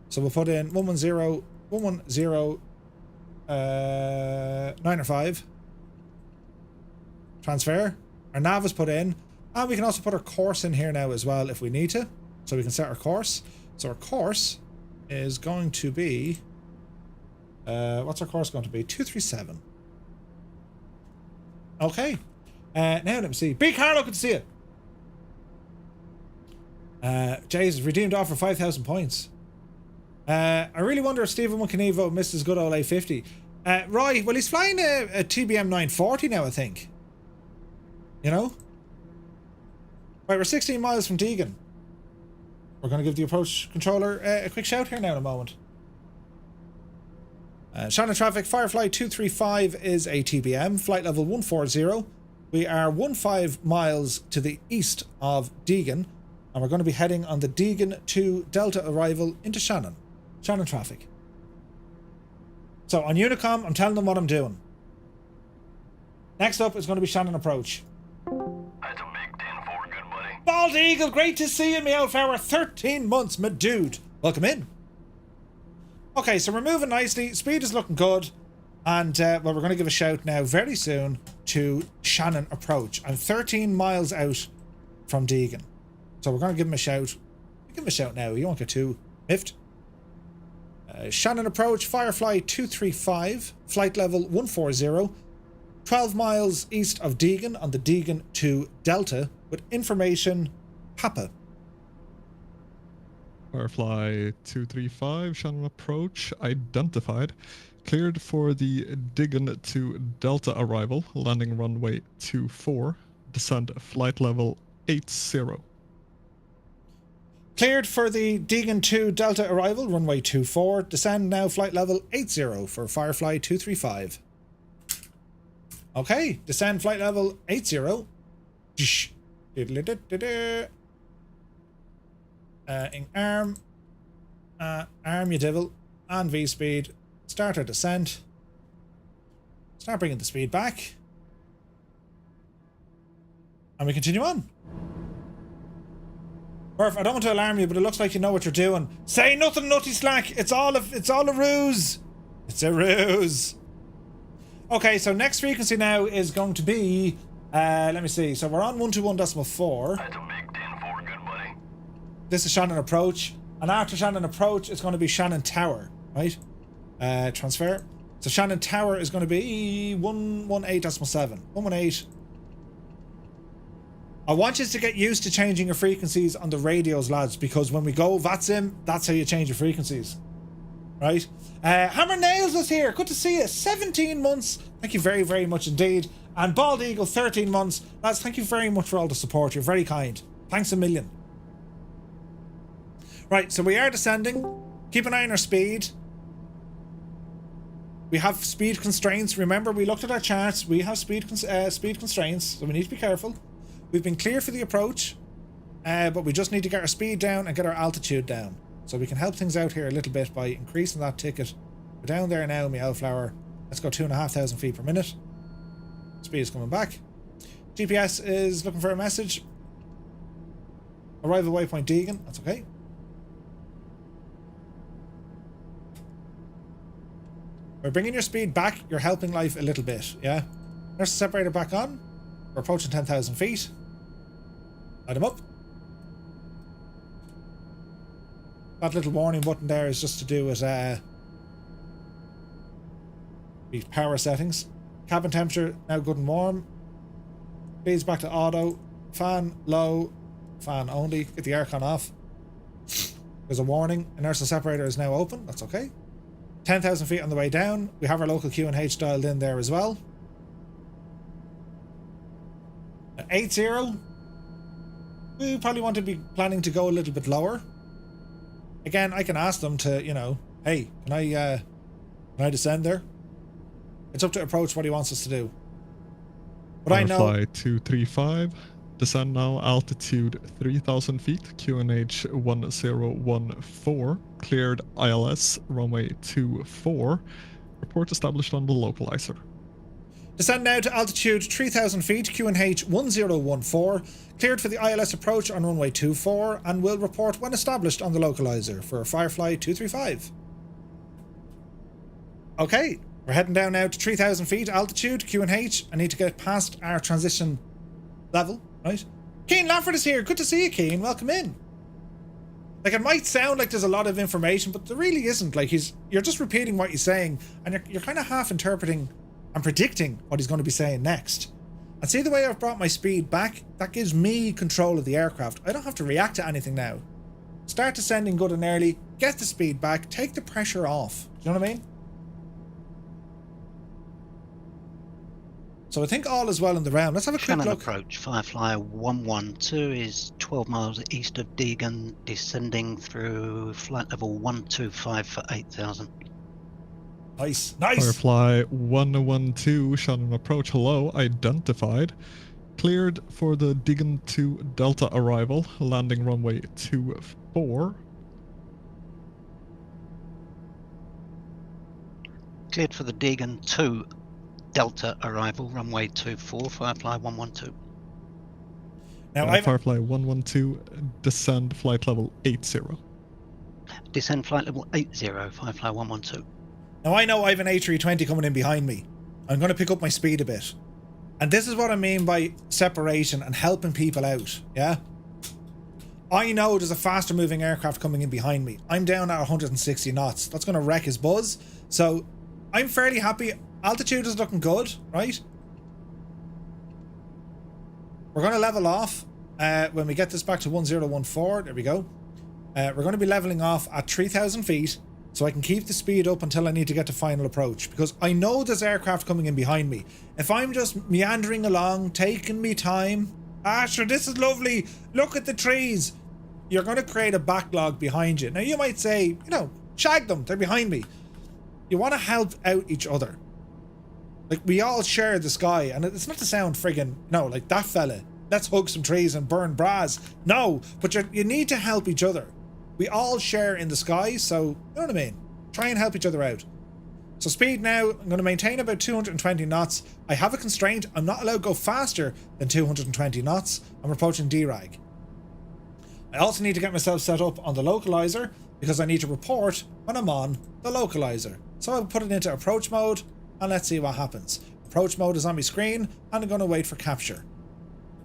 So we'll put in 110.905. Transfer. Our nav is put in. And we can also put our course in here now as well if we need to. So we can set our course. So our course is going to be... what's our course going to be? 237. Okay. Now let me see. B. Carlo, good to see you. Jesus, redeemed offer 5,000 points. I really wonder if Stephen Mucanevo missed his good old A50. Right, well he's flying a TBM 940 now, I think. You know? Right, we're 16 miles from Deegan. We're going to give the approach controller a quick shout here now in a moment. Shannon traffic, Firefly 235 is a TBM, flight level 140. We are 15 miles to the east of Deegan, and we're going to be heading on the Deegan 2 Delta arrival into Shannon. Shannon traffic. So on Unicom, I'm telling them what I'm doing. Next up is going to be Shannon approach. That's a big 10-4, good buddy. Bald Eagle, great to see you, me out for our 13 months, my dude. Welcome in. Okay, so we're moving nicely. Speed is looking good. And, well, we're going to give a shout now very soon to Shannon approach. I'm 13 miles out from Deegan. So we're going to give him a shout. Give him a shout now. You won't get too miffed. Shannon approach, Firefly 235, flight level 140. 12 miles east of Deegan on the Deegan 2 Delta with information Papa. Firefly 235, Shannon approach, identified. Cleared for the Deegan 2 Delta arrival, landing runway 24, descend flight level 80. Cleared for the Deegan 2 Delta arrival, runway 24, descend now flight level 80 for Firefly 235. Okay, descend flight level 80. In arm, you devil, and V speed. Start our descent. Start bringing the speed back. And we continue on. Murph, I don't want to alarm you, but it looks like you know what you're doing. Say nothing, Nutty Slack. It's all a ruse. It's a ruse. Okay, so next frequency now is going to be, let me see. So we're on 121.4. That's a big 10-4, good buddy. This is Shannon approach, and after Shannon approach, it's going to be Shannon Tower, right? Transfer. So Shannon Tower is going to be 118.7. 118. I want you to get used to changing your frequencies on the radios, lads, because when we go VATSIM, that's how you change your frequencies. Right? Hammer Nails is here. Good to see you. 17 months. Thank you very, very much indeed. And Bald Eagle, 13 months. Lads, thank you very much for all the support. You're very kind. Thanks a million. Right, so we are descending. Keep an eye on our speed. We have speed constraints. Remember, we looked at our charts. We have speed constraints, so we need to be careful. We've been clear for the approach, but we just need to get our speed down and get our altitude down. So we can help things out here a little bit by increasing that ticket. We're down there now, Meow Flower. Let's go 2,500 feet per minute. Speed is coming back. GPS is looking for a message. Arrival waypoint Deegan. That's okay. By bringing your speed back, you're helping life a little bit, yeah? There's the separator back on. We're approaching 10,000 feet. Light them up. That little warning button there is just to do with the power settings. Cabin temperature now good and warm. Speeds back to auto. Fan low. Fan only. Get the aircon off. There's a warning. Inertial separator is now open. That's okay. 10,000 feet on the way down. We have our local QNH dialed in there as well. 80. We probably want to be planning to go a little bit lower. Again, I can ask them to, you know, hey, can I descend there? It's up to approach what he wants us to do. But I know. Fly 235. Descend now, altitude 3,000 feet, QNH 1014, cleared ILS, runway 24, report established on the localizer. Descend now to altitude 3,000 feet, QNH 1014, cleared for the ILS approach on runway 24, and will report when established on the localizer for Firefly 235. Okay, we're heading down now to 3,000 feet, altitude, QNH. I need to get past our transition level. Right, Keen Lafford is here. Good to see you, Keen. Welcome in. Like, it might sound like there's a lot of information, but there really isn't. Like, you're just repeating what he's saying, and you're kind of half interpreting and predicting what he's going to be saying next. And see the way I've brought my speed back? That gives me control of the aircraft. I don't have to react to anything now. Start descending good and early, get the speed back, take the pressure off. Do you know what I mean? So I think all is well in the round. Let's have a quick Shannon look. approach, Firefly 112 is 12 miles east of Deegan, descending through flight level 125 for 8,000. Nice. Firefly 112, Shannon approach, hello, identified. Cleared for the Deegan 2 Delta arrival, landing runway 24. Cleared for the Deegan 2 Delta arrival, runway 24, Firefly 112. Now, Firefly 112, descend flight level 80. Descend flight level 80, Firefly 112. Now I know I have an A320 coming in behind me. I'm going to pick up my speed a bit. And this is what I mean by separation and helping people out, yeah? I know there's a faster moving aircraft coming in behind me. I'm down at 160 knots. That's going to wreck his buzz. So I'm fairly happy. Altitude is looking good, right? We're going to level off when we get this back to 1014. There we go. We're going to be leveling off at 3,000 feet so I can keep the speed up until I need to get to final approach, because I know there's aircraft coming in behind me. If I'm just meandering along, taking me time, sure, this is lovely, look at the trees, you're going to create a backlog behind you. Now you might say, you know, shag them, they're behind me. You want to help out each other. Like, we all share the sky, and it's not to sound friggin', no, like that fella, let's hug some trees and burn bras. No, but you need to help each other. We all share in the sky, so, you know what I mean? Try and help each other out. So speed now, I'm going to maintain about 220 knots. I have a constraint. I'm not allowed to go faster than 220 knots. I'm approaching DRAG. I also need to get myself set up on the localizer because I need to report when I'm on the localizer. So I'll put it into approach mode and let's see what happens. Approach mode is on my screen and I'm going to wait for capture.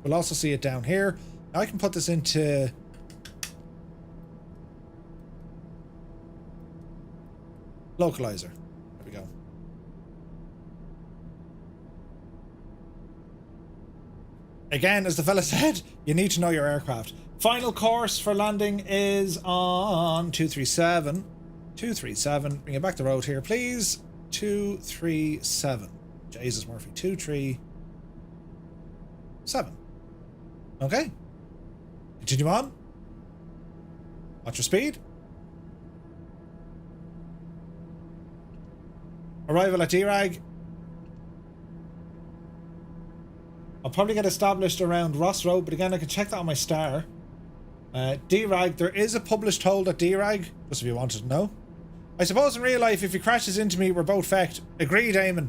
We'll also see it down here. Now I can put this into localizer. There we go. Again, as the fella said, you need to know your aircraft. Final course for landing is on 237. 237. Bring it back the road here, please. 237. Jesus, Murphy. 237. Okay. Continue on. Watch your speed. Arrival at DRAG. I'll probably get established around Ross Road, but again, I can check that on my star. DRAG, there is a published hold at DRAG, just if you wanted to know. I suppose in real life, if he crashes into me, we're both fecked. Agreed, Eamon.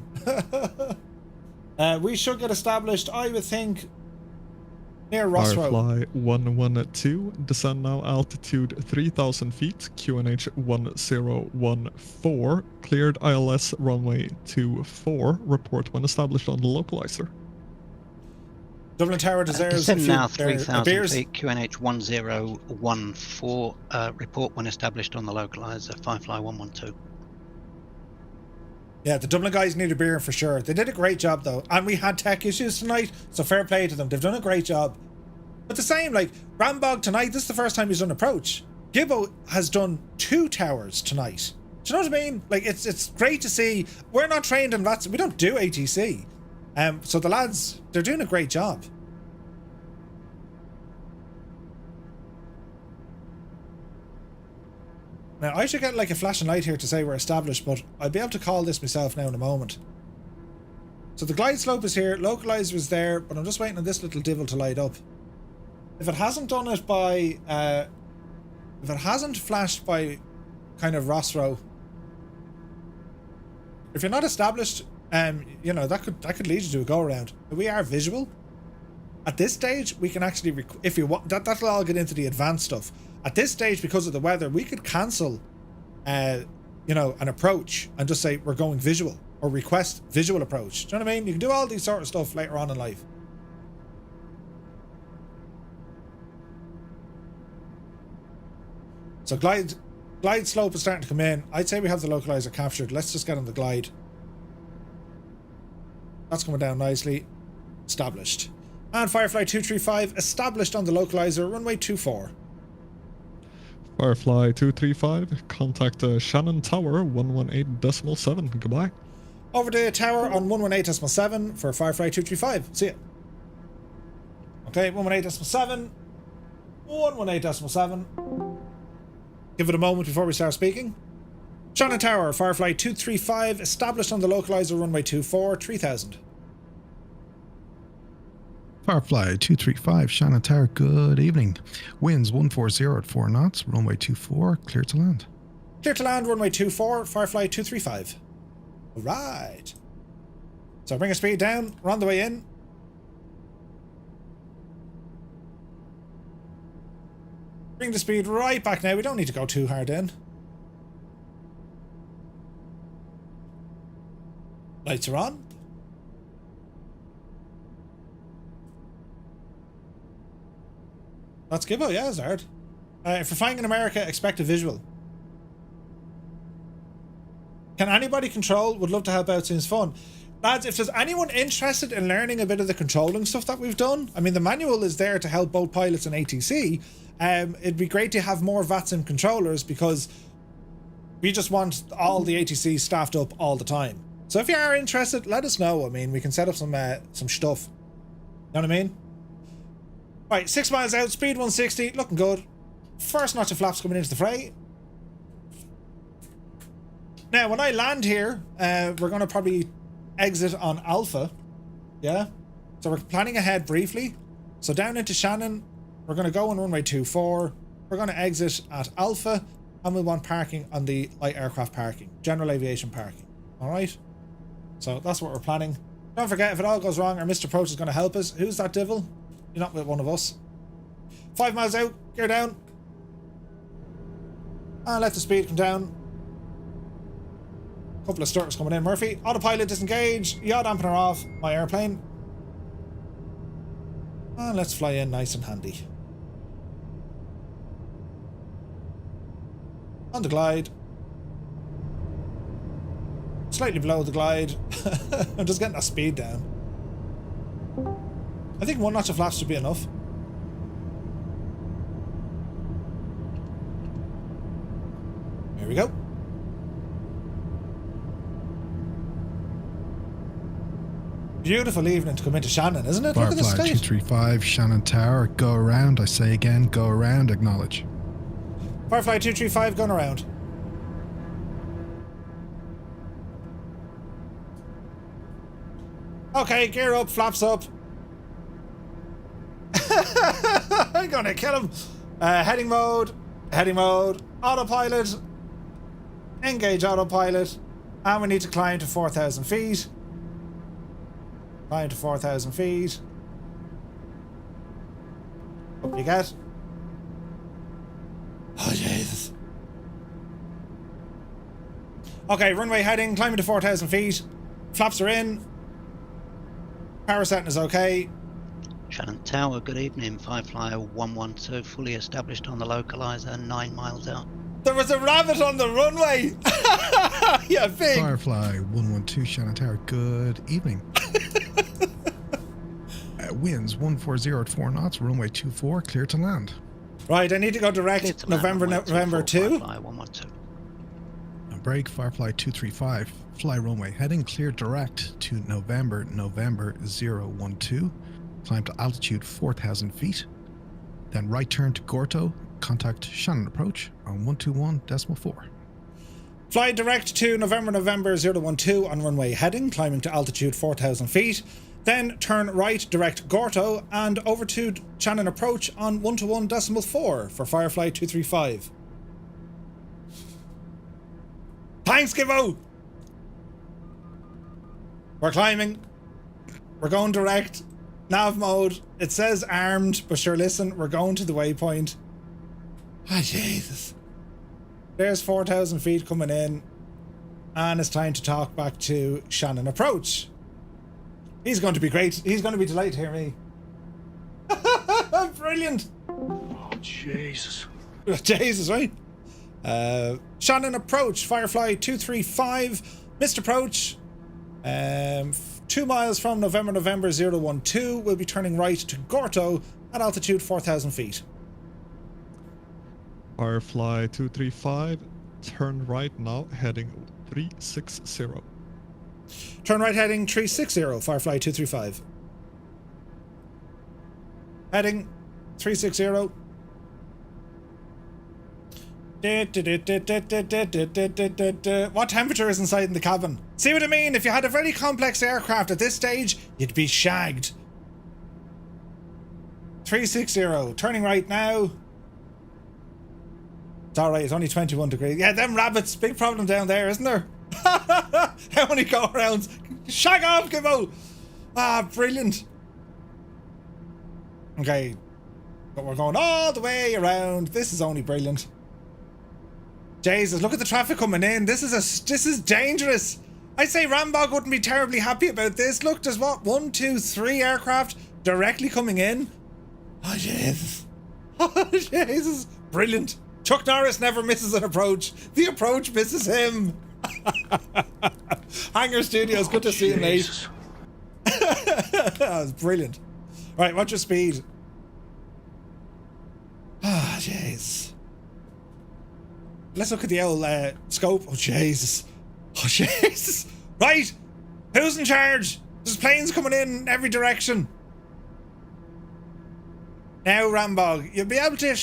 We should get established, I would think, near Ross Road. Firefly 112, descend now altitude 3,000 feet, QNH 1014, cleared ILS runway 24, report when established on the localizer. Dublin Tower deserves descend now few- 3,000 appears- feet, QNH 1014, report when established on the localizer, Firefly 112. Yeah, the Dublin guys need a beer for sure. They did a great job though, and we had tech issues tonight, so fair play to them. They've done a great job. But the same, like Rambog tonight, this is the first time he's done approach. Gibbo has done 2 towers tonight. Do you know what I mean? Like it's great to see. We're not trained in VATSIM. We don't do ATC. So the lads, they're doing a great job. Now, I should get like a flashing light here to say we're established, but I'll be able to call this myself now in a moment. So the glide slope is here, localizer is there, but I'm just waiting on this little divil to light up. If it hasn't done it by, if it hasn't flashed by kind of Rossrow, if you're not established, you know, that could lead you to a go around. We are visual. At this stage, we can actually, if you want, that'll all get into the advanced stuff. At this stage, because of the weather, we could cancel, you know, an approach and just say we're going visual or request visual approach. Do you know what I mean? You can do all these sort of stuff later on in life. So glide slope is starting to come in. I'd say we have the localizer captured. Let's just get on the glide. That's coming down nicely. Established. And Firefly 235 established on the localizer, runway 24. Firefly 235, contact Shannon Tower 118.7. Goodbye. Over the tower on 118.7 for Firefly 235. See ya. Okay, 118.7. 118.7. Give it a moment before we start speaking. Shannon Tower, Firefly 235, established on the localizer, runway 24, 3000. Firefly 235, Shannon Tower, good evening. Winds 140 at 4 knots, runway 24, clear to land. Clear to land, runway 24, Firefly 235. Alright. So bring our speed down, we're on the way in. Bring the speed right back now, we don't need to go too hard in. Lights are on. That's Gibbo, yeah, Zard. If you're flying in America, expect a visual. Can anybody control? Would love to help out, seems fun. Lads, if there's anyone interested in learning a bit of the controlling stuff that we've done, I mean, the manual is there to help both pilots and ATC. It'd be great to have more VATSIM controllers because we just want all the ATC staffed up all the time. So if you are interested, let us know. I mean, we can set up some stuff. You know what I mean? Right, 6 miles out, speed 160, looking good. First notch of flaps coming into the fray. Now, when I land here, we're going to probably exit on Alpha. Yeah? So we're planning ahead briefly. So down into Shannon, we're going to go on runway 24. We're going to exit at Alpha, and we want parking on the light aircraft parking, general aviation parking. Alright? So that's what we're planning. Don't forget, if it all goes wrong, our Mr. Approach is going to help us. Who's that devil? You're not with one of us. 5 miles out, gear down. And let the speed come down. Couple of stutters coming in. Murphy, autopilot disengaged, yaw dampener off, my airplane. And let's fly in nice and handy. On the glide. Slightly below the glide. I'm just getting that speed down. I think 1 notch of flaps should be enough. Here we go. Beautiful evening to come into Shannon, isn't it? Look at the Firefly state. 235, Shannon Tower, go around. I say again, go around, acknowledge. Firefly 235 going around. Okay, gear up, flaps up. I'm gonna kill him. Heading mode, autopilot, engage autopilot, and we need to climb to 4,000 feet. Climb to 4,000 feet. Up you get. Oh, Jesus. Okay, runway heading, climbing to 4,000 feet. Flaps are in. Power setting is okay. Shannon Tower, good evening. Firefly 112, fully established on the localizer, 9 miles out. There was a rabbit on the runway! Yeah, big! Firefly 112, Shannon Tower, good evening. Winds 140 at 4 knots, runway 24, clear to land. Right, I need to go direct November 2. Firefly 112. Break, Firefly 235, fly runway heading, clear direct to November 012, climb to altitude 4,000 feet, then right turn to Gorto, contact Shannon approach on 121.4. Fly direct to November 012 on runway heading, climbing to altitude 4,000 feet, then turn right direct Gorto and over to Shannon approach on 121.4 for Firefly 235. Thanks, Gibbo! We're climbing. We're going direct. Nav mode. It says armed, but sure, listen, we're going to the waypoint. Ah, Jesus. There's 4,000 feet coming in. And it's time to talk back to Shannon approach. He's going to be great. He's going to be delighted to hear me. Brilliant. Oh, Jesus. Jesus, right? Shannon approach, Firefly 235, missed approach. 2 miles from November 012, we'll be turning right to Gorto at altitude 4,000 feet. Firefly 235, turn right now, heading 360. Turn right heading 360, Firefly 235. Heading 360. What temperature is inside in the cabin? See what I mean? If you had a very complex aircraft at this stage, you'd be shagged. 360, turning right now. It's alright, it's only 21 degrees. Yeah, them rabbits, big problem down there, isn't there? How many go-arounds? Shag off, Gibbo! Ah, brilliant. Okay, but we're going all the way around. This is only brilliant. Jesus, look at the traffic coming in. This is dangerous. I'd say Rambog wouldn't be terribly happy about this. Look, there's what, 1, 2, 3 aircraft directly coming in. Oh, Jesus. Oh, Jesus. Brilliant. Chuck Norris never misses an approach. The approach misses him. Hangar Studios, good to see you, mate. That was brilliant. Right, what's your speed? Ah, jeez. Let's look at the old scope. Oh, Jesus. Oh, Jesus. Right. Who's in charge? There's planes coming in every direction. Now, Rambog, you'll be able to...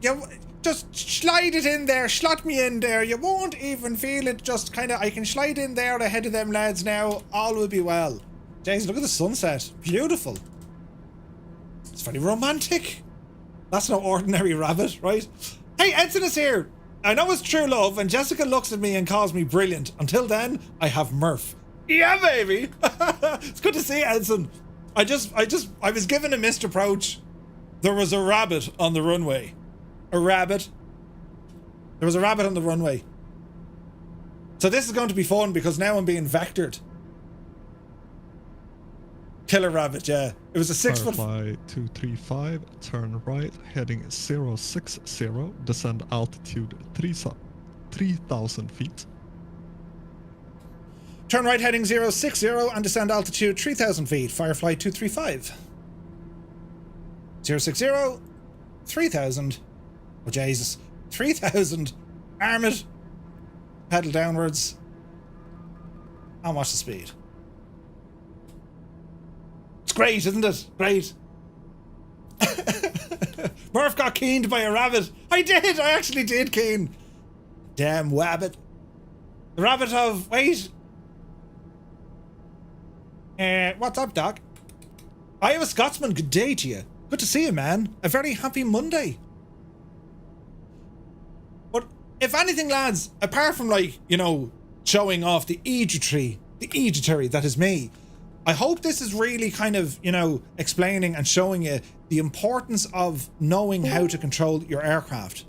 You just slide it in there. Slot me in there. You won't even feel it. Just kind of... I can slide in there ahead of them lads now. All will be well. Jesus, look at the sunset. Beautiful. It's very romantic. That's no ordinary rabbit, right? Hey, Edson is here. I know it's true love, and Jessica looks at me and calls me brilliant. Until then, I have Murph. Yeah, baby. It's good to see you, Edson. I was given a missed approach. There was a rabbit on the runway. A rabbit. There was a rabbit on the runway. So this is going to be fun because now I'm being vectored. Killer rabbit, yeah. It was a 6 foot... Firefly 235, turn right, heading 060, descend altitude 3,000 feet. Turn right heading 060 and descend altitude 3,000 feet. Firefly 235. 060, 3000. Oh, Jesus. 3000. Armid. Pedal downwards. And watch the speed. It's great, isn't it? Great. Murph got keened by a rabbit. I did. I actually did keen. Damn wabbit. The rabbit of... Wait. What's up, Doc? Iowa Scotsman, good day to you. Good to see you, man. A very happy Monday. But if anything, lads, apart from, like, you know, showing off the eegotry that is me, I hope this is really kind of, you know, explaining and showing you the importance of knowing how to control your aircraft.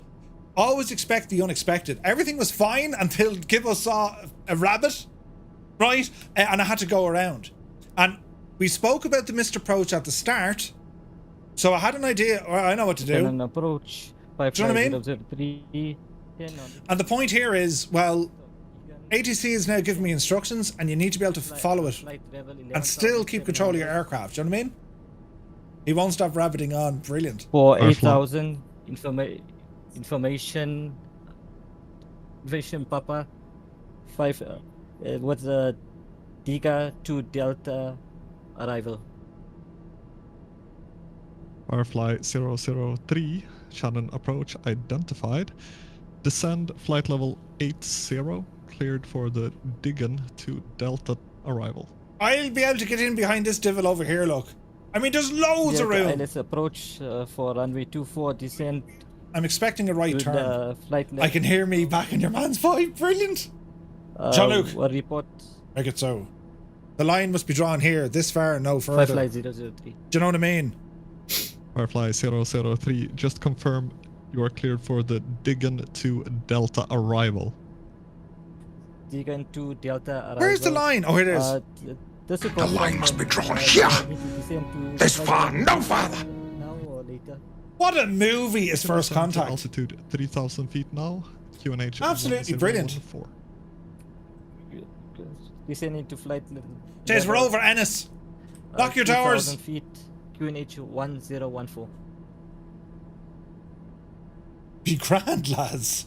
Always expect the unexpected. Everything was fine until Gibbo saw a rabbit, right? And I had to go around. And we spoke about the missed approach at the start, so I had an idea, or I know what to do. An approach. Do you know what I mean? And the point here is, well, ATC is now giving me instructions, and you need to be able to follow it and still keep control of your aircraft. Do you know what I mean? He won't stop rabbiting on. Brilliant. For 8,000 information Papa 5 what's the Diga to Delta arrival. Firefly 003, Shannon approach identified. Descend flight level 80, cleared for the Digan to Delta arrival. I'll be able to get in behind this devil over here, look. I mean, there's loads of room. Let's approach for runway 24 descent. I'm expecting a right turn. I can hear me back in your man's vibe. Brilliant. Jean-Luc. Report. Make it so. The line must be drawn here, this far, no further. Firefly 003. Do you know what I mean? Firefly 003, just confirm you are cleared for the Digan to Delta arrival. Digan to Delta arrival. Where's the line? Oh, here it is. The line must be drawn here. This far, no farther. Now or later? What a movie is First Contact. Altitude 3,000 feet now. QNH. Absolutely brilliant. Descending to flight level. Jays, we're over Ennis. Lock your towers. 2,000 feet. QNH 1014. Be grand, lads.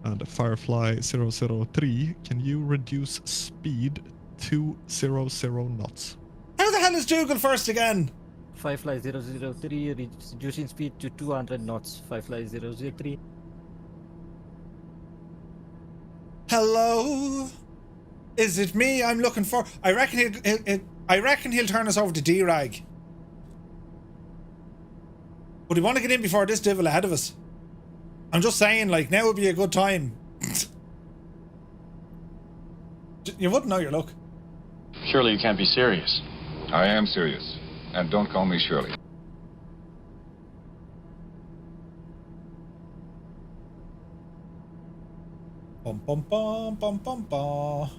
And Firefly 003, can you reduce speed to 00 knots? How the hell is Dougal first again? Firefly 003, reducing speed to 200 knots. Firefly 003. Hello? Is it me I'm looking for? I reckon he'll turn us over to D-Rag. But we want to get in before this devil ahead of us. I'm just saying, like, now would be a good time. You wouldn't know your luck. Surely you can't be serious. I am serious. And don't call me Shirley. Bum bum bum bum bum bum.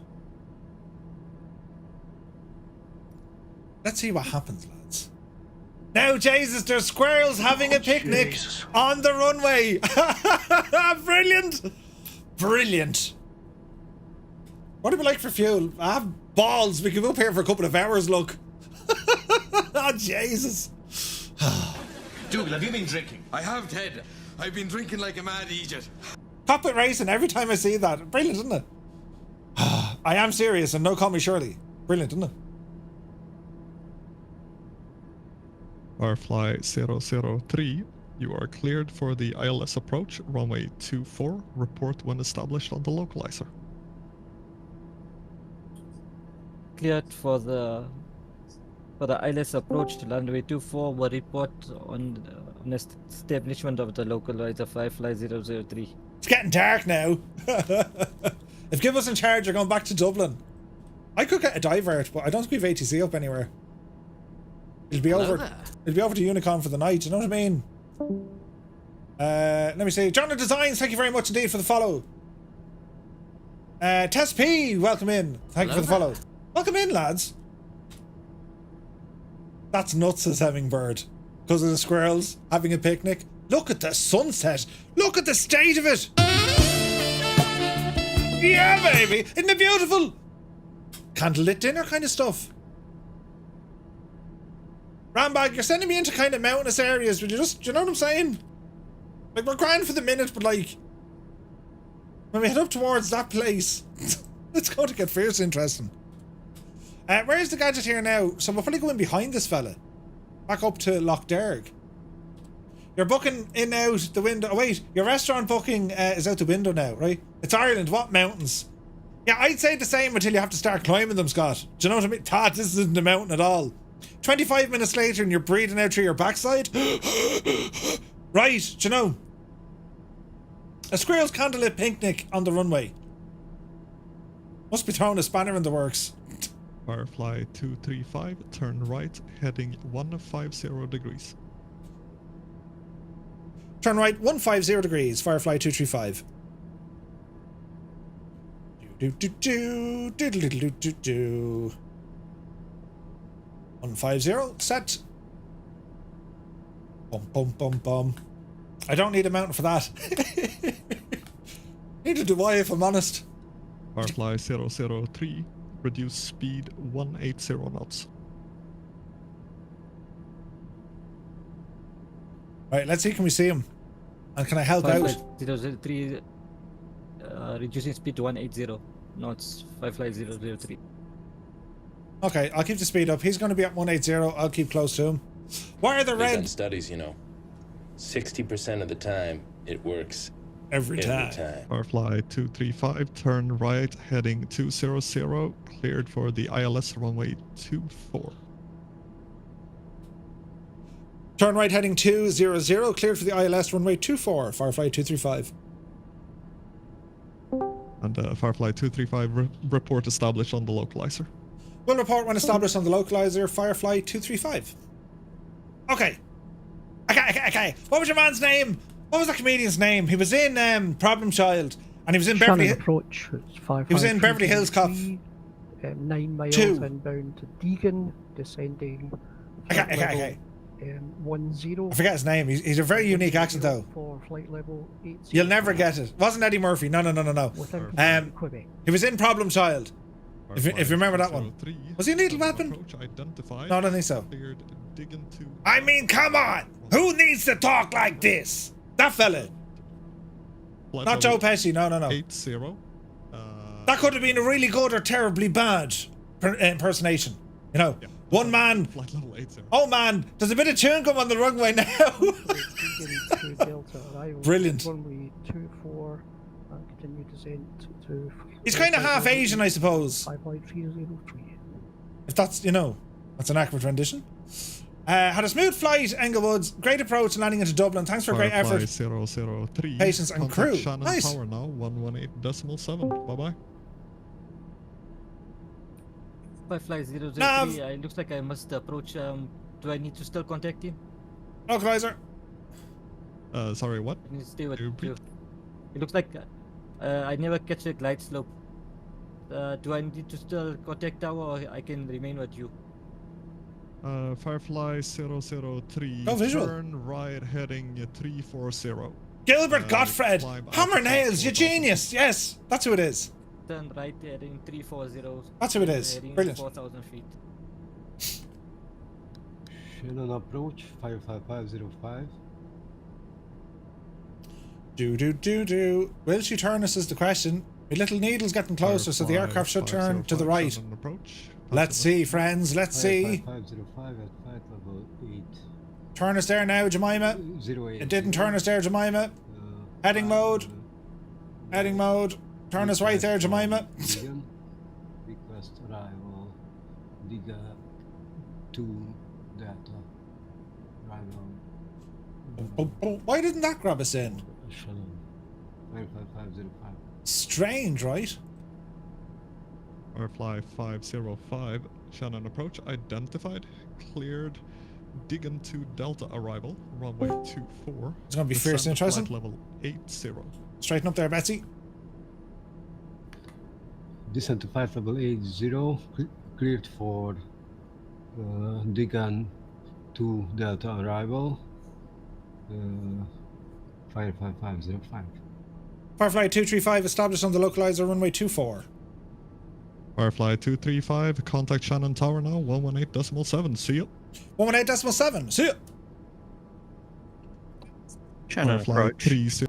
Let's see what happens, lads. Now, Jesus, there's squirrels having a picnic on the runway. Brilliant. Brilliant. What do we like for fuel? I have balls. We can go up here for a couple of hours, look. Oh, Jesus. Dougal, have you been drinking? I have, Ted. I've been drinking like a mad idiot. Cockpit racing every time I see that. Brilliant, isn't it? I am serious, and no call me Shirley. Brilliant, isn't it? Firefly 003, you are cleared for the ILS approach, runway 24. Report when established on the localizer. Cleared for the ILS approach to runway 24. Will report on establishment of the localizer Firefly 003. It's getting dark now. If Gibbons in charge, you're going back to Dublin. I could get a divert, but I don't think we've ATC up anywhere. It'll be over. It'll be over to Unicon for the night. You know what I mean? Let me see. John Designs, thank you very much indeed for the follow. Tess P, welcome in. Thank you for the follow. Welcome in, lads. That's nuts, says Hemmingbird. Because of the squirrels having a picnic. Look at the sunset. Look at the state of it. Yeah, baby. Isn't it beautiful? Candlelit dinner kind of stuff. Rambag, you're sending me into kind of mountainous areas. Would you just, do you know what I'm saying? Like, we're grand for the minute, but like, when we head up towards that place, it's going to get fierce interesting. Where's the gadget here now? So we'll probably go in behind this fella. Back up to Lochderg. You're booking in out the window. Oh wait, your restaurant booking is out the window now, right? It's Ireland. What mountains? Yeah, I'd say the same until you have to start climbing them, Scott. Do you know what I mean? Todd, this isn't a mountain at all. 25 minutes later and you're breathing out through your backside. Right, do you know? A squirrel's candlelit picnic on the runway. Must be throwing a spanner in the works. Firefly 235, turn right, heading 150 degrees. Turn right 150 degrees, Firefly 235. Do do do do do do do do. 150 set. Bum bum bum bum. I don't need a mountain for that. Neither do I, if I'm honest. Firefly 003, reduce speed 180 knots. Right, let's see, can we see him? And can I help out? 003, reducing speed to 180 knots, Firefly 003. Okay, I'll keep the speed up. He's going to be at 180. I'll keep close to him. Why are the They've done red? studies, you know. 60% of the time, it works. Every time. Firefly 235, turn right, heading 200, cleared for the ILS runway 24. Turn right heading 200, cleared for the ILS runway 24, Firefly 235. And Firefly 235, report established on the localizer. Will report when established on the localizer, Firefly 235. Okay. Okay. What was your man's name? What was the comedian's name? He was in Problem Child, and he was in Beverly Hills. Approach, it's 5, He was in Beverly Hills Cop. 9 miles 2. inbound to Deegan, descending. Okay. 10. I forget his name. He's a very unique accent, though. For flight level 80. You'll never get it. Wasn't Eddie Murphy? No. Quebec. He was in Problem Child. If you remember that one. Was he in Lethal Weapon? No, I don't think so. I mean, come on! Who needs to talk like this? That fella. Not Joe Pesci. No. 80. That could have been a really good or terribly bad impersonation. You know, one man. Flight level 80. Oh man, there's a bit of chewing gum on the runway now. Brilliant. Runway 24, continue descent to. He's kind of half Asian, I suppose. 5.303. If that's, you know, that's an accurate rendition. Had a smooth flight, Englewoods. Great approach landing into Dublin. Thanks for a great effort. 003. Patience and crew. Shannon Nice. Tower now, 118.7. Bye-bye. Firefly 003, Nav. it looks like I must approach. Do I need to still contact him? Localizer. Sorry, what? I need to stay with you. It looks like I never catch a glide slope. Do I need to still contact tower, or I can remain with you? Firefly 003, Oh, visual. turn right heading 340. Gilbert Gottfried. climb Hammer Alpha nails, you 4000. genius. Yes, that's who it is. Turn right heading 340. That's who it is. Heading Brilliant. 4,000 feet. Shannon approach, Firefly 505. Do. Will she turn us is the question. My little needle's getting closer, so the aircraft should turn to the right. Let's see, friends. Let's see. 505 at flight level 8. Turn us there now, Jemima. 08. It didn't turn us there, Jemima. Heading mode. Heading mode. Turn us right there, Jemima. Deegan, request arrival. Diga 2 data. Arrival. Why didn't that grab us in? Shannon. 55505. Strange, right? Firefly 505, Shannon approach identified, cleared, Diggin to Delta arrival, runway 24. It's gonna be fierce and interesting. Flight level 80. Straighten up there, Betsy. Descent to flight level 80, cleared for Digan 2 Delta arrival. 55505. Firefly 235 established on the localizer runway 24. Firefly 235, contact Shannon Tower now, 118.7. See you. 118.7. See ya. Shannon Firefly approach. 30.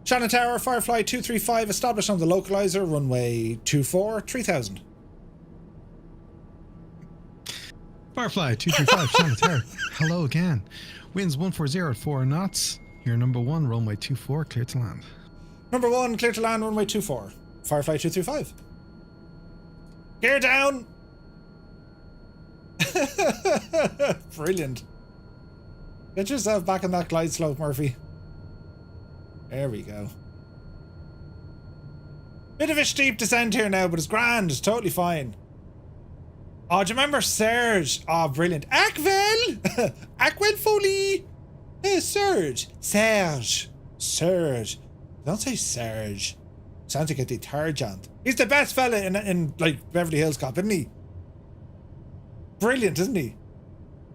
Shannon Tower, Firefly 235 established on the localizer, runway 24, 3000. Firefly 235, Shannon Tower. Hello again. Winds 140 at 4 knots. You're number 1, runway 24, clear to land. Number 1, clear to land, runway 24. Firefly 235. Gear down! Brilliant. Get yourself back in that glide slope, Murphy. There we go. Bit of a steep descent here now, but it's grand. It's totally fine. Oh, do you remember Serge? Oh, brilliant. Aquel! Aquel Foley! Hey, Serge. Serge. Serge. Don't say Serge. Sounds like a detergent. He's the best fella in like Beverly Hills Cop, isn't he? Brilliant, isn't he?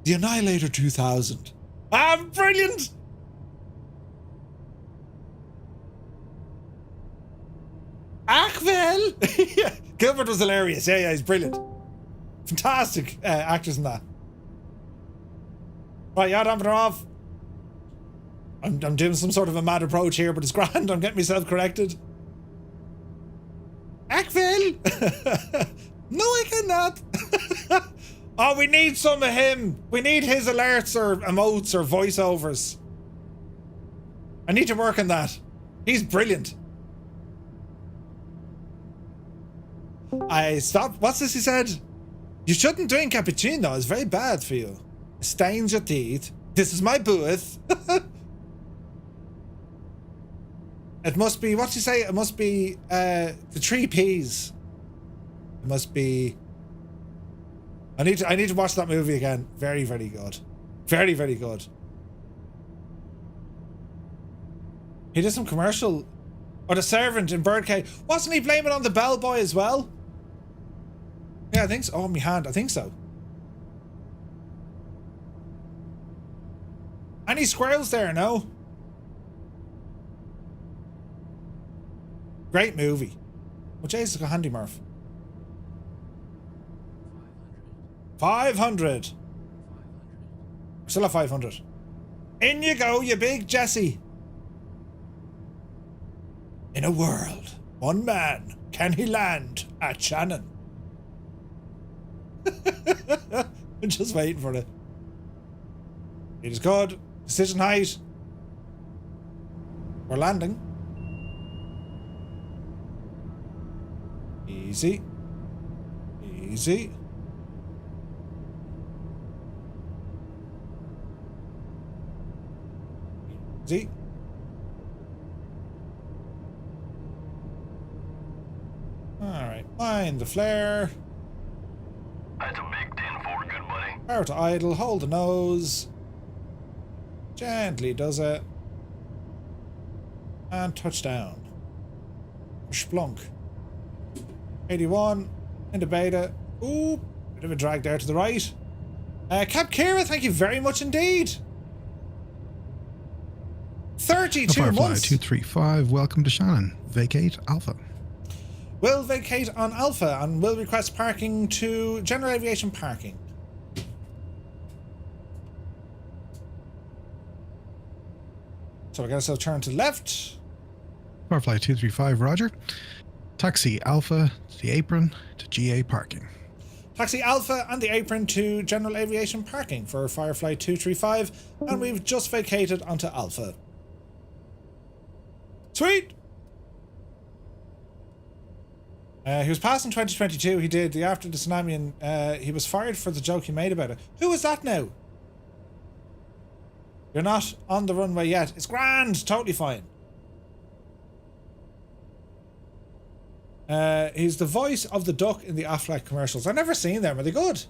The Annihilator 2000. Ah, brilliant! Aquel! Yeah, Gilbert was hilarious. Yeah, he's brilliant. Fantastic actors in that. Right, yeah, damper off. I'm doing some sort of a mad approach here, but it's grand. I'm getting myself corrected. Aquel! No, I cannot. Oh, we need some of him. We need his alerts or emotes or voiceovers. I need to work on that. He's brilliant. I stopped. What's this he said? You shouldn't drink cappuccino. It's very bad for you. It stains your teeth. This is my booth. It must be, what's he say? It must be the 3 Ps. It must be. I need to watch that movie again. Very, very good. Very, very good. He did some commercial. Or the servant in Birdcage. Wasn't he blaming on the bellboy as well? Yeah, I think so. Oh, my hand. I think so. Any squirrels there, no? Great movie. Well, Jesus, got handy, Murph. 500. We're still at 500. In you go, you big Jesse. In a world, one man, can he land at Shannon? I'm just waiting for it. It is good. Decision height. We're landing. Easy. Easy. Easy. Alright, mind the flare. That's a big 10-4, good buddy. Power to idle, hold the nose. Gently does it. And touchdown. Splunk. 81 into beta. Ooh, bit of a drag there to the right. Cap Kira, thank you very much indeed. 32 Firefly months. 235, welcome to Shannon. Vacate Alpha. Will vacate on Alpha and will request parking to General Aviation Parking. So we're going to turn to the left. Firefly 235, roger. Taxi Alpha to the apron to GA parking. Taxi Alpha and the apron to General Aviation Parking for Firefly 235, and we've just vacated onto Alpha. Sweet! He was passed in 2022, he did, after the tsunami, and he was fired for the joke he made about it. Who was that now? You're not on the runway yet. It's grand, totally fine. He's the voice of the duck in the Affleck commercials. I've never seen them. Are they good?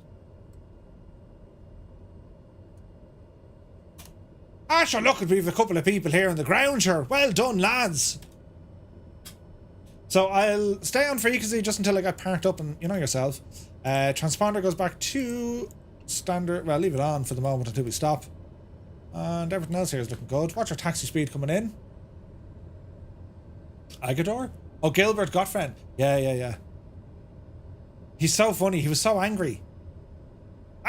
Ah, sure, look, we've a couple of people here on the ground, sure. Well done, lads. So I'll stay on frequency just until I get parked up and you know yourself. Transponder goes back to standard. Well, leave it on for the moment until we stop. And everything else here is looking good. Watch our taxi speed coming in. Agador? Oh, Gilbert Gottfried. Yeah. He's so funny. He was so angry.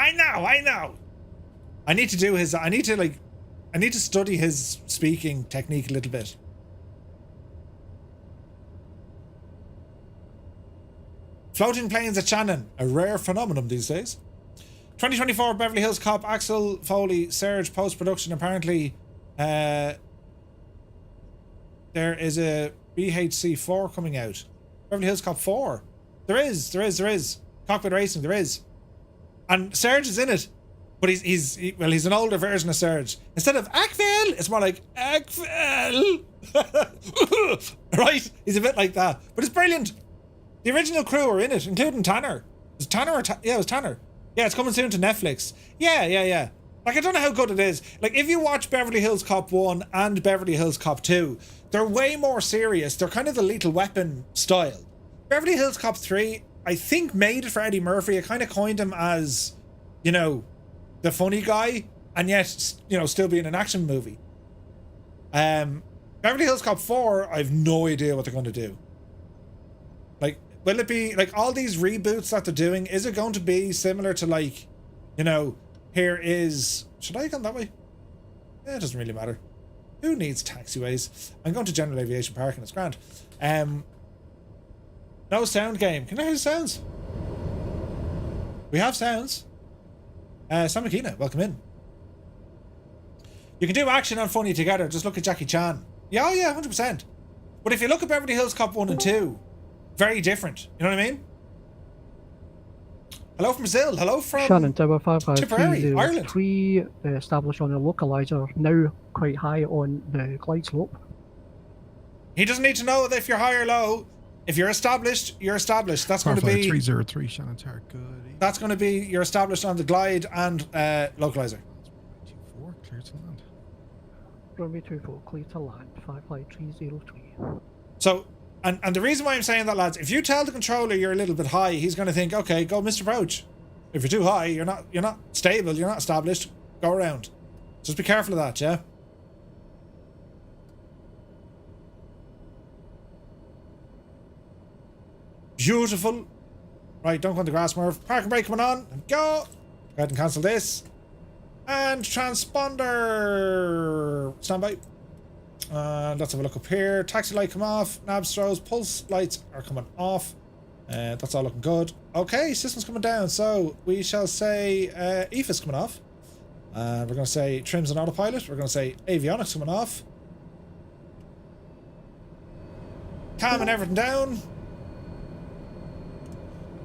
I know. I need to do his. I need to study his speaking technique a little bit. Floating planes at Shannon, a rare phenomenon these days. 2024 Beverly Hills Cop, Axel Foley, Surge post-production. Apparently, there is a BHC 4 coming out. Beverly Hills Cop 4. There is. Cockpit racing, there is. And Surge is in it. But he's an older version of Surge. Instead of Akvel, it's more like Akvel. Right? He's a bit like that. But it's brilliant. The original crew are in it, including Tanner. Was it Tanner or yeah, it was Tanner. Yeah, it's coming soon to Netflix. Yeah. Like, I don't know how good it is. Like, if you watch Beverly Hills Cop 1 and Beverly Hills Cop 2, they're way more serious. They're kind of the Lethal Weapon style. Beverly Hills Cop 3, I think, made it for Eddie Murphy. It kind of coined him as, you know, the funny guy, and yet, you know, still being an action movie. Beverly Hills Cop 4, I have no idea what they're going to do. Like, will it be, like, all these reboots that they're doing, is it going to be similar to, like, you know, here is... Should I have gone that way? It doesn't really matter. Who needs taxiways? I'm going to General Aviation Park and it's grand. No sound game. Can I hear the sounds? We have sounds. Sam McKenna, welcome in. You can do action and funny together. Just look at Jackie Chan. Yeah, oh yeah, 100%. But if you look at Beverly Hills Cop 1 and 2, very different. You know what I mean? Hello from Brazil. Hello from Shannon Tower 553, Ireland. Established on the localizer, now quite high on the glide slope. He doesn't need to know if you're high or low. If you're established, you're established. That's going to be 303 Shannon Tower. Good. That's going to be you're established on the glide and localizer. 24, clear to land. Runway 24, clear to land. 55303. So, and the reason why I'm saying that, lads, if you tell the controller you're a little bit high, he's going to think, okay, go Mr. Approach. If you're too high, you're not stable, you're not established. Go around. Just be careful of that, yeah. Beautiful. Right, don't go on the grass, Merv. Parking brake coming on. Go. Go ahead and cancel this. And transponder. Standby. Let's have a look up here. Taxi light come off. Nav throws. Pulse lights are coming off. That's all looking good. Okay, system's coming down. So we shall say EFA's coming off. We're going to say trims and autopilot. We're going to say avionics coming off. Cam and everything down.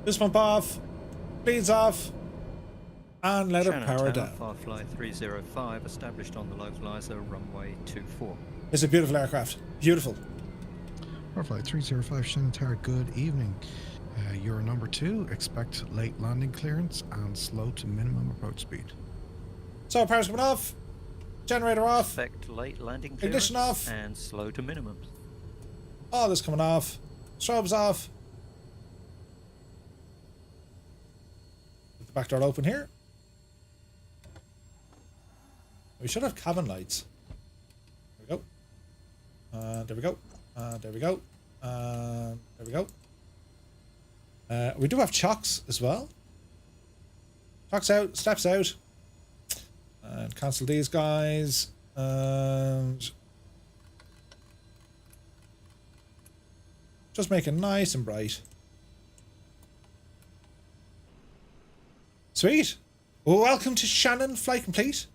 This pump off, bleeds off, and let her power down. Firefly 305 established on the localizer, runway 24. It's a beautiful aircraft. Beautiful. Firefly 305 Shannon Tower, good evening. You're number 2. Expect late landing clearance and slow to minimum approach speed. So power's coming off, generator off, Expect late landing ignition clearance off, and slow to minimum. all this coming off, strobes off. Back door open here. We should have cabin lights. There we go. There we go. There we go. There we go. We do have chocks as well. Chocks out, steps out. And cancel these guys. And just make it nice and bright. Sweet. Well, welcome to Shannon, flight complete.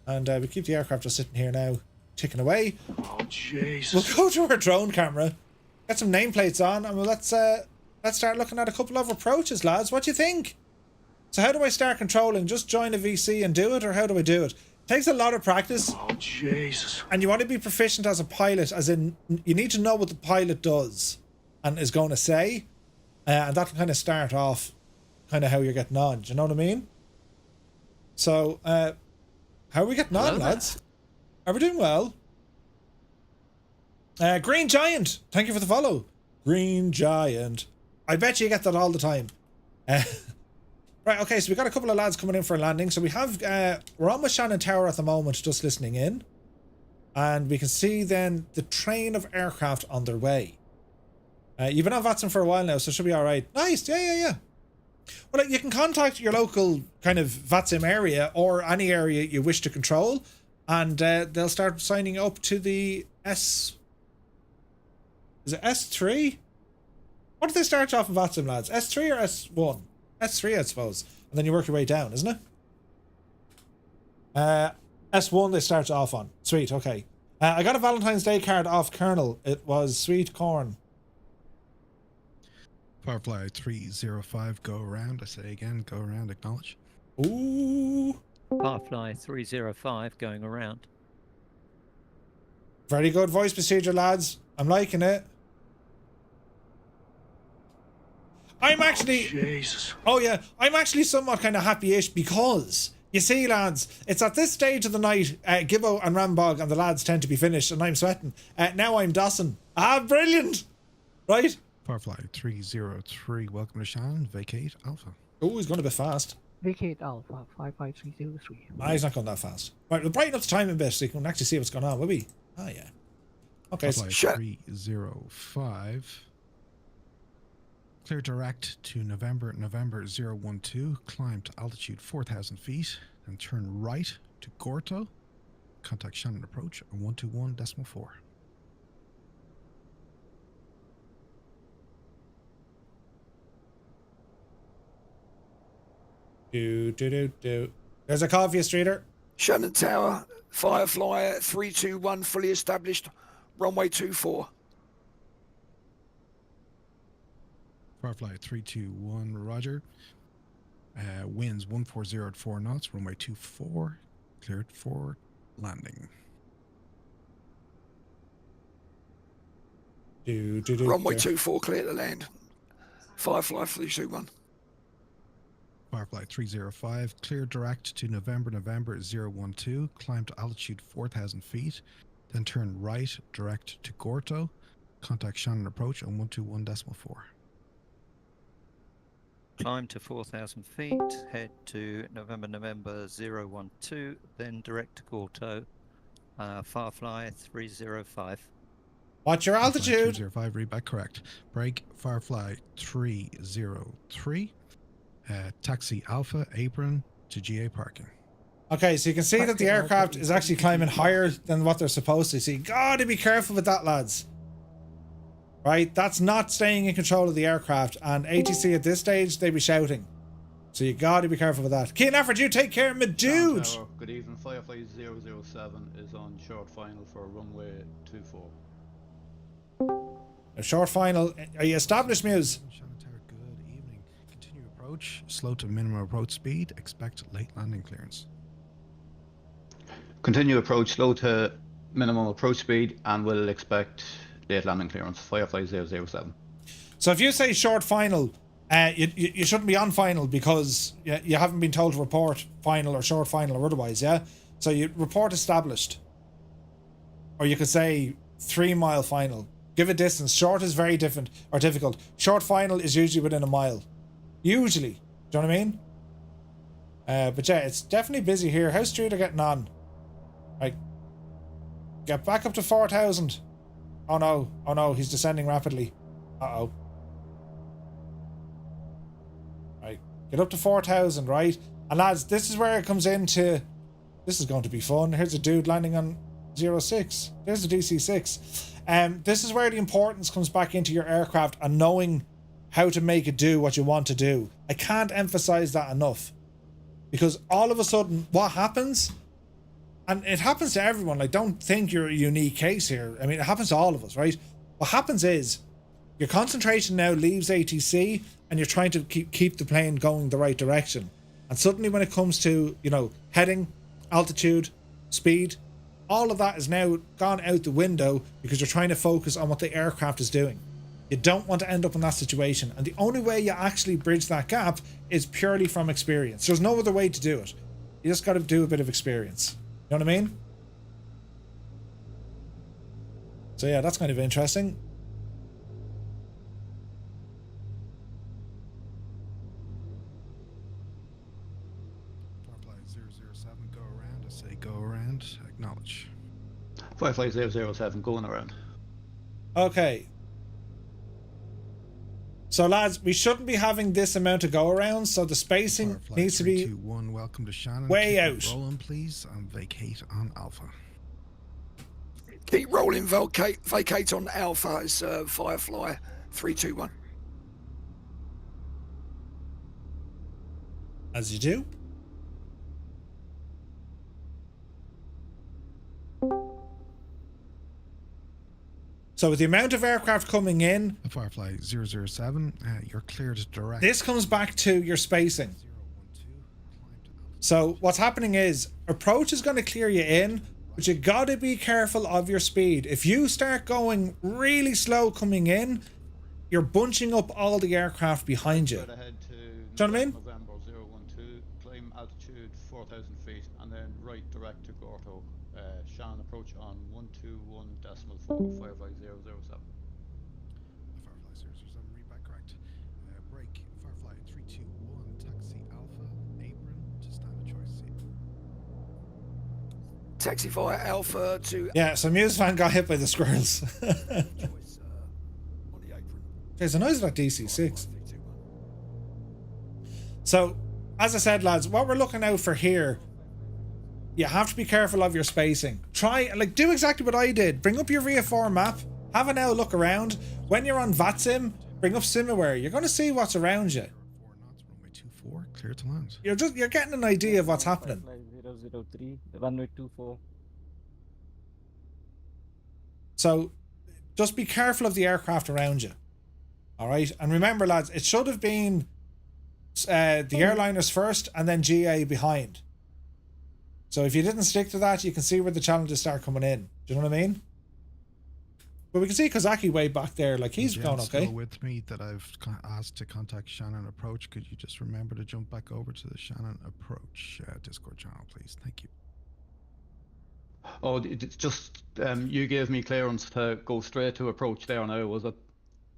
And we keep the aircraft just sitting here now, ticking away. Oh, Jesus. We'll go to our drone camera, get some nameplates on, and let's start looking at a couple of approaches, lads. What do you think? So how do I start controlling? Just join a VC and do it, or how do I do it? Takes a lot of practice. Oh, Jesus. And you want to be proficient as a pilot, as in, you need to know what the pilot does and is going to say. And that can kind of start off kind of how you're getting on. Do you know what I mean? So, how are we getting on, lads? Are we doing well? Green Giant, thank you for the follow. Green Giant. I bet you get that all the time. Right, okay, so we got a couple of lads coming in for a landing. So we have, we're on with Shannon Tower at the moment, just listening in. And we can see then the train of aircraft on their way. You've been on VATSIM for a while now, so it should be alright. Nice, yeah. Well, you can contact your local kind of VATSIM area or any area you wish to control, and they'll start signing up to the Is it S3? What did they start off in VATSIM, lads? S3 or S1? S3, I suppose. And then you work your way down, isn't it? S1 they start off on. Sweet, okay. I got a Valentine's Day card off Colonel. It was sweet corn. Firefly 305, go around. I say again, go around, acknowledge. Ooh. Firefly 305 going around. Very good voice procedure, lads. I'm liking it. I'm actually... Jesus. Oh, yeah. I'm actually somewhat kind of happy-ish because... You see, lads, it's at this stage of the night, Gibbo and Rambog and the lads tend to be finished, and I'm sweating. Now I'm dossing. Ah, brilliant! Right? Firefly 303, welcome to Shannon. Vacate Alpha. Oh, he's going a bit fast. Vacate Alpha 55303. Ah, he's not going that fast. Right, we'll brighten up the time a bit so you can actually see what's going on, will we? Ah, yeah. Okay, Firefly so... 305. Clear direct to November 012. Climb to altitude 4,000 feet. Then turn right to Gorto. Contact Shannon approach at 121.4. Do. There's a coffee streeter. Shannon Tower, Firefly 321 fully established, runway 24. Firefly 321, roger. Winds 140 at 4 knots, runway 24, cleared for landing. Runway 24, clear to land. Firefly 321. Firefly 305, clear direct to November 012. Climb to altitude 4,000 feet. Then turn right direct to Gorto. Contact Shannon approach on 121.4. Climb to 4,000 feet, head to November 012, then direct to Gorto, Firefly 305. What's your altitude? 305, read back correct. Break Firefly 303. Taxi Alpha, apron to GA parking. Okay, so you can see that the aircraft is actually climbing higher than what they're supposed to. So you gotta be careful with that, lads. Right, that's not staying in control of the aircraft, and ATC at this stage, they be shouting. So you gotta be careful with that. Keen effort, you take care of me, dude! Tower, good evening, Firefly 007 is on short final for runway 24. A short final, are you established, Muse? Shannon Tower, good evening. Continue approach, slow to minimum approach speed, expect late landing clearance. Continue approach, slow to minimum approach speed, and we'll expect late landing clearance, Firefly 007. So if you say short final, you shouldn't be on final because you haven't been told to report final or short final or otherwise, yeah? So you report established. Or you could say 3 mile final. Give a distance. Short is very different or difficult. Short final is usually within a mile. Usually. Do you know what I mean? But yeah, it's definitely busy here. How's Streeter getting on? Right. Get back up to 4,000. Oh no, he's descending rapidly. Uh-oh. Right, get up to 4,000, right? And lads, this is where it comes into... This is going to be fun. Here's a dude landing on 06. There's the DC-6. This is where the importance comes back into your aircraft and knowing how to make it do what you want to do. I can't emphasize that enough. Because all of a sudden, what happens... And it happens to everyone. Like, don't think you're a unique case here. I mean, it happens to all of us, right? What happens is your concentration now leaves ATC and you're trying to keep the plane going the right direction. And suddenly when it comes to, you know, heading, altitude, speed, all of that is now gone out the window because you're trying to focus on what the aircraft is doing. You don't want to end up in that situation. And the only way you actually bridge that gap is purely from experience. There's no other way to do it. You just got to do a bit of experience. You know what I mean? So yeah, that's kind of interesting. Firefly 007, go around. I say go around. Acknowledge. Firefly 007, going around. Okay. So lads, we shouldn't be having this amount of go around, so the spacing Firefly needs to be 321, welcome to Shannon. way Keep out. rolling, please, and vacate on Alpha. Keep rolling, vacate on Alpha. It's Firefly 321. As you do. So with the amount of aircraft coming in, Firefly 007, you're cleared direct. this comes back to your spacing. So what's happening is approach is going to clear you in, but you got to be careful of your speed. If you start going really slow coming in, you're bunching up all the aircraft behind you. Straight ahead to Do you know what I mean? November 012, climb altitude 4,000 feet, and then right direct to Gorto. Shannon approach on 121.4, Firefly 007. Firefly 007, read back correct. Break, Firefly 321, taxi Alpha, apron to standard choice seat. Taxi via Alpha to... Yeah, so Musefan got hit by the squirrels. There's a noise like DC6. So, as I said, lads, what we're looking out for here, you have to be careful of your spacing. Try, like, do exactly what I did. Bring up your VFR map, have a now look around. When you're on VATSIM, bring up SimAware. You're going to see what's around you. 4 knots, runway 24, clear to land. You're getting an idea of what's happening. 003, runway 24. So, just be careful of the aircraft around you. All right, and remember, lads, it should have been the airliners first and then GA behind. So if you didn't stick to that, you can see where the challenges start coming in. Do you know what I mean? But we can see Kozaki way back there, like he's going okay. Still with me that I've asked to contact Shannon Approach. Could you just remember to jump back over to the Shannon Approach Discord channel, please? Thank you. Oh, it's just you gave me clearance to go straight to approach there now, was it?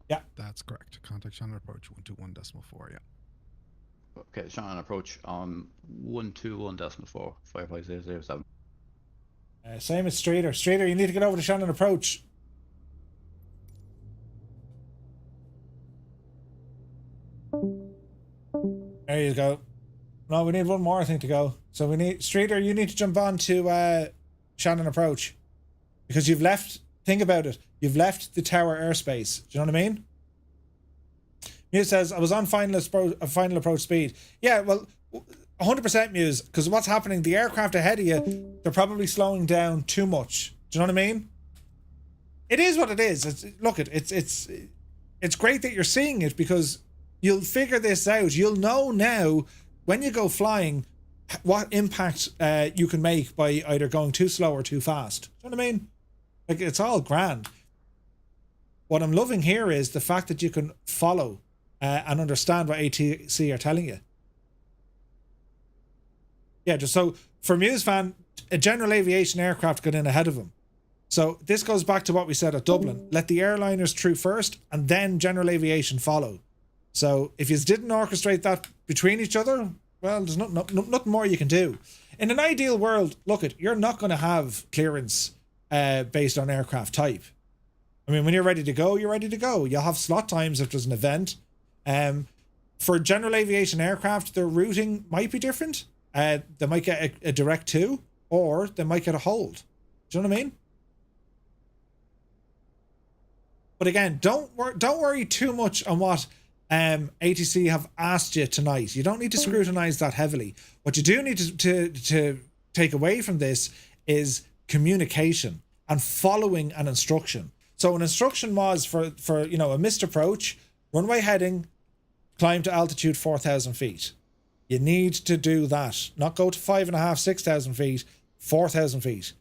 Yeah, that's correct. Contact Shannon Approach 121.4. Yeah. Okay, Shannon approach on 121.4, Firefly 007. Same as Streeter. Streeter, you need to get over to Shannon Approach. There you go. No, we need one more, I think, to go. So we need Streeter. You need to jump on to Shannon Approach because you've left. Think about it. You've left the tower airspace. Do you know what I mean? Muse says, I was on final approach speed. Yeah, well, 100% Muse, because what's happening, the aircraft ahead of you, they're probably slowing down too much. Do you know what I mean? It is what it is. It's great that you're seeing it because you'll figure this out. You'll know now when you go flying what impact you can make by either going too slow or too fast. Do you know what I mean? Like, it's all grand. What I'm loving here is the fact that you can follow and understand what ATC are telling you. Yeah, just so for Musefan, a general aviation aircraft got in ahead of him. So this goes back to what we said at Dublin. Let the airliners through first and then general aviation follow. So if you didn't orchestrate that between each other, well, there's nothing more you can do. In an ideal world, look it, you're not going to have clearance based on aircraft type. I mean, when you're ready to go, you're ready to go. You'll have slot times if there's an event. For general aviation aircraft, their routing might be different. They might get a direct to, or they might get a hold. Do you know what I mean? But again, don't worry too much on what ATC have asked you tonight. You don't need to scrutinize that heavily. What you do need to take away from this is communication and following an instruction. So an instruction was for you know, a missed approach, runway heading, climb to altitude 4,000 feet. You need to do that. Not go to 5,500, 6,000 feet, 4,000 feet.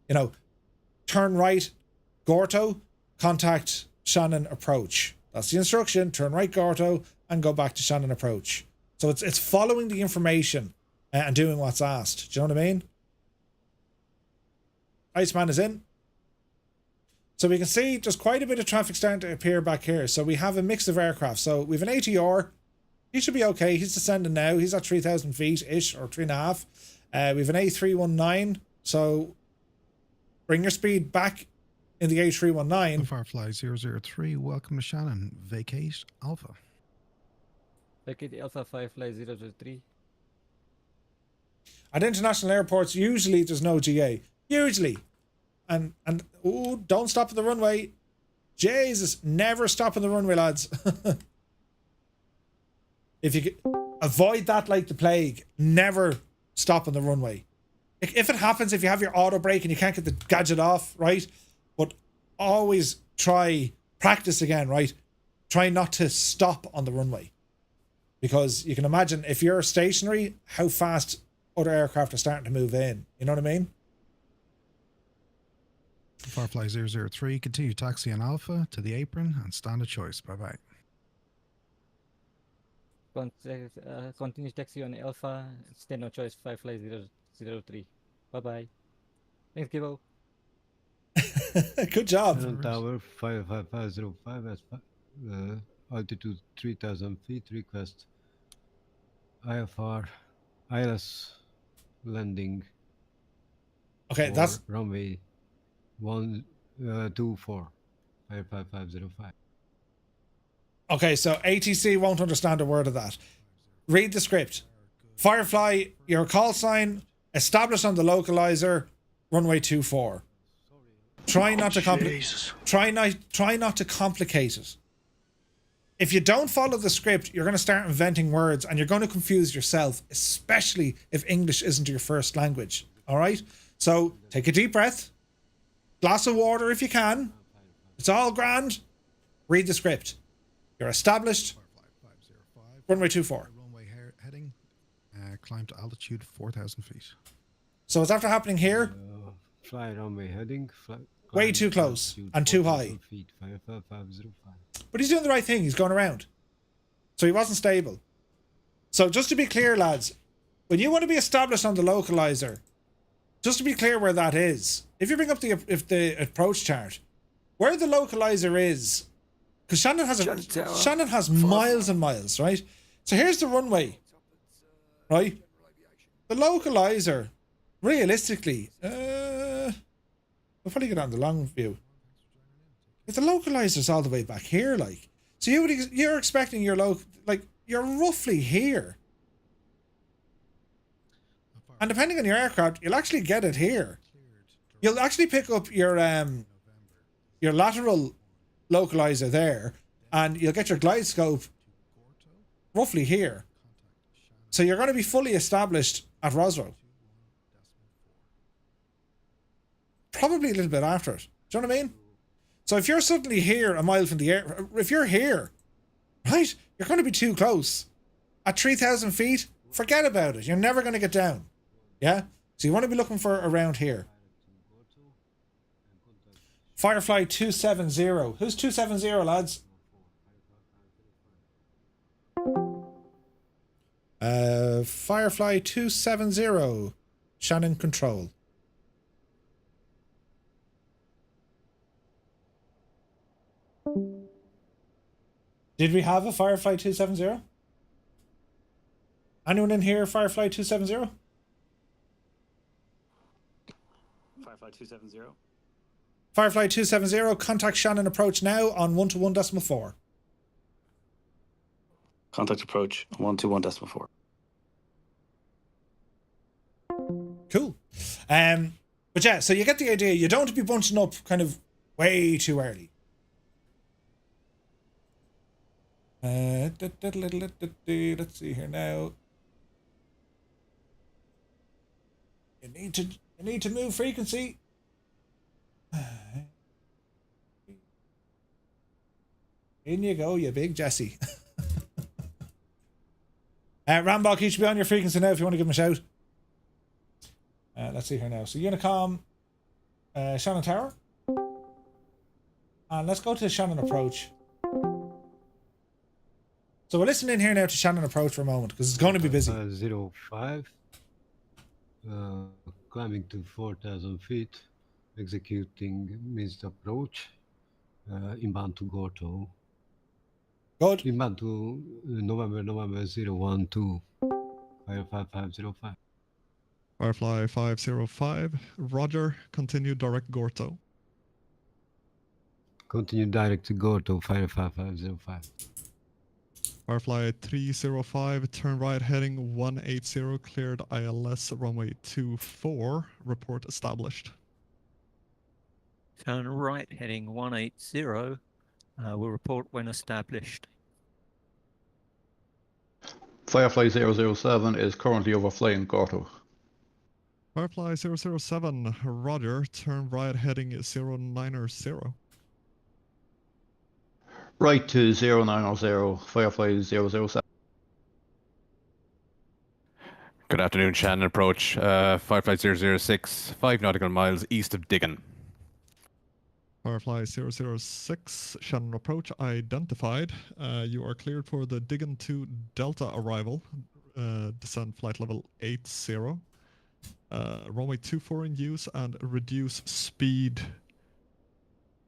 You know, turn right, Gorto, contact Shannon Approach. That's the instruction. Turn right, Gorto, and go back to Shannon Approach. So it's following the information and doing what's asked. Do you know what I mean? Iceman is in. So we can see there's quite a bit of traffic starting to appear back here. So we have a mix of aircraft. So we have an ATR. He should be okay. He's descending now. He's at 3,000 feet-ish, or 3.5. We have an A319. So bring your speed back in the A319. Firefly 003, welcome to Shannon. Vacate Alpha. Vacate Alpha Firefly 003. At international airports, usually there's no GA. Usually. And oh, don't stop at the runway. Jesus, never stop on the runway, lads. If you could avoid that like the plague, never stop on the runway. If it happens, if you have your auto brake and you can't get the gadget off, right? But always practice again, right? Try not to stop on the runway. Because you can imagine if you're stationary, how fast other aircraft are starting to move in. You know what I mean? Firefly 003, continue taxi on Alpha to the apron and stand a choice. Bye-bye. Continue taxi on Alpha, stand no choice, Firefly 003. Bye-bye. Thanks, Gibbo. Good job. Tower 55505, altitude 3000 feet, request IFR ILS landing. Okay, that's runway 124 55505. okay. So ATC won't understand a word of that. Read the script. Firefly, your call sign established on the localizer, runway 24. Try not to complicate. Try not to complicate it. If you don't follow the script, you're going to start inventing words and you're going to confuse yourself, especially if English isn't your first language. All right? So take a deep breath, glass of water if you can. It's all grand. Read the script. You're established. Runway 24. Runway heading, climb to altitude 4,000 feet. So what's after happening here? Fly runway heading. Way too close and too high. Feet, 55505. But he's doing the right thing. He's going around. So he wasn't stable. So just to be clear, lads, when you want to be established on the localizer, just to be clear where that is, if you bring up the approach chart, where the localizer is, because Shannon has miles and miles, right? So here's the runway, right? The localizer, realistically, we'll probably get on the long view. If the localizer's all the way back here, like, so you're expecting your you're roughly here. And depending on your aircraft, you'll actually get it here. You'll actually pick up your lateral localizer there, and you'll get your glide scope roughly here. So you're going to be fully established at Rosrow. Probably a little bit after it. Do you know what I mean? So if you're suddenly here a mile from the air, if you're here, right, you're going to be too close. At 3,000 feet, forget about it. You're never going to get down. Yeah? So you want to be looking for around here. Firefly 270. Who's 270, lads? Firefly 270. Shannon Control. Did we have a Firefly 270? Anyone in here, Firefly 270? Firefly 270. Firefly 270, contact Shannon approach now on 121.4. Contact approach 121.4. Cool. But yeah, so you get the idea. You don't want to be bunching up kind of way too early. Let's see here now. You need to move frequency. In you go, you big Jesse. Rambok, you should be on your frequency now if you want to give him a shout. Let's see here now. So Unicom, Shannon Tower. And let's go to Shannon Approach. So we're listening here now to Shannon Approach for a moment because it's going to be busy. 05. Climbing to 4,000 feet. Executing missed approach. Inbound to Gorto. Good. Inbound to November 012. Firefly 505. Firefly 505. Roger. Continue direct Gorto. Continue direct to Gorto, Fire 5505. Firefly 305, turn right heading 180, cleared ILS runway 24, report established. Turn right heading 180. Will report when established. Firefly 007 is currently overflying Gorto. Firefly 007, roger, turn right heading 090. Right to 090, Firefly 007. Good afternoon, Shannon approach. Firefly 006, 5 nautical miles east of Diggin. Firefly 006, Shannon approach identified. You are cleared for the Diggin to Delta arrival. Descend flight level 80. Runway 24 in use and reduce speed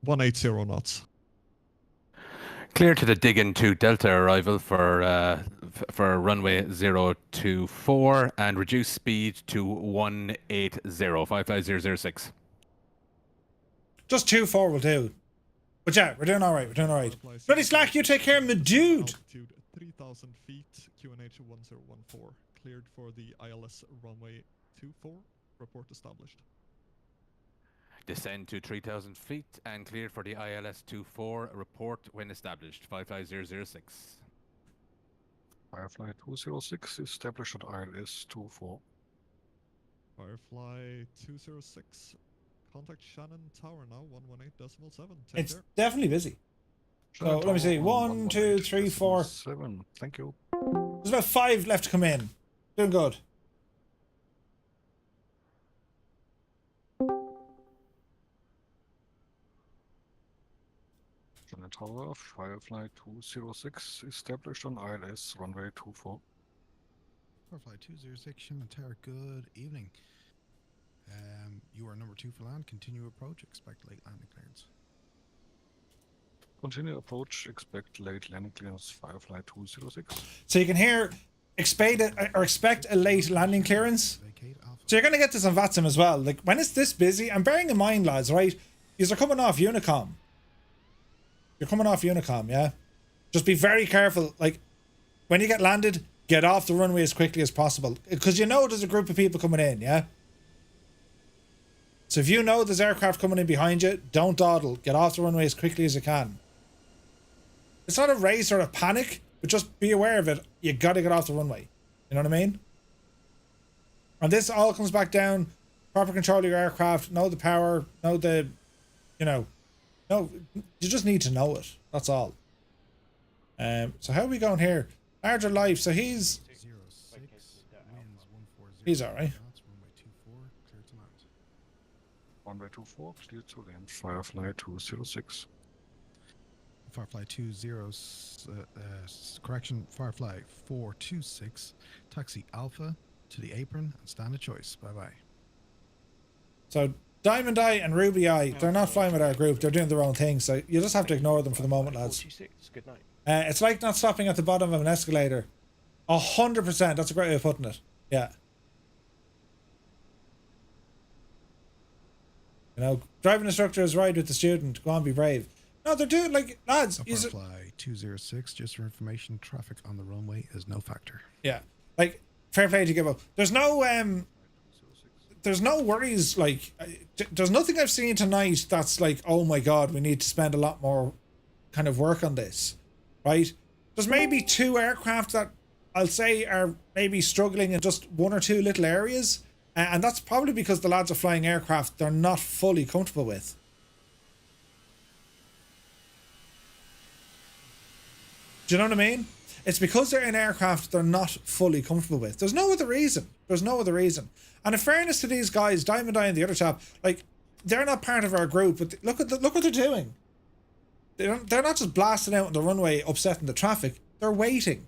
180 knots. Clear to the Diggin to Delta arrival for runway 024 and reduce speed to 180, 55006. Just 24 will do. But yeah, we're doing all right. We're doing all right. Bloody Slack, you take care of me, dude. Altitude 3,000 feet, QNH 1014. Cleared for the ILS runway 24. Report established. Descend to 3,000 feet and cleared for the ILS 24. Report when established. 55006. Firefly 206 established on ILS 24. Firefly 206. Contact Shannon Tower now, 118.7. Take It's care. definitely busy. So let me see. 1, 2, 3, 4. 7. Thank you. There's about 5 left to come in. Doing good. Shannon Tower, Firefly 206 established on ILS runway 24. Firefly 206, Shannon Tower, good evening. You are number 2 for land. Continue approach. Expect late landing clearance. Continue approach. Expect late landing clearance. Firefly 206. So you can hear expect a late landing clearance. So you're going to get this on VATSIM as well. Like when it's this busy, and bearing in mind, lads, right? You're coming off Unicom. You're coming off Unicom, yeah? Just be very careful. Like when you get landed, get off the runway as quickly as possible. Because you know there's a group of people coming in, yeah? So if you know there's aircraft coming in behind you, don't dawdle. Get off the runway as quickly as you can. It's not a race or a panic, but just be aware of it. You got to get off the runway. You know what I mean? And this all comes back down. Proper control of your aircraft. Know the power. Know the, no, you just need to know it. That's all. So how are we going here? Larger life. So he's all right. Runway 24, cleared to land. Firefly 206. Firefly 426, taxi Alpha to the apron and stand a choice. Bye-bye. So Diamond Eye and Ruby Eye, they're not flying with our group. They're doing their own thing. So you just have to ignore them for the moment, lads. Good night. It's like not stopping at the bottom of an escalator. 100%. That's a great way of putting it. Yeah. Driving instructor is right with the student. Go on, be brave. No, they're doing like lads. Firefly 206, just for information, traffic on the runway is no factor. Yeah, like fair play to give up. There's no worries. Like there's nothing I've seen tonight that's like, oh my god, we need to spend a lot more kind of work on this, right? There's maybe 2 aircraft that I'll say are maybe struggling in just 1 or 2 little areas. And that's probably because the lads are flying aircraft they're not fully comfortable with. Do you know what I mean? It's because they're in aircraft they're not fully comfortable with. There's no other reason. There's no other reason. And in fairness to these guys, Diamond Eye and the other chap, like, they're not part of our group, but look what they're doing. They're not just blasting out on the runway, upsetting the traffic. They're waiting.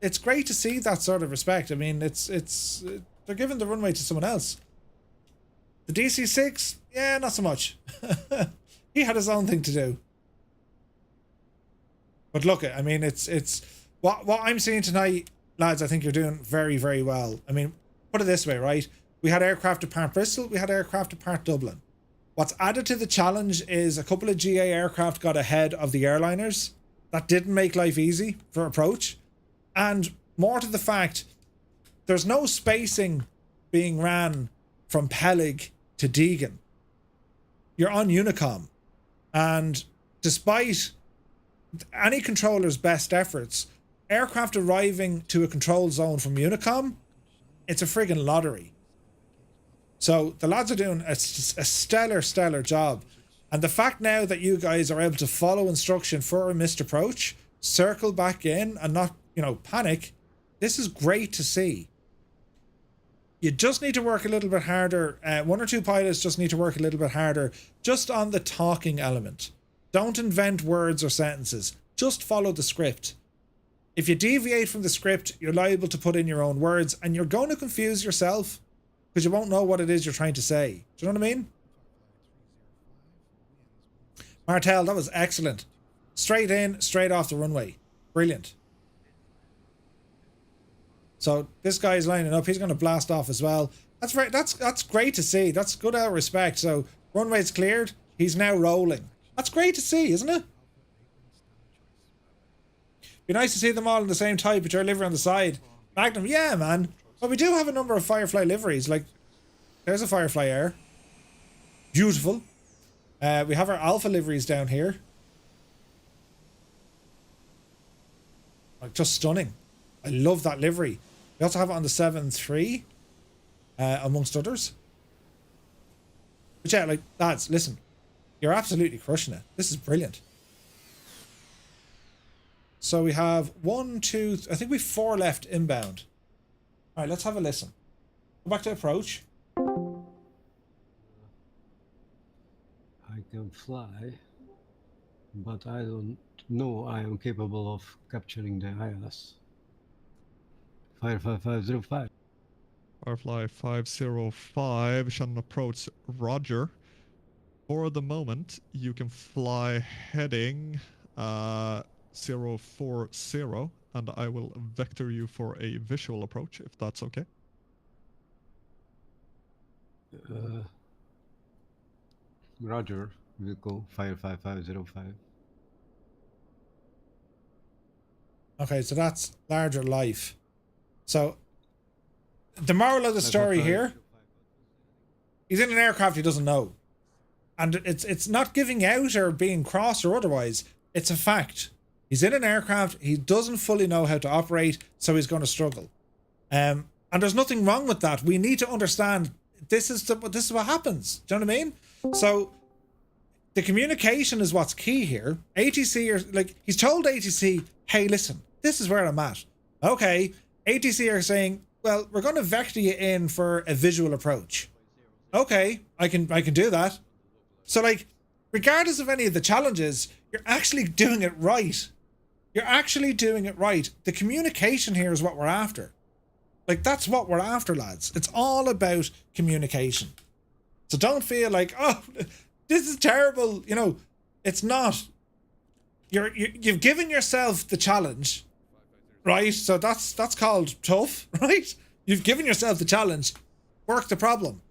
It's great to see that sort of respect. I mean, they're giving the runway to someone else. The DC-6, yeah, not so much. He had his own thing to do. But look, I mean, it's what I'm seeing tonight, lads. I think you're doing very, very well. I mean, put it this way, right? We had aircraft depart Bristol. We had aircraft depart Dublin. What's added to the challenge is a couple of GA aircraft got ahead of the airliners. That didn't make life easy for approach. And more to the fact, there's no spacing being ran from Peleg to Deegan. You're on Unicom. And despite any controller's best efforts, aircraft arriving to a control zone from Unicom, it's a friggin' lottery. So the lads are doing a stellar job. And the fact now that you guys are able to follow instruction for a missed approach, circle back in and not, panic, this is great to see. You just need to work a little bit harder. One or two pilots just need to work a little bit harder just on the talking element. Don't invent words or sentences. Just follow the script. If you deviate from the script, you're liable to put in your own words and you're going to confuse yourself because you won't know what it is you're trying to say. Do you know what I mean? Martel, that was excellent. Straight in, straight off the runway. Brilliant. So this guy's lining up. He's going to blast off as well. That's great to see. That's good out of respect. So runway's cleared. He's now rolling. That's great to see, isn't it? Be nice to see them all in the same type with your livery on the side. Magnum, yeah, man. But we do have a number of Firefly liveries. Like, there's a Firefly Air. Beautiful. We have our Alpha liveries down here. Like, just stunning. I love that livery. We also have it on the 7-3, amongst others. But yeah, like, lads, listen. You're absolutely crushing it. This is brilliant. So we have 1, 2, I think we've 4 left inbound. All right, let's have a listen. Go back to approach. I can fly, but I don't know I am capable of capturing the ILS. 55505. Firefly 505, Shannon approach, roger. For the moment, you can fly heading 040, and I will vector you for a visual approach, if that's okay. Roger, we'll go 55505. Okay, so that's larger life. So the moral of the story here, he's in an aircraft he doesn't know. And it's not giving out or being cross or otherwise. It's a fact. He's in an aircraft, he doesn't fully know how to operate, so he's going to struggle. And there's nothing wrong with that. We need to understand this is what happens. Do you know what I mean? So the communication is what's key here. ATC are like, he's told ATC, hey, listen, this is where I'm at. Okay, ATC are saying, well, we're going to vector you in for a visual approach. Okay, I can do that. So like, regardless of any of the challenges, you're actually doing it right. You're actually doing it right. The communication here is what we're after. Like, that's what we're after, lads. It's all about communication. So don't feel like, oh, this is terrible. You know, it's not. You've given yourself the challenge, right? So that's called tough, right? You've given yourself the challenge. Work the problem.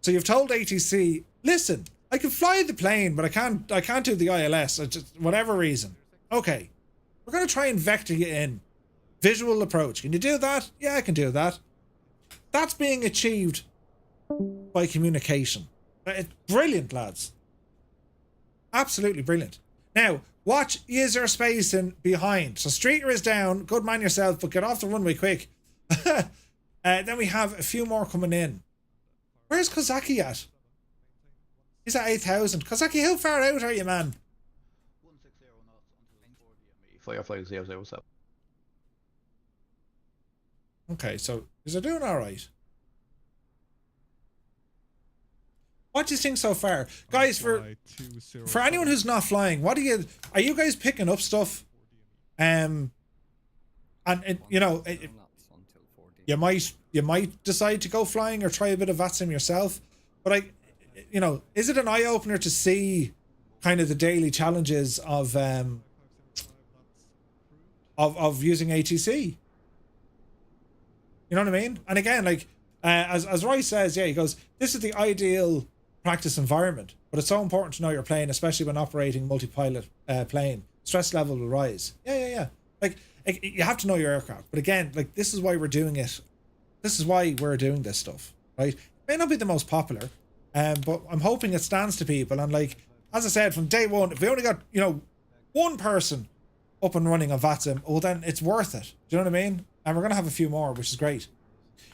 So you've told ATC, listen, I can fly the plane, but I can't do the ILS, whatever reason. Okay, we're going to try and vector you in. Visual approach. Can you do that? Yeah, I can do that. That's being achieved by communication. It's brilliant, lads. Absolutely brilliant. Now, watch user spacing behind. So Streeter is down. Good man yourself, but get off the runway quick. Then we have a few more coming in. Where's Kozaki at? He's at 8,000. Kozaki, how far out are you, man? 160 knots until 4 DME. Firefly 007. Okay, so is it doing all right? What do you think so far, guys? For anyone who's not flying, are you guys picking up stuff? And you might decide to go flying or try a bit of VATSIM yourself. But is it an eye opener to see kind of the daily challenges of using ATC? You know what I mean? And again, like as Roy says, yeah, he goes, this is the ideal practice environment, but it's so important to know your plane, especially when operating multi-pilot plane. Stress level will rise. Yeah. Like, you have to know your aircraft. But again, like, this is why we're doing it. This is why we're doing this stuff, right? It may not be the most popular, but I'm hoping it stands to people. And like, as I said, from day one, if we only got, you know, one person up and running on VATSIM, well, then it's worth it. Do you know what I mean? And we're going to have a few more, which is great.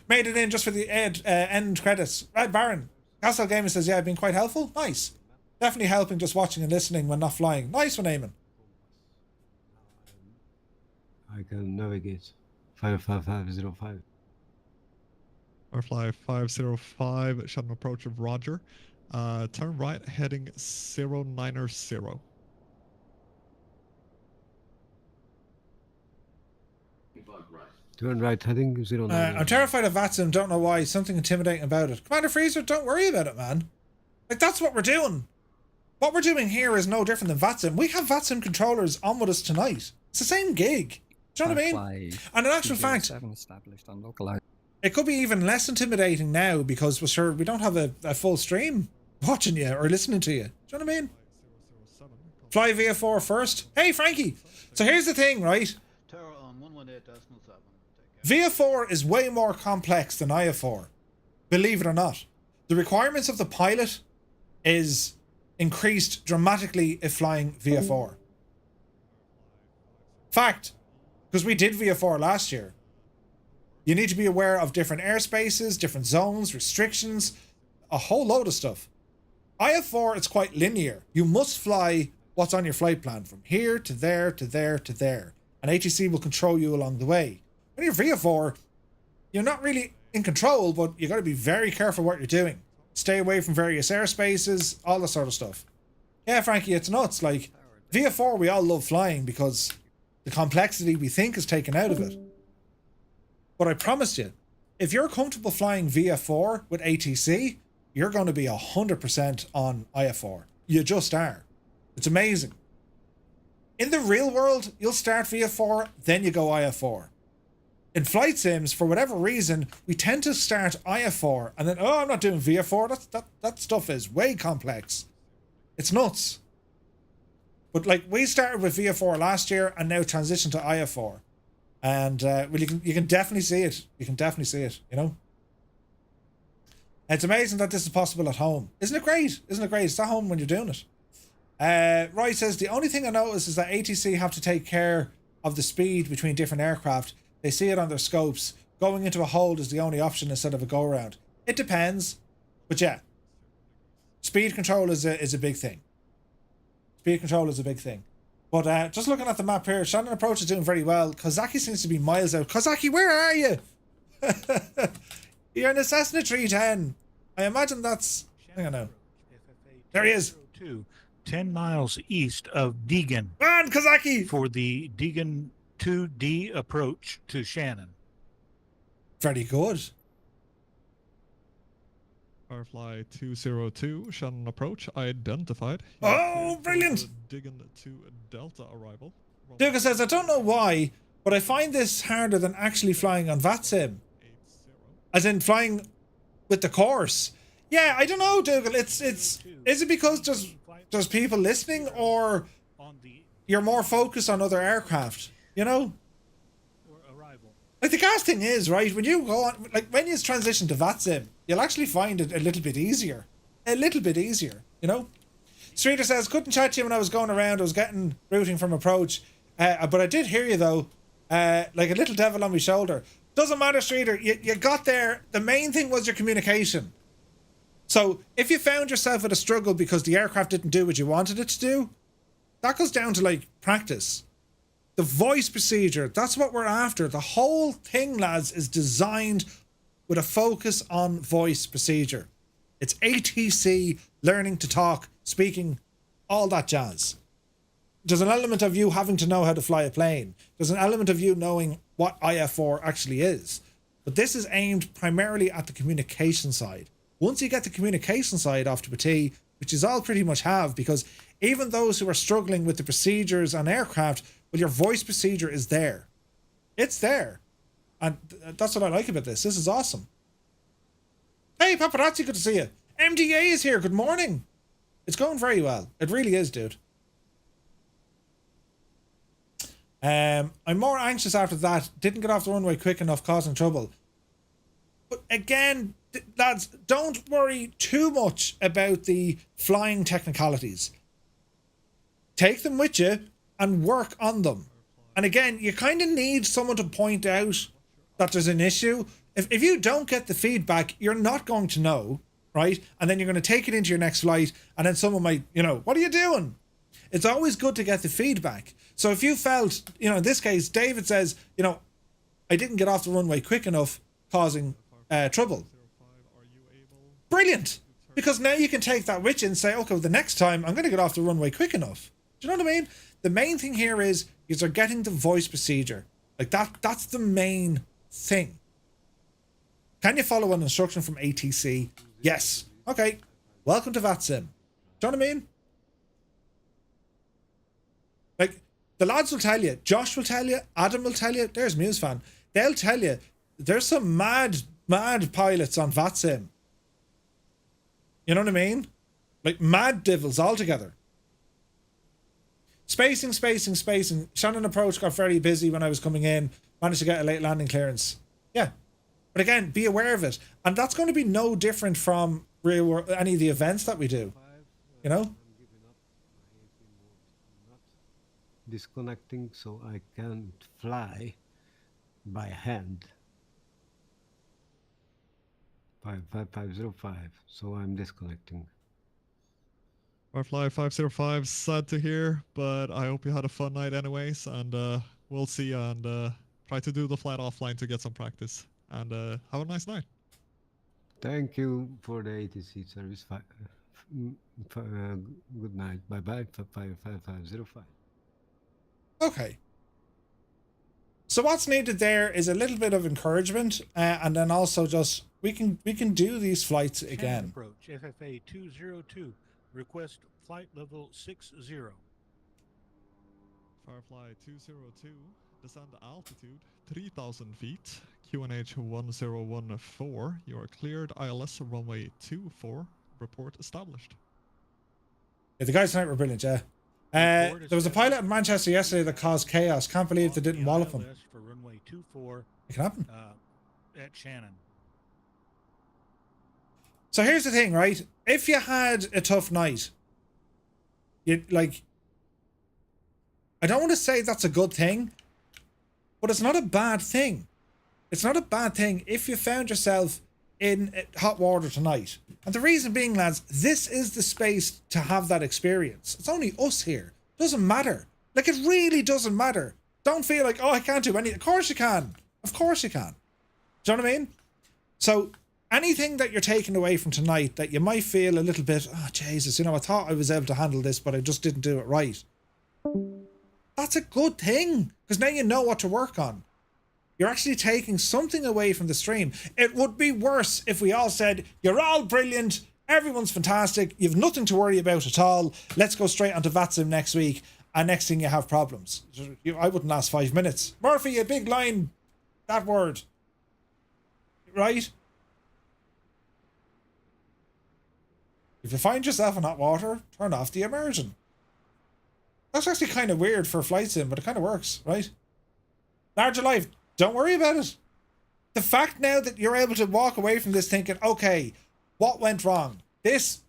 Made it in just for the end credits. Right, Baron. Castle Gaming says, yeah, I've been quite helpful. Nice. Definitely helping just watching and listening when not flying. Nice one, Eamon. I can navigate 55505. Firefly 505, shuttle approach of Roger. Turn right, heading 090. Turn right, heading 09. I'm terrified of VATSIM, don't know why. Something intimidating about it. Commander Freezer, don't worry about it, man. Like, that's what we're doing. What we're doing here is no different than VATSIM. We have VATSIM controllers on with us tonight. It's the same gig. Do you know what I mean? And in actual fact, established on localized. it could be even less intimidating now because we're sure we don't have a full stream watching you or listening to you. Do you know what I mean? Fly VA4 first. Hey, Frankie. So here's the thing, right? VA4 is way more complex than IFR. Believe it or not. The requirements of the pilot is increased dramatically if flying VA4. Fact. Because we did VA4 last year. You need to be aware of different airspaces, different zones, restrictions, a whole load of stuff. IFR, it's quite linear. You must fly what's on your flight plan from here to there to there to there. And ATC will control you along the way. When you're VA4, you're not really in control, but you got to be very careful what you're doing. Stay away from various airspaces, all that sort of stuff. Yeah, Frankie, it's nuts. Like, VA4, we all love flying because the complexity we think is taken out of it. But I promise you, if you're comfortable flying VA4 with ATC, you're going to be 100% on IFR. You just are. It's amazing. In the real world, you'll start VA4, then you go IFR. In flight sims, for whatever reason, we tend to start IFR and then, oh, I'm not doing VA4. That stuff is way complex. It's nuts. But like, we started with VA4 last year and now transitioned to IFR. And well, you can definitely see it. You can definitely see it, you know? And it's amazing that this is possible at home. Isn't it great? Isn't it great? It's at home when you're doing it. Roy says, the only thing I notice is that ATC have to take care of the speed between different aircraft. They see it on their scopes. Going into a hold is the only option instead of a go-around. It depends. But yeah. Speed control is a big thing. Speed control is a big thing. But just looking at the map here, Shannon Approach is doing very well. Kozaki seems to be miles out. Kozaki, where are you? You're in a Cessna 310. I imagine that's... Hang on now. There he is. 10 miles east of Deegan. Run, Kozaki! For the Deegan 2D approach to Shannon. Very good. Firefly 202, Shannon approach identified. Oh, brilliant! Digging to Delta arrival. Duga says, I don't know why, but I find this harder than actually flying on VATSIM. As in flying with the course. Yeah, I don't know, Dougal. Is it because there's people listening, or you're more focused on other aircraft? You know? Like, the gas thing is, right, when you go on, like, when you transition to VATSIM, you'll actually find it a little bit easier. A little bit easier, you know? Streeter says, couldn't chat to you when I was going around. I was getting routing from approach. But I did hear you, though, like a little devil on my shoulder. Doesn't matter, Streeter. You got there. The main thing was your communication. So if you found yourself at a struggle because the aircraft didn't do what you wanted it to do, that goes down to, like, practice. The voice procedure, that's what we're after. The whole thing, lads, is designed with a focus on voice procedure. It's ATC, learning to talk, speaking, all that jazz. There's an element of you having to know how to fly a plane. There's an element of you knowing what IFR actually is. But this is aimed primarily at the communication side. Once you get the communication side off to a T, which is all pretty much have, because even those who are struggling with the procedures on aircraft, well, your voice procedure is there. It's there. And that's what I like about this. This is awesome. Hey, Paparazzi, good to see you. MDA is here. Good morning. It's going very well. It really is, dude. I'm more anxious after that. Didn't get off the runway quick enough, causing trouble. But again, lads, don't worry too much about the flying technicalities. Take them with you and work on them. And again, you kind of need someone to point out that there's an issue. If you don't get the feedback, you're not going to know, right? And then you're going to take it into your next flight, and then someone might, you know, what are you doing? It's always good to get the feedback. So if you felt, you know, in this case, David says, you know, I didn't get off the runway quick enough, causing trouble. Brilliant. Because now you can take that with you and say, okay, well, the next time I'm going to get off the runway quick enough. Do you know what I mean? The main thing here is you're getting the voice procedure. Like that's the main thing. Can you follow an instruction from ATC? Yes. Okay. Welcome to VATSIM. Do you know what I mean? Like, the lads will tell you, Josh will tell you, Adam will tell you, there's MuseFan. They'll tell you, there's some mad pilots on VATSIM. You know what I mean? Like, mad devils altogether. Spacing. Shannon approach got very busy when I was coming in. Managed to get a late landing clearance. Yeah. But again, be aware of it. And that's going to be no different from any of the events that we do. You know? Disconnecting so I can't fly by hand. 55505, so I'm disconnecting. Firefly 505, sad to hear, but I hope you had a fun night anyways, and we'll see you and try to do the flight offline to get some practice. And have a nice night. Thank you for the ATC service. Good night. Bye-bye. 55505. Okay. So what's needed there is a little bit of encouragement, and then also just we can do these flights again. Approach FFA 202. Request flight level 60. Firefly 202. Descend altitude 3,000 feet. QNH 1014. You are cleared. ILS runway 24. Report established. Yeah, the guys tonight were brilliant. Yeah. There was a pilot in Manchester yesterday that caused chaos. Can't believe they didn't wallop him. For runway 24. It can happen. At Shannon. So here's the thing, right? If you had a tough night, I don't want to say that's a good thing, but it's not a bad thing. It's not a bad thing if you found yourself in hot water tonight. And the reason being, lads, this is the space to have that experience. It's only us here. Doesn't matter. Like, it really doesn't matter. Don't feel like, oh, I can't do anything. Of course you can. Of course you can. Do you know what I mean? So anything that you're taking away from tonight that you might feel a little bit, oh, Jesus, you know, I thought I was able to handle this, but I just didn't do it right. That's a good thing, because now you know what to work on. You're actually taking something away from the stream. It would be worse if we all said, you're all brilliant, everyone's fantastic, you've nothing to worry about at all, let's go straight onto VATSIM next week, and next thing you have problems. I wouldn't last 5 minutes. Murphy, a big line, that word. Right? If you find yourself in hot water, turn off the immersion. That's actually kind of weird for a flight sim, but it kind of works, right? Larger life, don't worry about it. The fact now that you're able to walk away from this thinking, okay, what went wrong? This,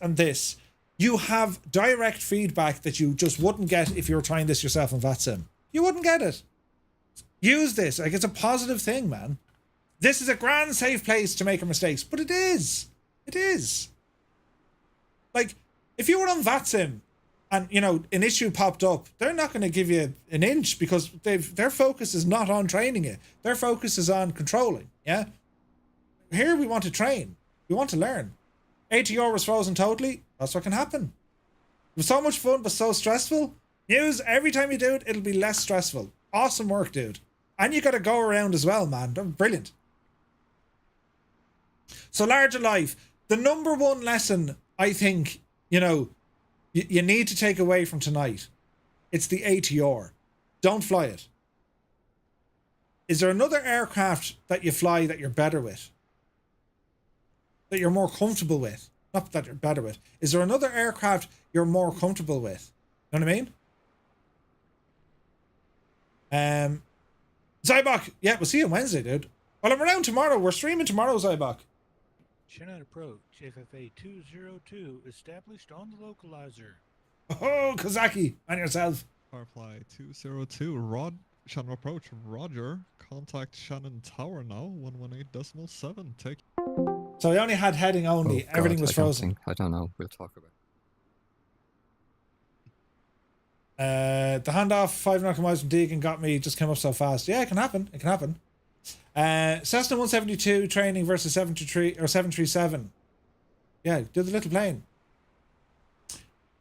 and this. You have direct feedback that you just wouldn't get if you were trying this yourself in VATSIM. You wouldn't get it. Use this. Like, it's a positive thing, man. This is a grand safe place to make mistakes, but it is. It is. Like, if you were on VATSIM and, you know, an issue popped up, they're not going to give you an inch because their focus is not on training it. Their focus is on controlling, yeah? Here we want to train. We want to learn. ATR was frozen totally. That's what can happen. It was so much fun, but so stressful. News, every time you do it, it'll be less stressful. Awesome work, dude. And you got to go around as well, man. Brilliant. So, larger life. The number one lesson, I think, you know, you need to take away from tonight. It's the ATR. Don't fly it. Is there another aircraft that you fly that you're better with? that you're more comfortable with? Not that you're better with. Is there another aircraft you're more comfortable with? You know what I mean? Zybok, yeah, we'll see you Wednesday, dude. Well, I'm around tomorrow. We're streaming tomorrow, Zybok. Shannon approach, FFA 202, established on the localizer. Oh, Kozaki, and yourself. Firefly 202, Shannon approach, Roger. Contact Shannon Tower now, 118.7. Take. So I only had heading only. Oh, Everything God, was frozen. I don't know. We'll talk about The handoff 5 nautical miles from Deegan got me, just came up so fast. Yeah, it can happen. It can happen. Cessna 172 training versus 723 or 737. Yeah, do the little plane.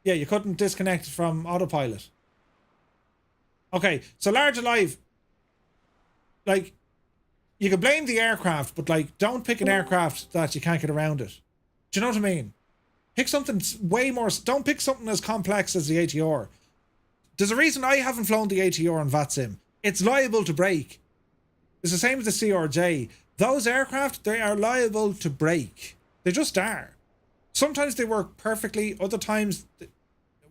Yeah, you couldn't disconnect from autopilot. Okay, so large alive. Like, you can blame the aircraft, but like, don't pick an aircraft that you can't get around it. Do you know what I mean? Pick something way more. Don't pick something as complex as the ATR. There's a reason I haven't flown the ATR on VATSIM. It's liable to break. It's the same as the CRJ. Those aircraft, they are liable to break. They just are. Sometimes they work perfectly. Other times,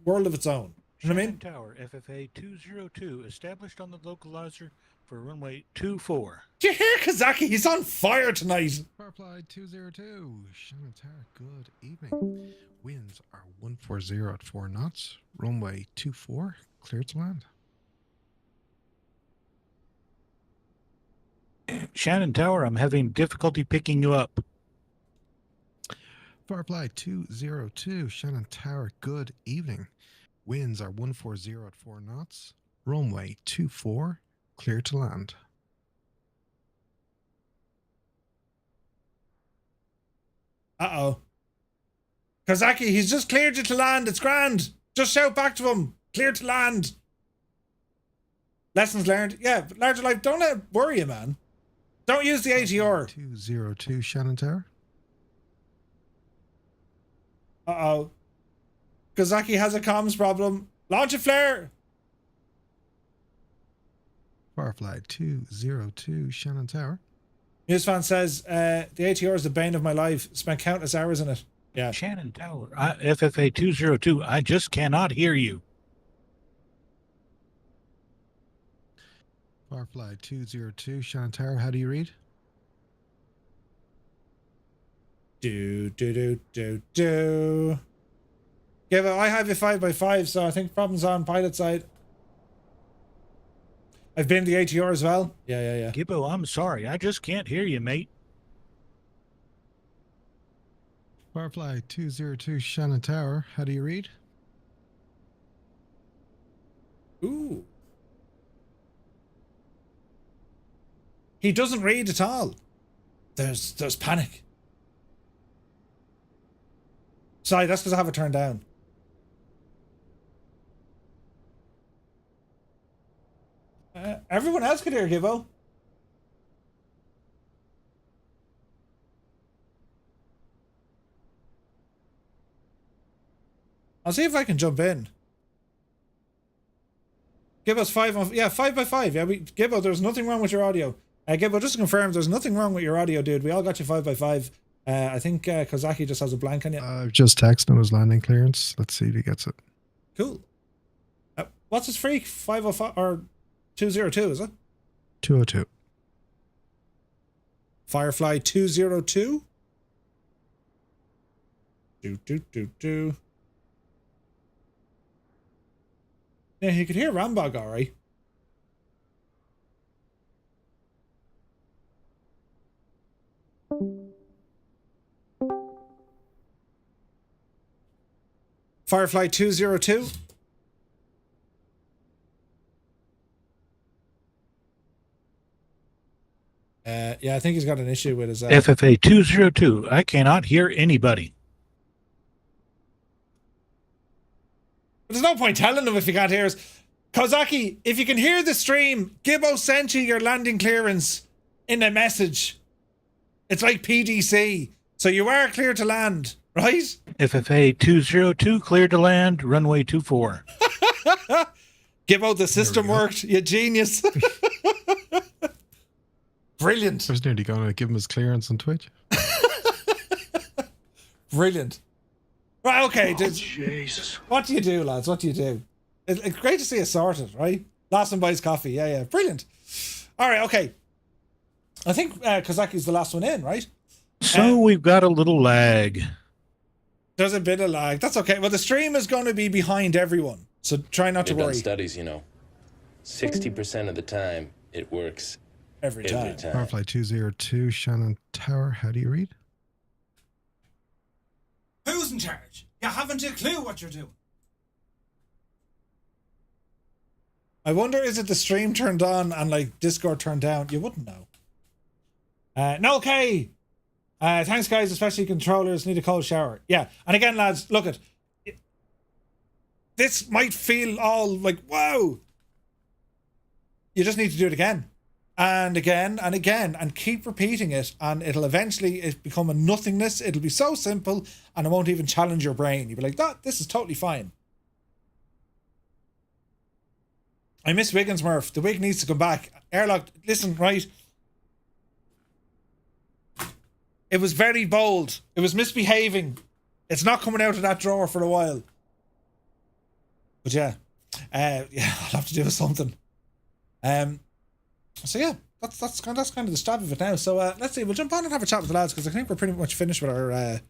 world of its own. You know what I mean? Tower, FFA 202, established on the localizer for runway 24. Do you hear Kazaki? He's on fire tonight. Firefly 202, Shannon Tower, good evening. Winds are 140 at 4 knots. Runway 24, clear to land. Shannon Tower, I'm having difficulty picking you up. Firefly 202, Shannon Tower, good evening. Winds are 140 at 4 knots. Runway 24, clear to land. Uh-oh. Kazaki, he's just cleared you to land. It's grand. Just shout back to him. Clear to land. Lessons learned. Yeah, but larger life, don't let it worry you, man. Don't use the ATR. 202, Shannon Tower. Uh-oh. Kazaki has a comms problem. Launch a flare. Firefly 202, Shannon Tower. Newsfan says, the ATR is the bane of my life. Spent countless hours in it. Yeah. Shannon Tower, FFA 202, I just cannot hear you. Firefly 202, Shannon Tower, how do you read? Do. Yeah, but I have a 5x5, so I think problems on pilot side. I've been the ATR as well. Yeah. Gibbo, I'm sorry. I just can't hear you, mate. Firefly 202, Shannon Tower, how do you read? Ooh. He doesn't read at all. There's panic. Sorry, that's because I have it turned down. Everyone else could hear Gibbo. I'll see if I can jump in. Gibbo's 5x5. Yeah, Gibbo, there's nothing wrong with your audio. Gibbo, just to confirm, there's nothing wrong with your audio, dude. We all got you 5x5. I think Kozaki just has a blank on you. I've just texted him his landing clearance. Let's see if he gets it. Cool. What's his freak? 505 or 202, is it? 202. Firefly 202? Do. Yeah, he could hear Rambog, alright. Firefly 202. Yeah, I think he's got an issue with his... FFA 202. I cannot hear anybody. There's no point telling him if you can't hear us. Kozaki, if you can hear the stream, Gibbo sent you your landing clearance in a message. It's like PDC. So you are clear to land, right? FFA 202, clear to land, runway 24. Gibbo, the system worked. You genius. Brilliant. I was nearly going to give him his clearance on Twitch. Brilliant. Right, okay. Jesus. What do you do, lads? What do you do? It's great to see us sorted, right? Last one buys coffee. Yeah. Brilliant. All right, okay. I think Kozaki's the last one in, right? So we've got a little lag. There's a bit of lag. That's okay. Well, the stream is going to be behind everyone, so try not to They've done worry. studies, 60% of the time it works. Every time. Firefly 202, Shannon Tower. How do you read? Who's in charge? You haven't a clue what you're doing. I wonder, is it the stream turned on and like Discord turned down? You wouldn't know. No, okay. Thanks, guys. Especially controllers need a cold shower. Yeah, and again, lads, look at this. Might feel all like wow. You just need to do it again, and again, and again, and keep repeating it, and it'll eventually become a nothingness. It'll be so simple, and it won't even challenge your brain. You'll be like, "That this is totally fine." I miss Wiggins, Murph. The wig needs to come back. Airlock, listen, right? It was very bold. It was misbehaving. It's not coming out of that drawer for a while. But yeah, I'll have to do something. So yeah, that's kind of the stab of it now. So let's see. We'll jump on and have a chat with the lads because I think we're pretty much finished with our.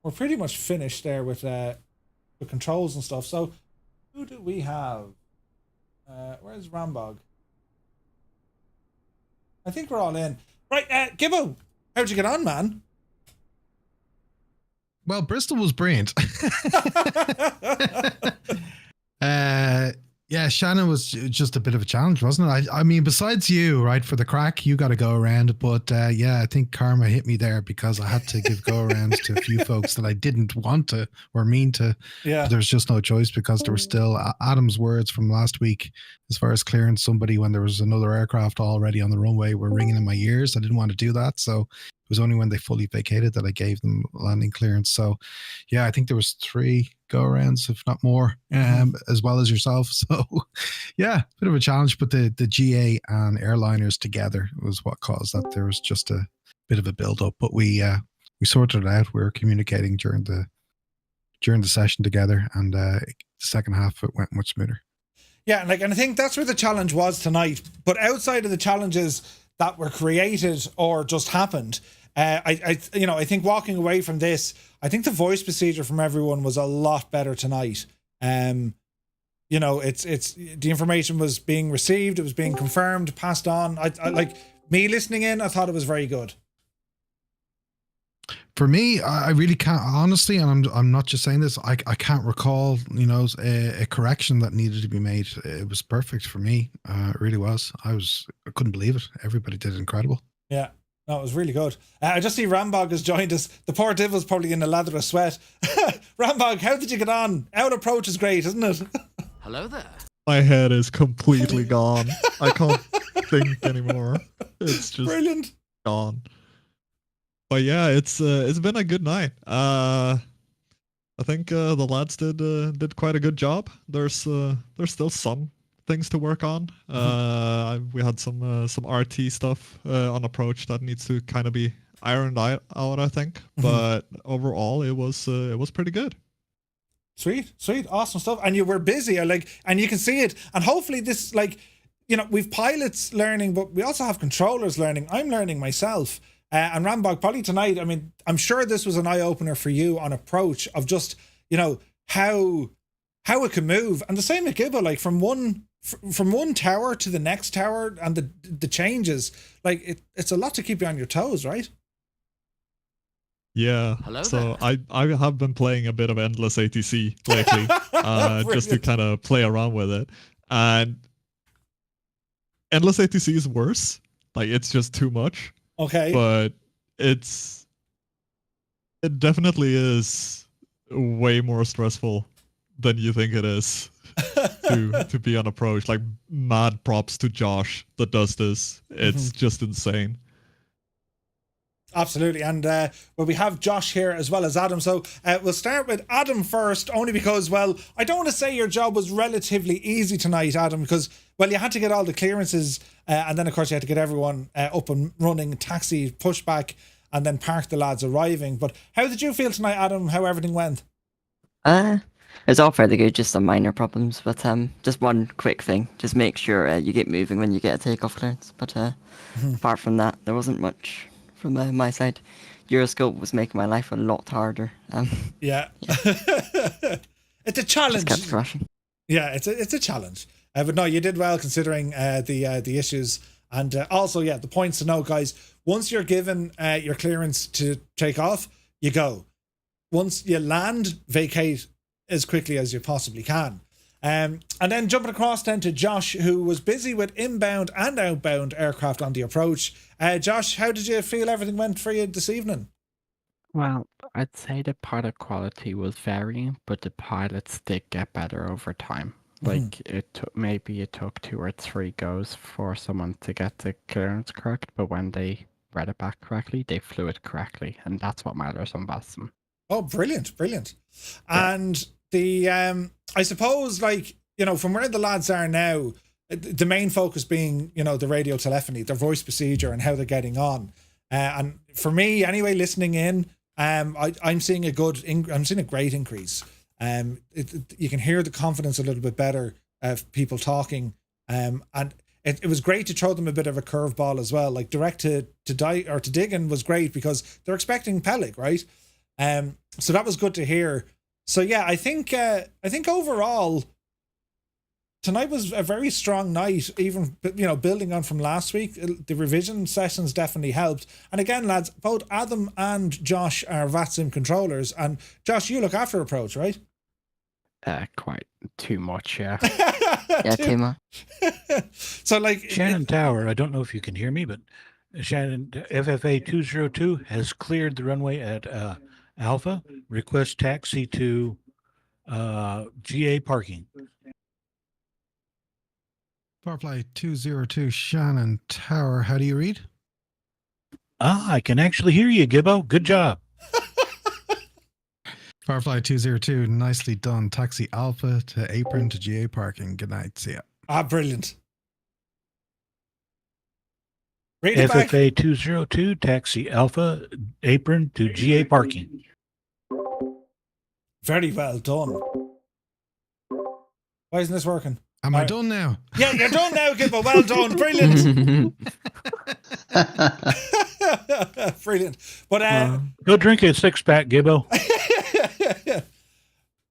We're pretty much finished there with controls and stuff. So who do we have? Where's Rambog? I think we're all in. Right, Gibbo, how'd you get on, man? Well, Bristol was brilliant. Yeah, Shannon was just a bit of a challenge, wasn't it? I mean, besides you, right, for the crack, you got to go around. But yeah, I think karma hit me there because I had to give go arounds to a few folks that I didn't want to or mean to. Yeah. But there's just no choice because there were still Adam's words from last week as far as clearing somebody when there was another aircraft already on the runway were ringing in my ears. I didn't want to do that. So it was only when they fully vacated that I gave them landing clearance. So yeah, I think there was 3 go arounds, if not more, as well as yourself. So yeah, bit of a challenge, but the GA and airliners together was what caused that. There was just a bit of a build up, but we sorted it out. We were communicating during the session together, and the second half it went much smoother. Yeah, and I think that's where the challenge was tonight. But outside of the challenges that were created or just happened, I think walking away from this, I think the voice procedure from everyone was a lot better tonight. It's the information was being received, it was being confirmed, passed on. I like me listening in, I thought it was very good. For me, I really can't, honestly, and I'm not just saying this, I can't recall, a correction that needed to be made. It was perfect for me. It really was. I couldn't believe it. Everybody did incredible. Yeah. No, it was really good. I just see Rambog has joined us. The poor devil's probably in a lather of sweat. Rambog, how did you get on? Our approach is great, isn't it? Hello there. My head is completely gone. I can't think anymore. It's just brilliant. Gone. But yeah, it's been a good night. I think the lads did quite a good job. There's still some things to work on. We had some RT stuff on approach that needs to kind of be ironed out, I think. But overall, it was pretty good. Sweet, awesome stuff. And you were busy, and you can see it. And hopefully this, we've pilots learning, but we also have controllers learning. I'm learning myself. And Rambog, probably tonight, I mean, I'm sure this was an eye-opener for you on approach of just, how it can move. And the same with Gibbo, from one tower to the next tower and the changes, it's a lot to keep you on your toes, right? Yeah. Hello so I have been playing a bit of Endless ATC lately, just to kind of play around with it. And Endless ATC is worse. It's just too much. Okay. But it definitely is way more stressful than you think it is to be on approach. Mad props to Josh that does this. It's just insane. Absolutely. And we have Josh here as well as Adam. So we'll start with Adam first, only because, I don't want to say your job was relatively easy tonight, Adam, because, you had to get all the clearances and then, of course, you had to get everyone up and running, taxi, pushback, and then park the lads arriving. But how did you feel tonight, Adam? How everything went? It's all fairly good, just some minor problems, but just one quick thing. Just make sure you get moving when you get a takeoff clearance. But apart from that, there wasn't much from my side. Euroscope was making my life a lot harder. Yeah. It's a challenge. Just kept crashing. Yeah, it's a challenge. But no, you did well considering the issues. And also, yeah, the points to note, guys, once you're given your clearance to take off, you go. Once you land, vacate as quickly as you possibly can. And then jumping across then to Josh, who was busy with inbound and outbound aircraft on the approach. Josh, how did you feel everything went for you this evening? Well, I'd say the pilot quality was varying, but the pilots did get better over time. Like it took 2 or 3 goes for someone to get the clearance correct, but when they read it back correctly, they flew it correctly, and that's what matters on VATSIM. Oh, brilliant. And the I suppose, like, you know, from where the lads are now, the main focus being, you know, the radio telephony, their voice procedure and how they're getting on. And for me anyway, listening in, I'm seeing a great increase. You can hear the confidence a little bit better of people talking. And it was great to throw them a bit of a curveball as well. Like direct to Diggin was great because they're expecting Peleg, right? So that was good to hear. So yeah, I think overall tonight was a very strong night, even, you know, building on from last week. The revision sessions definitely helped. And again, lads, both Adam and Josh are VATSIM controllers. And Josh, you look after approach, right? Quite too much, yeah. Yeah, too much. So like Shannon Tower, I don't know if you can hear me, but Shannon, FFA 202 has cleared the runway at Alpha. Request taxi to GA parking. Firefly 202 Shannon Tower, how do you read? I can actually hear you, Gibbo. Good job. Firefly 202, nicely done. Taxi Alpha to apron to GA parking. Good night. See ya. Brilliant. Read it back. FFA 202, taxi Alpha, apron to GA parking. Very well done. Why isn't this working? Am I done now? Yeah, you're done now, Gibbo. Well done. Brilliant. Brilliant. But go drink a 6-pack, Gibbo.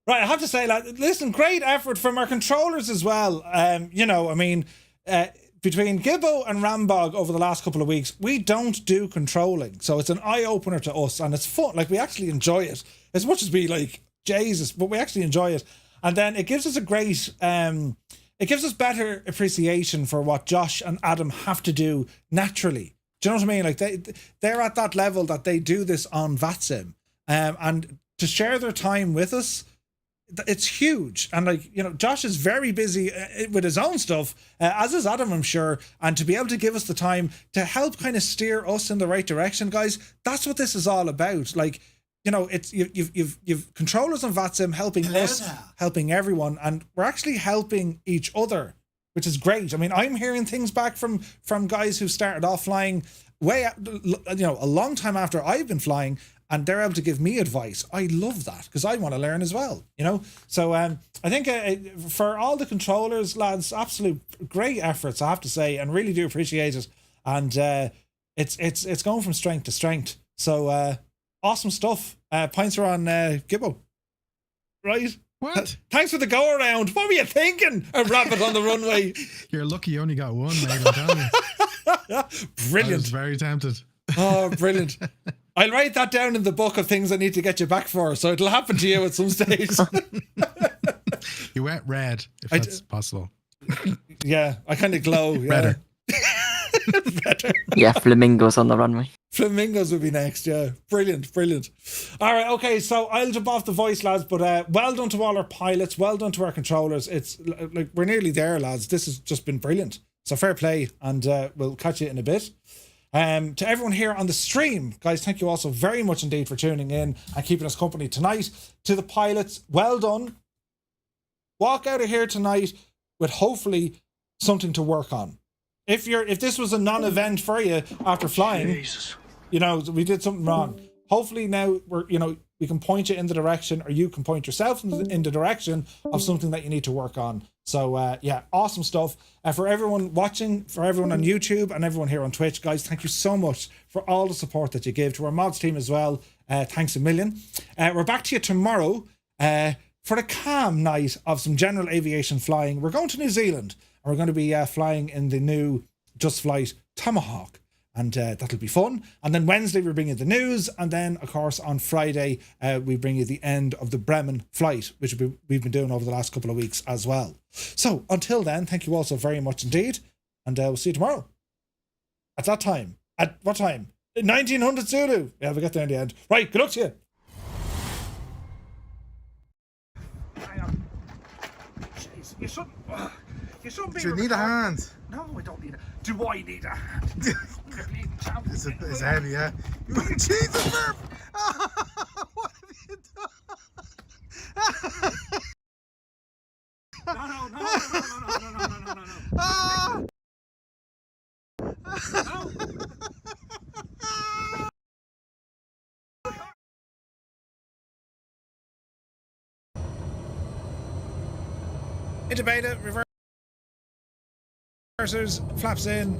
Right, I have to say, like, listen, great effort from our controllers as well. You know, I mean, between Gibbo and Rambog over the last couple of weeks, we don't do controlling. So it's an eye-opener to us, and it's fun. Like, we actually enjoy it. As much as we, like, Jesus, but we actually enjoy it. And then it gives us a great... it gives us better appreciation for what Josh and Adam have to do naturally. Do you know what I mean? Like, they're at that level that they do this on VATSIM. And to share their time with us, it's huge. And, like, you know, Josh is very busy with his own stuff, as is Adam, I'm sure. And to be able to give us the time to help kind of steer us in the right direction, guys, that's what this is all about. Like, you know, it's you've controllers on VATSIM helping us, helping everyone, and we're actually helping each other, which is great. I mean, I'm hearing things back from guys who started off flying a long time after I've been flying, and they're able to give me advice. I love that because I want to learn as well, you know. So I think for all the controllers, lads, absolute great efforts, I have to say, and really do appreciate it. And it's going from strength to strength. So awesome stuff. Points are on Gibbo. Right? What? Thanks for the go around. What were you thinking? A rabbit on the runway. You're lucky you only got one, mate, I'm telling you. Brilliant. I was very tempted. Oh, brilliant. I'll write that down in the book of things I need to get you back for, so it'll happen to you at some stage. You went red, if that's possible. Yeah, I kind of glow. Yeah. Redder. Better. Yeah, flamingos on the runway. Flamingos would be next, yeah. Brilliant. All right, okay, so I'll jump off the voice, lads, but well done to all our pilots, well done to our controllers. It's like we're nearly there, lads. This has just been brilliant. So fair play, and we'll catch you in a bit. To everyone here on the stream, guys, thank you also very much indeed for tuning in and keeping us company tonight. To the pilots, well done. Walk out of here tonight with hopefully something to work on. If this was a non-event for you after flying, you know, we did something wrong. Hopefully now we can point you in the direction, or you can point yourself in the direction of something that you need to work on. So yeah, awesome stuff. For everyone watching, for everyone on YouTube and everyone here on Twitch, guys, thank you so much for all the support that you give to our mods team as well. Thanks a million. We're back to you tomorrow for a calm night of some general aviation flying. We're going to New Zealand, and we're going to be flying in the new Just Flight Tomahawk. And that'll be fun. And then Wednesday, we bring you the news. And then, of course, on Friday, we bring you the end of the Bremen flight, which we've been doing over the last couple of weeks as well. So until then, thank you all so very much indeed. And we'll see you tomorrow. At that time. At what time? 1900 Zulu. Yeah, we'll get there in the end. Right, good luck to you. Jeez, you shouldn't be. Do you need a hand? No, I don't need a. Do I need a hand? It's heavy, yeah. Jesus, Murph! What have you done? No. Into beta, reversers, flaps in.